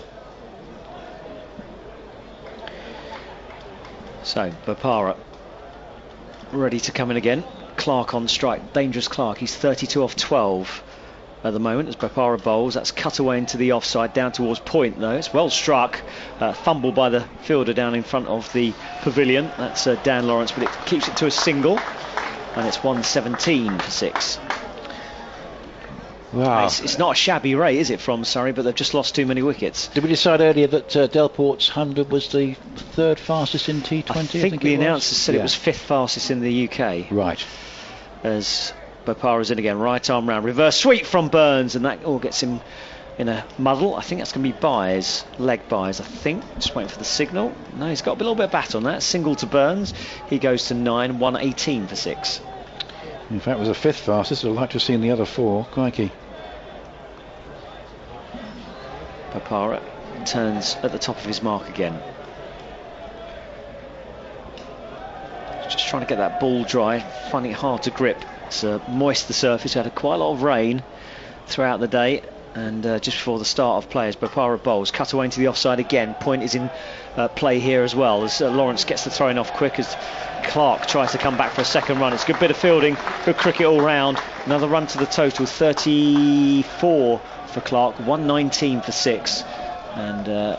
So Bopara ready to come in again. Clark on strike. Dangerous Clark. He's 32 off 12 at the moment as Bopara bowls. That's cut away into the offside down towards point though. It's well struck. Fumbled by the fielder down in front of the pavilion. That's Dan Lawrence, but it keeps it to a single, and it's 117 for 6. Wow. It's not a shabby rate, is it, from Surrey, but they've just lost too many wickets. Did we decide earlier that Delporte's 100 was the 3rd fastest in T20? I think the announcers said it was 5th fastest in the UK. Right. As Bopara's in again, right arm round, reverse sweep from Burns, and that all gets him in a muddle. I think that's going to be buys, leg buys, I think. Just waiting for the signal. No, he's got a little bit of bat on that. Single to Burns. He goes to 9, 118 for 6. In fact, it was the 5th fastest. I'd like to have seen the other 4. Crikey. Papara turns at the top of his mark again. Just trying to get that ball dry, finding it hard to grip. It's moist, the surface. We had quite a lot of rain throughout the day, and just before the start of plays, Papara bowls, cut away into the offside again. Point is in play here as well, as Lawrence gets the throwing off quick as Clark tries to come back for a second run. It's a good bit of fielding, good cricket all round. Another run to the total, 34 for Clark, 119 for 6, and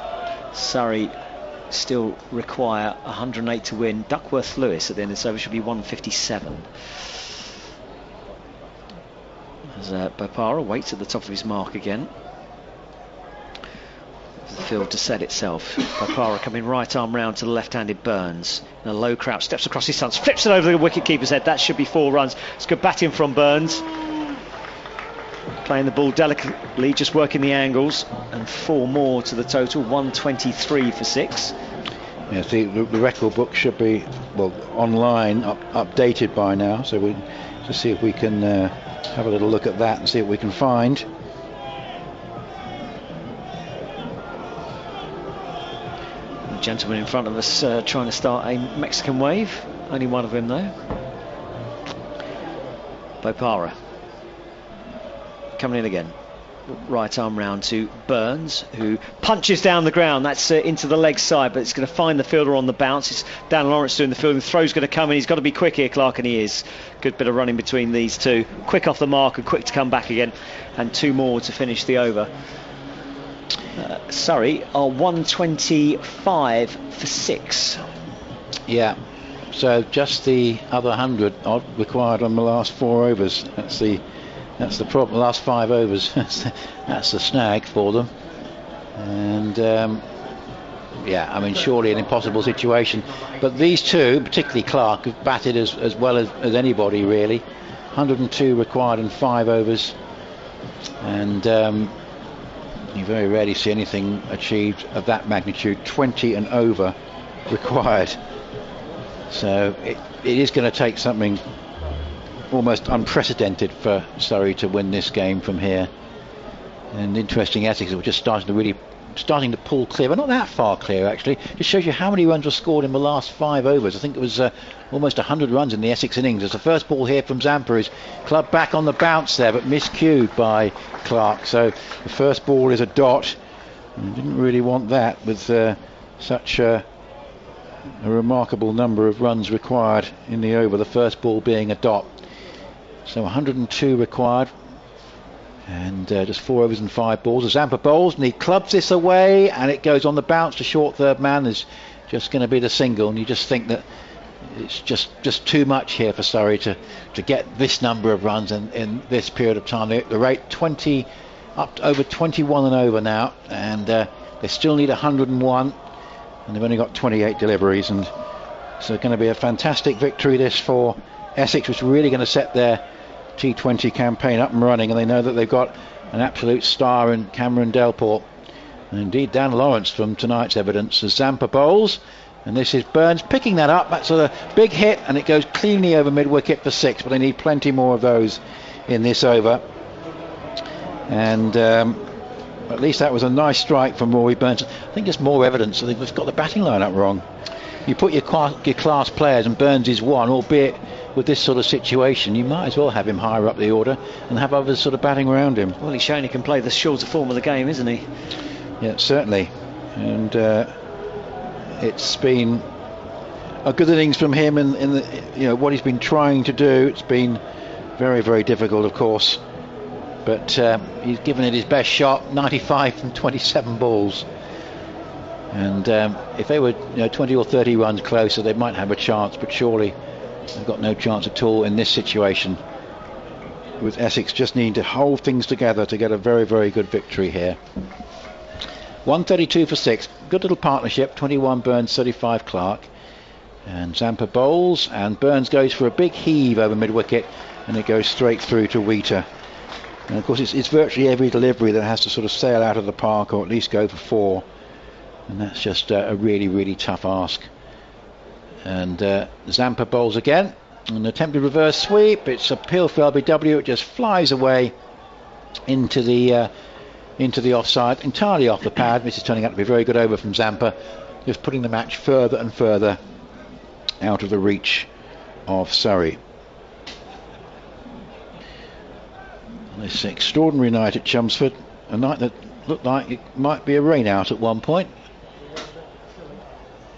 Surrey still require 108 to win. Duckworth-Lewis at the end of this over should be 157. As Papara waits at the top of his mark again. The field to set itself. Papara coming right arm round to the left-handed Burns. In a low crouch, steps across his stance, flips it over the wicket-keeper's head. That should be 4 runs. It's good batting from Burns. Playing the ball delicately, just working the angles, and 4 more to the total, 123 for 6. Yes, the record book should be, well, online, updated by now, so we just see if we can have a little look at that and see what we can find. The gentleman in front of us trying to start a Mexican wave, only one of them though. Papara coming in again, right arm round to Burns, who punches down the ground. That's into the leg side, but it's going to find the fielder on the bounce. It's Dan Lawrence doing the fielding. The throw's going to come in. He's got to be quick here, Clark, and he is. Good bit of running between these two. Quick off the mark and quick to come back again, and 2 more to finish the over. Surrey are 125 for 6. Yeah, so just the other 100 odd required on the last 4 overs. That's the problem. The last 5 overs. That's the snag for them. And yeah, I mean, surely an impossible situation. But these two, particularly Clark, have batted as well as anybody really. 102 required in 5 overs, and you very rarely see anything achieved of that magnitude. 20 and over required. So it is going to take something almost unprecedented for Surrey to win this game from here. And interesting, Essex were just starting to pull clear, but not that far clear actually. Just shows you how many runs were scored in the last 5 overs. I think it was almost 100 runs in the Essex innings. As the first ball here from Zampa is clubbed back on the bounce there, but miscued by Clark. So the first ball is a dot. And didn't really want that with such a remarkable number of runs required in the over. The first ball being a dot. So 102 required, and just 4 overs and 5 balls. Zampa bowls, and he clubs this away, and it goes on the bounce to short third man. There's just going to be the single, and you just think that it's just too much here for Surrey to get this number of runs in this period of time. The rate 20 up to over 21 and over now, and they still need 101, and they've only got 28 deliveries, and so it's going to be a fantastic victory this for Essex, which is really going to set their T20 campaign up and running, and they know that they've got an absolute star in Cameron Delport, and indeed Dan Lawrence from tonight's evidence as Zampa bowls, and this is Burns picking that up. That's a big hit, and it goes cleanly over mid-wicket for 6, but they need plenty more of those in this over. And at least that was a nice strike from Rory Burns. I think there's more evidence that they've just got the batting lineup wrong. You put your class players, and Burns is one, albeit with this sort of situation you might as well have him higher up the order and have others sort of batting around him. Well, he's shown he can play the shorter form of the game, isn't he? Yeah, certainly. And it's been a good innings from him, and in the, what he's been trying to do. It's been very, very difficult, of course, but he's given it his best shot. 95 from 27 balls, and if they were 20 or 30 runs closer, they might have a chance, but surely they've got no chance at all in this situation, with Essex just needing to hold things together to get a very, very good victory here. 132 for 6. Good little partnership. 21 Burns, 35 Clark. And Zampa bowls, and Burns goes for a big heave over mid-wicket, and it goes straight through to Wheater. And of course it's virtually every delivery that has to sort of sail out of the park or at least go for 4, and that's just a really, really tough ask. And Zampa bowls again, an attempted reverse sweep. It's appeal for LBW. It just flies away into the offside, entirely off the pad. This is turning out to be a very good over from Zampa, just putting the match further and further out of the reach of Surrey. This extraordinary night at Chelmsford, a night that looked like it might be a rain out at one point.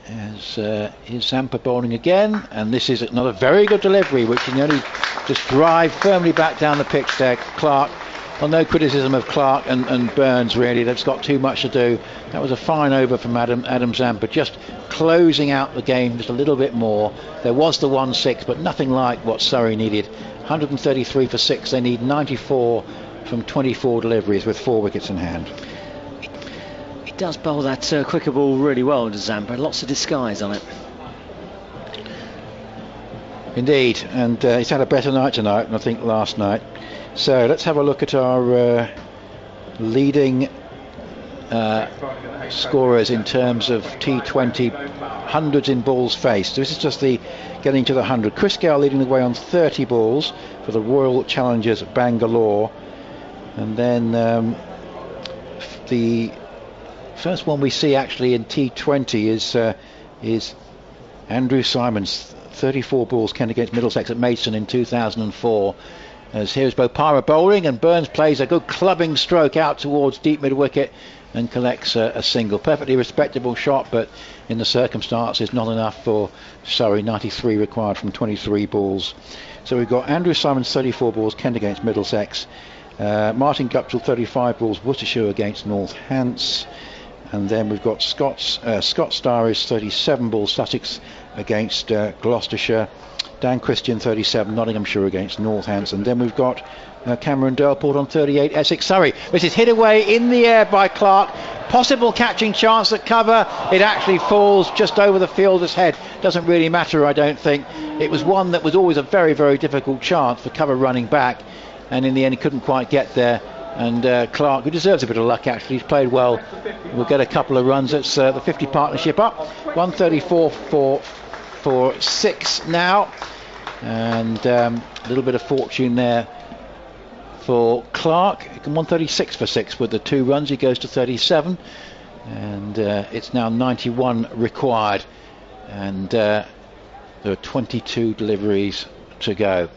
As is Zampa bowling again, and this is another very good delivery, which can only just drive firmly back down the pitch there. Clark, well, no criticism of Clark and Burns really, they've got too much to do. That was a fine over from Adam Zampa, just closing out the game just a little bit more. There was the 1-6, but nothing like what Surrey needed. 133 for 6, they need 94 from 24 deliveries with 4 wickets in hand. He does bowl that quicker ball really well, does Zampa, lots of disguise on it. Indeed, and he's had a better night tonight than I think last night. So let's have a look at our leading scorers in terms of T20 hundreds in balls faced. This is just the getting to the 100. Chris Gale leading the way on 30 balls for the Royal Challengers Bangalore, and then the first one we see actually in T20 is Andrew Simons, 34 balls Kent against Middlesex at Maidstone in 2004. As here's Bopara bowling, and Burns plays a good clubbing stroke out towards deep mid wicket and collects a single. Perfectly respectable shot, but in the circumstances not enough for Surrey. 93 required from 23 balls. So we've got Andrew Simons 34 balls Kent against Middlesex, Martin Guptill 35 balls Worcestershire against North Hants, and then we've got Scott Starris 37 balls Sussex against Gloucestershire, Dan Christian 37 Nottinghamshire against North Hants, and then we've got Cameron Delport on 38 Essex Surrey. This is hit away in the air by Clark, possible catching chance at cover. It actually falls just over the fielder's head. Doesn't really matter, I don't think. It was one that was always a very, very difficult chance for cover running back, and in the end he couldn't quite get there. And Clark, who deserves a bit of luck actually, he's played well, will get a couple of runs. It's the 50 partnership up, 134 for 6 now, and a little bit of fortune there for Clark. 136 for 6 with the 2 runs. He goes to 37, and it's now 91 required, and there are 22 deliveries to go.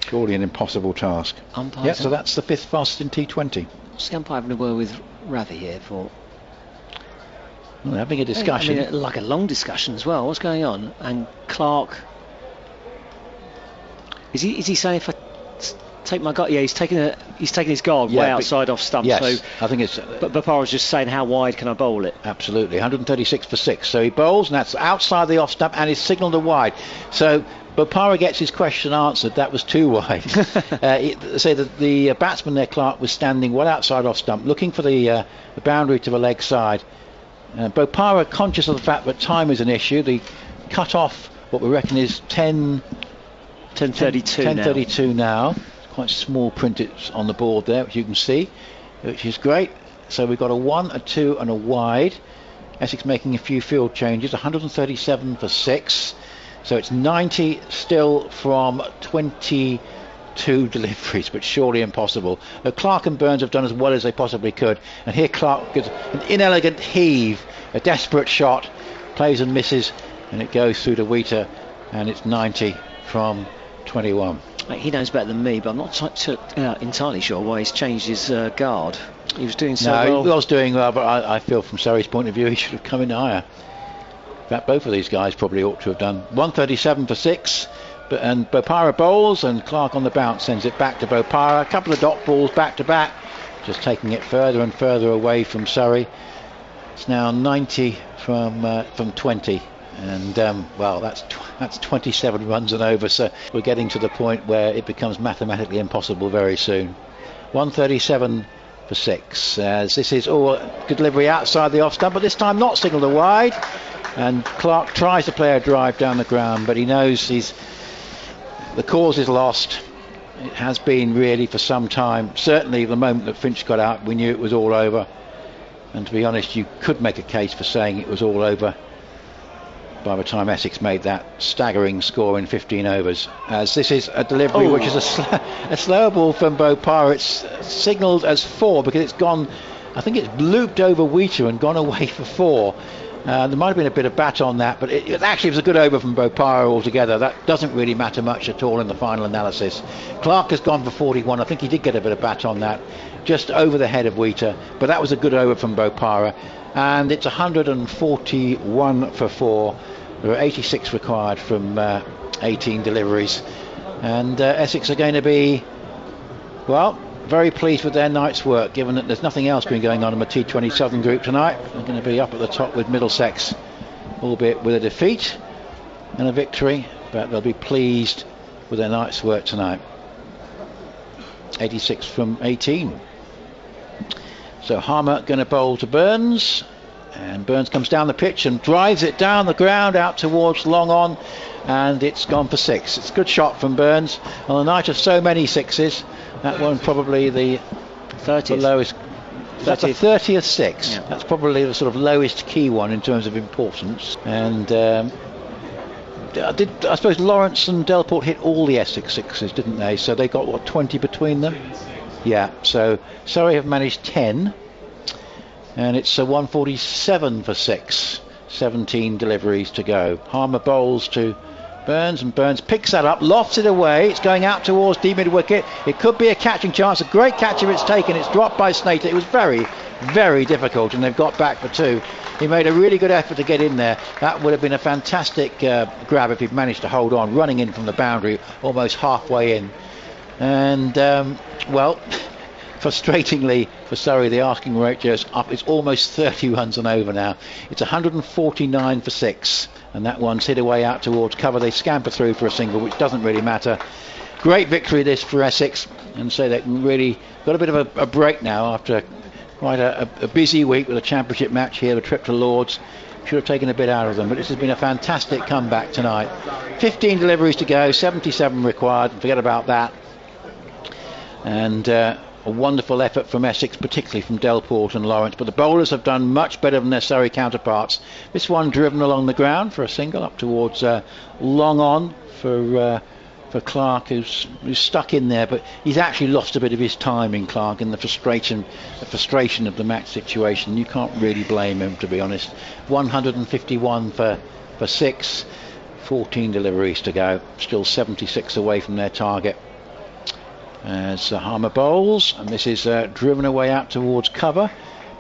Surely an impossible task. Yeah, so that's the 5th fastest in T20. What's the umpire having a word with Ravi here for? Well, having a discussion. I mean, like a long discussion as well. What's going on? And Clark, is he saying if I take my guard? Yeah, he's taking his guard way outside off stump. Yes, so I think it's. But Bopara's just saying, how wide can I bowl it? Absolutely, 136 for 6. So he bowls, and that's outside the off stump, and is signalled a wide. So Bopara gets his question answered. That was too wide. Say that the batsman there, Clark, was standing well outside off stump, looking for the boundary to the leg side. Bopara, conscious of the fact that time is an issue, the cut off what we reckon is 10:32 now. Quite small print it's on the board there, which you can see, which is great. So we've got a 1, a 2 and a wide. Essex making a few field changes, 137 for 6. So it's 90 still from 22 deliveries, but surely impossible. Clark and Burns have done as well as they possibly could, and here Clark gets an inelegant heave, a desperate shot, plays and misses, and it goes through to Wheater, and it's 90 from 21. He knows better than me, but I'm not entirely sure why he's changed his guard. He was doing so well. He was doing well, but I feel from Surrey's point of view he should have come in higher. In fact, both of these guys probably ought to have done. 137 for 6, and Bopara bowls, and Clark on the bounce sends it back to Bopara. A couple of dot balls back to back, just taking it further and further away from Surrey. It's now 90 from 20, and well, that's 27 runs and over. So we're getting to the point where it becomes mathematically impossible very soon. 137 for 6. As this is all good delivery outside the off stump, but this time not signalled a wide. And Clark tries to play a drive down the ground, but he knows the cause is lost, It has been really for some time. Certainly the moment that Finch got out, we knew it was all over. And to be honest, you could make a case for saying it was all over by the time Essex made that staggering score in 15 overs. As this is a delivery which is a slower ball from Beaupart. It's signalled as 4 because it's gone, I think it's looped over Wheater and gone away for 4. There might have been a bit of bat on that, but it actually was a good over from Beaupart altogether. That doesn't really matter much at all in the final analysis. Clark has gone for 41. I think he did get a bit of bat on that, just over the head of Wheater, but that was a good over from Beaupart. And it's 141 for 4. There are 86 required from 18 deliveries. And Essex are going to be, well, very pleased with their night's work, given that there's nothing else been going on in the T20 Southern Group tonight. They're going to be up at the top with Middlesex, albeit with a defeat and a victory, but they'll be pleased with their night's work tonight. 86 from 18. So Harmer going to bowl to Burns, and Burns comes down the pitch and drives it down the ground out towards long on, and it's gone for 6. It's a good shot from Burns on a night of so many sixes. That one probably the 30th. The lowest. That's a 30th 6. Yeah. That's probably the sort of lowest key one in terms of importance. And I suppose Lawrence and Delport hit all the Essex sixes, didn't they? So they got, what, 20 between them? Yeah, so Surrey have managed 10, and it's a 147 for 6, 17 deliveries to go. Harmer bowls to Burns, and Burns picks that up, lofts it away. It's going out towards deep mid wicket. It could be a catching chance. A great catch if it's taken. It's dropped by Snater. It was very, very difficult, and they've got back for 2. He made a really good effort to get in there. That would have been a fantastic grab if he'd managed to hold on, running in from the boundary almost halfway in. And well, frustratingly for Surrey, the asking rate just up. It's almost 30 runs and over now. It's 149 for 6, and that one's hit away out towards cover. They scamper through for a single, which doesn't really matter. Great victory this for Essex, and so they really got a bit of a break now after quite a busy week with a championship match here, the trip to Lords. Should have taken a bit out of them, but this has been a fantastic comeback tonight. 15 deliveries to go, 77 required. Forget about that. And a wonderful effort from Essex, particularly from Delport and Lawrence, but the bowlers have done much better than their Surrey counterparts. This one driven along the ground for a single up towards long on for Clark, who's stuck in there, but he's actually lost a bit of his timing, Clark, in the frustration of the match situation. You can't really blame him, to be honest. 151 for 6, 14 deliveries to go, still 76 away from their target. As Harmer bowls, and this is driven away out towards cover,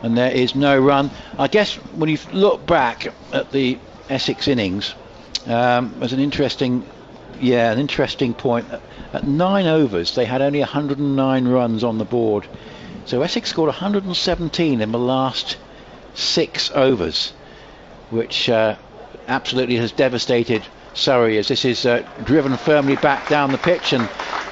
and there is no run. I guess when you look back at the Essex innings, there's an interesting point. At 9 overs, they had only 109 runs on the board. So Essex scored 117 in the last 6 overs, which absolutely has devastated Surrey, as this is driven firmly back down the pitch. And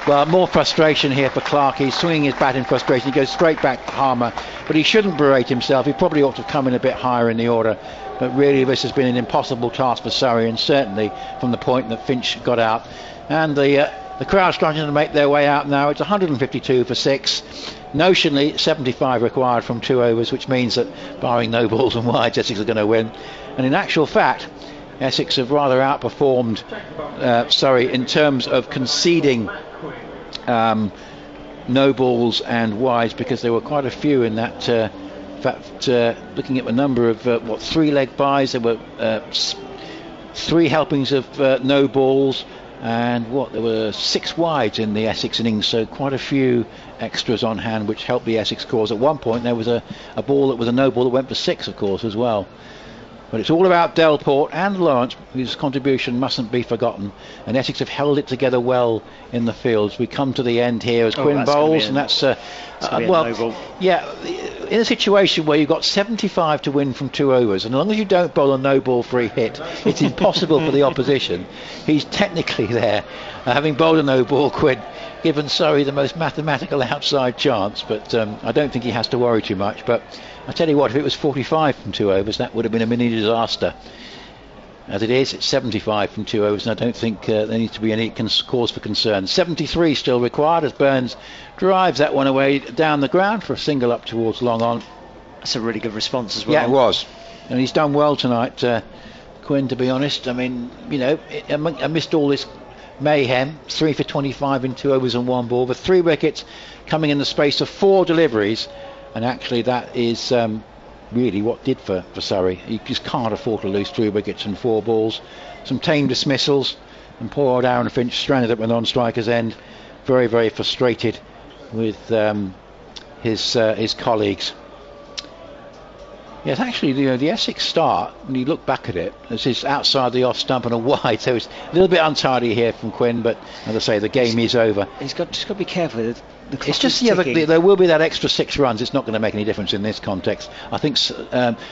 well, more frustration here for Clark. He's swinging his bat in frustration. He goes straight back to Harmer, but he shouldn't berate himself. He probably ought to come in a bit higher in the order. But really, this has been an impossible task for Surrey, and certainly from the point that Finch got out. And the crowd starting to make their way out now. It's 152 for 6. Notionally, 75 required from 2 overs, which means that, barring no balls and wides, Essex are going to win. And in actual fact, Essex have rather outperformed Surrey in terms of conceding no balls and wides, because there were quite a few in that. In fact, looking at the number of 3-leg buys, there were 3 helpings of no balls, and there were 6 wides in the Essex innings, so quite a few extras on hand, which helped the Essex cause. At one point there was a ball that was a no ball that went for 6, of course, as well. But it's all about Delport and Lawrence, whose contribution mustn't be forgotten. And Essex have held it together well in the fields. We come to the end here as Quinn bowls, and that's yeah, in a situation where you've got 75 to win from 2 overs, and as long as you don't bowl a no ball free hit, it's impossible for the opposition. He's technically there, having bowled a no ball, Quinn, given Surrey the most mathematical outside chance, but I don't think he has to worry too much. But I tell you what, if it was 45 from 2 overs, that would have been a mini disaster. As it is, it's 75 from 2 overs, and I don't think there needs to be any cause for concern. 73 still required as Burns drives that one away down the ground for a single up towards long on. That's a really good response as well. Yeah, it was. And he's done well tonight, Quinn, to be honest. I mean, you know, amidst all this mayhem, 3 for 25 in 2 overs and 1 ball, with 3 wickets coming in the space of 4 deliveries. And actually that is really what did for Surrey. He just can't afford to lose 3 wickets and 4 balls. Some tame dismissals, and poor old Aaron Finch stranded at the non-striker's end, very, very frustrated with his colleagues. Yes, actually, the Essex start, when you look back at it, this is outside the off stump and a wide, so it's a little bit untidy here from Quinn, but as I say, the game is over. He's just got to be careful. It's just, yeah, there will be that extra 6 runs. It's not going to make any difference in this context. I think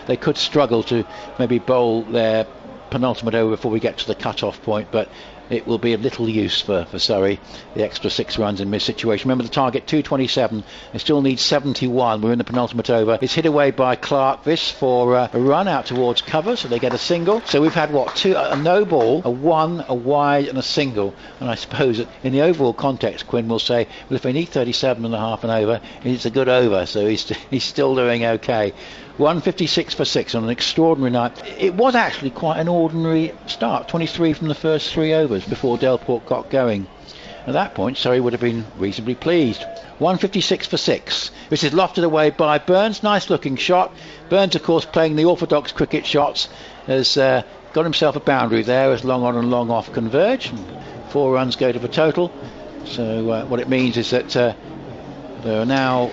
they could struggle to maybe bowl their penultimate over before we get to the cut-off point, but it will be of little use for Surrey, the extra 6 runs in this situation. Remember the target, 227. They still need 71. We're in the penultimate over. It's hit away by Clark. This for a run out towards cover, so they get a single. So we've had, what, 2, a no ball, a 1, a wide and a single. And I suppose that in the overall context, Quinn will say, well, if they need 37 and a half and over, it's a good over. So he's still doing okay. 156 for 6 on an extraordinary night. It was actually quite an ordinary start, 23 from the first 3 overs before Delporte got going. At that point, Surrey would have been reasonably pleased. 156 for 6. This is lofted away by Burns. Nice looking shot. Burns, of course, playing the orthodox cricket shots, has got himself a boundary there as long on and long off converge. 4 runs go to the total. So what it means is that there are now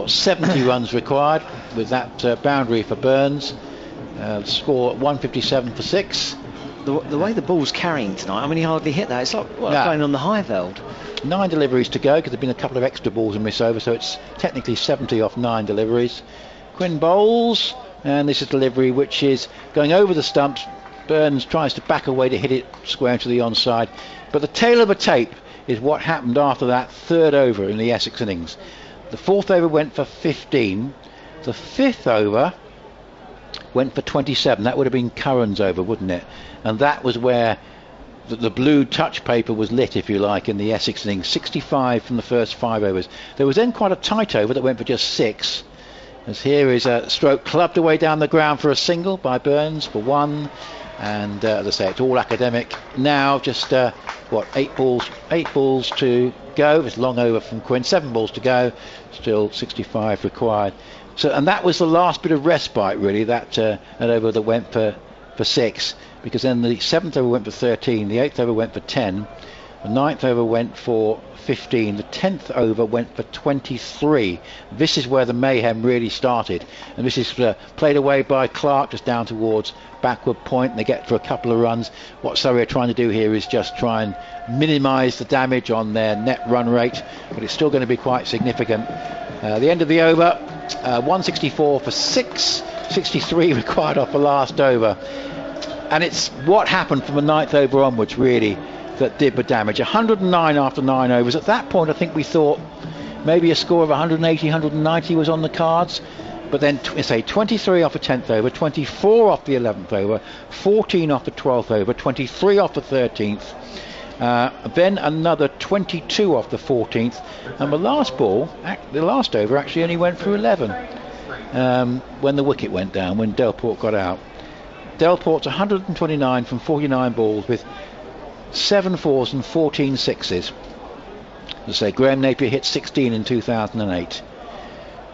70 runs required with that boundary for Burns. Score 157 for 6. The way the ball's carrying tonight, I mean, he hardly hit that. It's like playing on the high veld. 9 deliveries to go, because there have been a couple of extra balls in this over, so it's technically 70 off 9 deliveries. Quinn bowls, and this is delivery which is going over the stumps. Burns tries to back away to hit it square into the onside, but the tail of the tape is what happened after that 3rd over in the Essex innings. The 4th over went for 15. The 5th over went for 27. That would have been Curran's over, wouldn't it? And that was where the blue touch paper was lit, if you like, in the Essex innings. 65 from the first 5 overs. There was then quite a tight over that went for just 6. As here is a stroke clubbed away down the ground for a single by Burns for 1. And as I say, it's all academic now. Just 8 balls to go. It's long over from Quinn. 7 balls to go. Still 65 required. So, and that was the last bit of respite, really. That over that went for 6, because then the 7th over went for 13. The 8th over went for 10. The 9th over went for 15. The 10th over went for 23. This is where the mayhem really started, and this is played away by Clark just down towards backward point, and they get for a couple of runs. What Surrey are trying to do here is just try and minimise the damage on their net run rate, but it's still going to be quite significant. The end of the over, 164 for 6, 63 required off the last over, and it's what happened from the 9th over onwards really that did the damage. 109 after 9 overs. At that point I think we thought maybe a score of 180, 190 was on the cards, but then 23 off the 10th over, 24 off the 11th over, 14 off the 12th over, 23 off the 13th, then another 22 off the 14th, and the last over actually only went for 11 when the wicket went down, when Delporte got out. Delporte's 129 from 49 balls with 7 4s and 14 6s. As I say, Graham Napier hit 16 in 2008.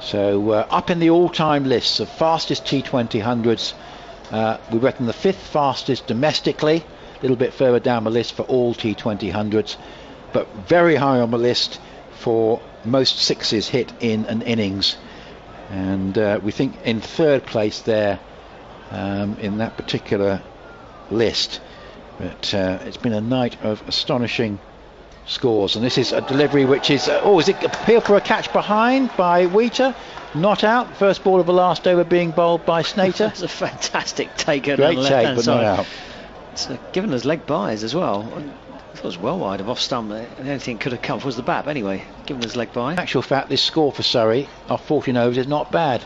So up in the all-time lists of fastest T20 hundreds, we reckon the 5th fastest domestically, a little bit further down the list for all T20 hundreds, but very high on the list for most 6s hit in an innings. And we think in 3rd place there in that particular list. But it's been a night of astonishing scores, and this is a delivery which is is it appeal for a catch behind by Wheater, not out. First ball of the last over being bowled by Snater. That's a fantastic take on great the take, left-hand but side. not out. but given us leg byes as well. It was well wide of off stump. The only thing could have come was the bat. But anyway, given us leg bye. In actual fact, this score for Surrey off 14 overs is not bad.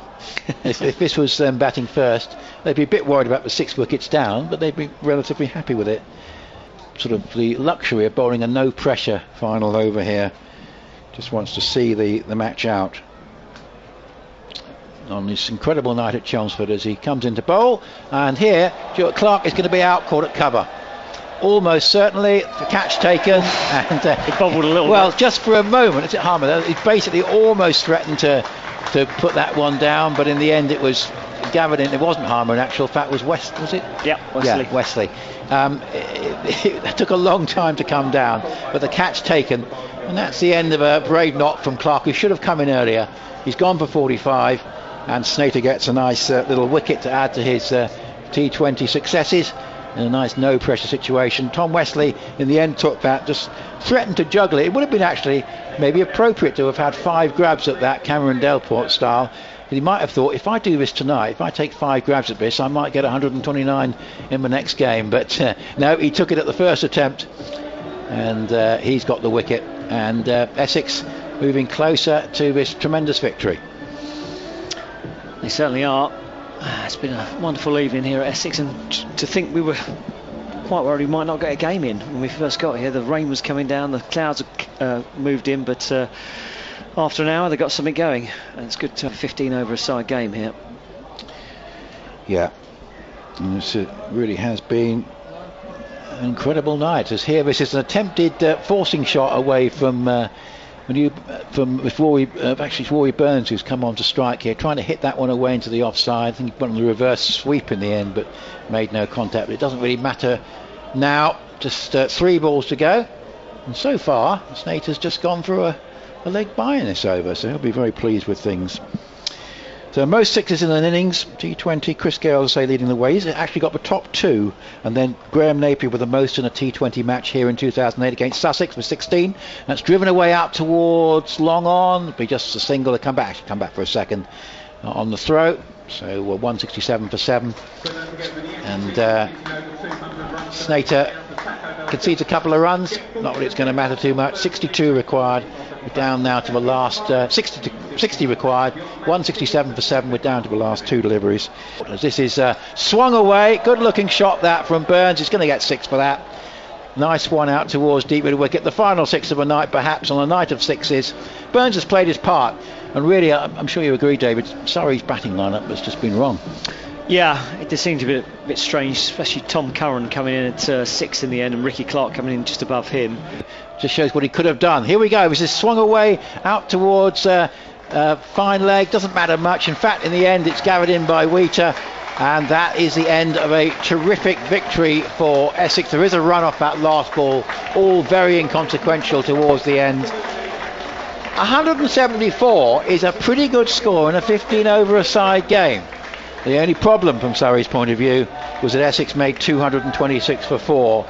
if this was them batting first, they'd be a bit worried about the 6 wickets down, but they'd be relatively happy with it. Sort of the luxury of bowling a no pressure final over here. Just wants to see the match out on this incredible night at Chelmsford as he comes into bowl. And here Stuart Clark is going to be out, caught at cover. Almost certainly, the catch taken, and it bobbled a little well, bit. just for a moment. It's at Harmer. He basically almost threatened to put that one down, but in the end it was gathered in. It wasn't Harmer. In actual fact, was West. Was it? Yeah, Wesley. Yeah, Wesley. It took a long time to come down, but the catch taken, and that's the end of a brave knock from Clark, who should have come in earlier. He's gone for 45, and Snater gets a nice little wicket to add to his T20 successes. In a nice no pressure situation. Tom Wesley in the end took that, just threatened to juggle it. It would have been actually maybe appropriate to have had 5 grabs at that, Cameron Delport style. But he might have thought, if I do this tonight, if I take 5 grabs at this, I might get 129 in the next game. But no, he took it at the first attempt, and he's got the wicket. And Essex moving closer to this tremendous victory. They certainly are. It's been a wonderful evening here at Essex, and to think we were quite worried we might not get a game in when we first got here. The rain was coming down, the clouds had moved in, but after an hour they got something going, and it's good to have a 15 over a side game here. Yeah, and it really has been an incredible night. As here, this is an attempted forcing shot away from Rory Burns, who's come on to strike here, trying to hit that one away into the offside. I think he went on the reverse sweep in the end, but made no contact. But it doesn't really matter now. Just 3 balls to go, and so far Snater's just gone for a leg bye in this over, so he'll be very pleased with things. So most 6s in an innings, T20, Chris Gale, say, leading the way. He's actually got the top 2, and then Graham Napier with the most in a T20 match here in 2008 against Sussex with 16. That's driven away out towards long on, be just a single to come back for a second on the throw. So 167 for 7, and Snater concedes a couple of runs. Not really it's going to matter too much. 62 required. We're down now to the last 60 required. 167 for 7. We're down to the last 2 deliveries. As this is swung away, good looking shot that from Burns. He's going to get 6 for that. Nice one out towards deep mid wicket. The final 6 of the night, perhaps on a night of 6s. Burns has played his part, and really, I'm sure you agree, David, Surrey's batting lineup has just been wrong. Yeah, it just seemed to be a bit strange, especially Tom Curran coming in at 6 in the end, and Ricky Clark coming in just above him. Just shows what he could have done. Here we go. This is swung away out towards fine leg. Doesn't matter much. In fact, in the end, it's gathered in by Wheater. And that is the end of a terrific victory for Essex. There is a run off that last ball, all very inconsequential towards the end. 174 is a pretty good score in a 15 over a side game. The only problem from Surrey's point of view was that Essex made 226 for 4.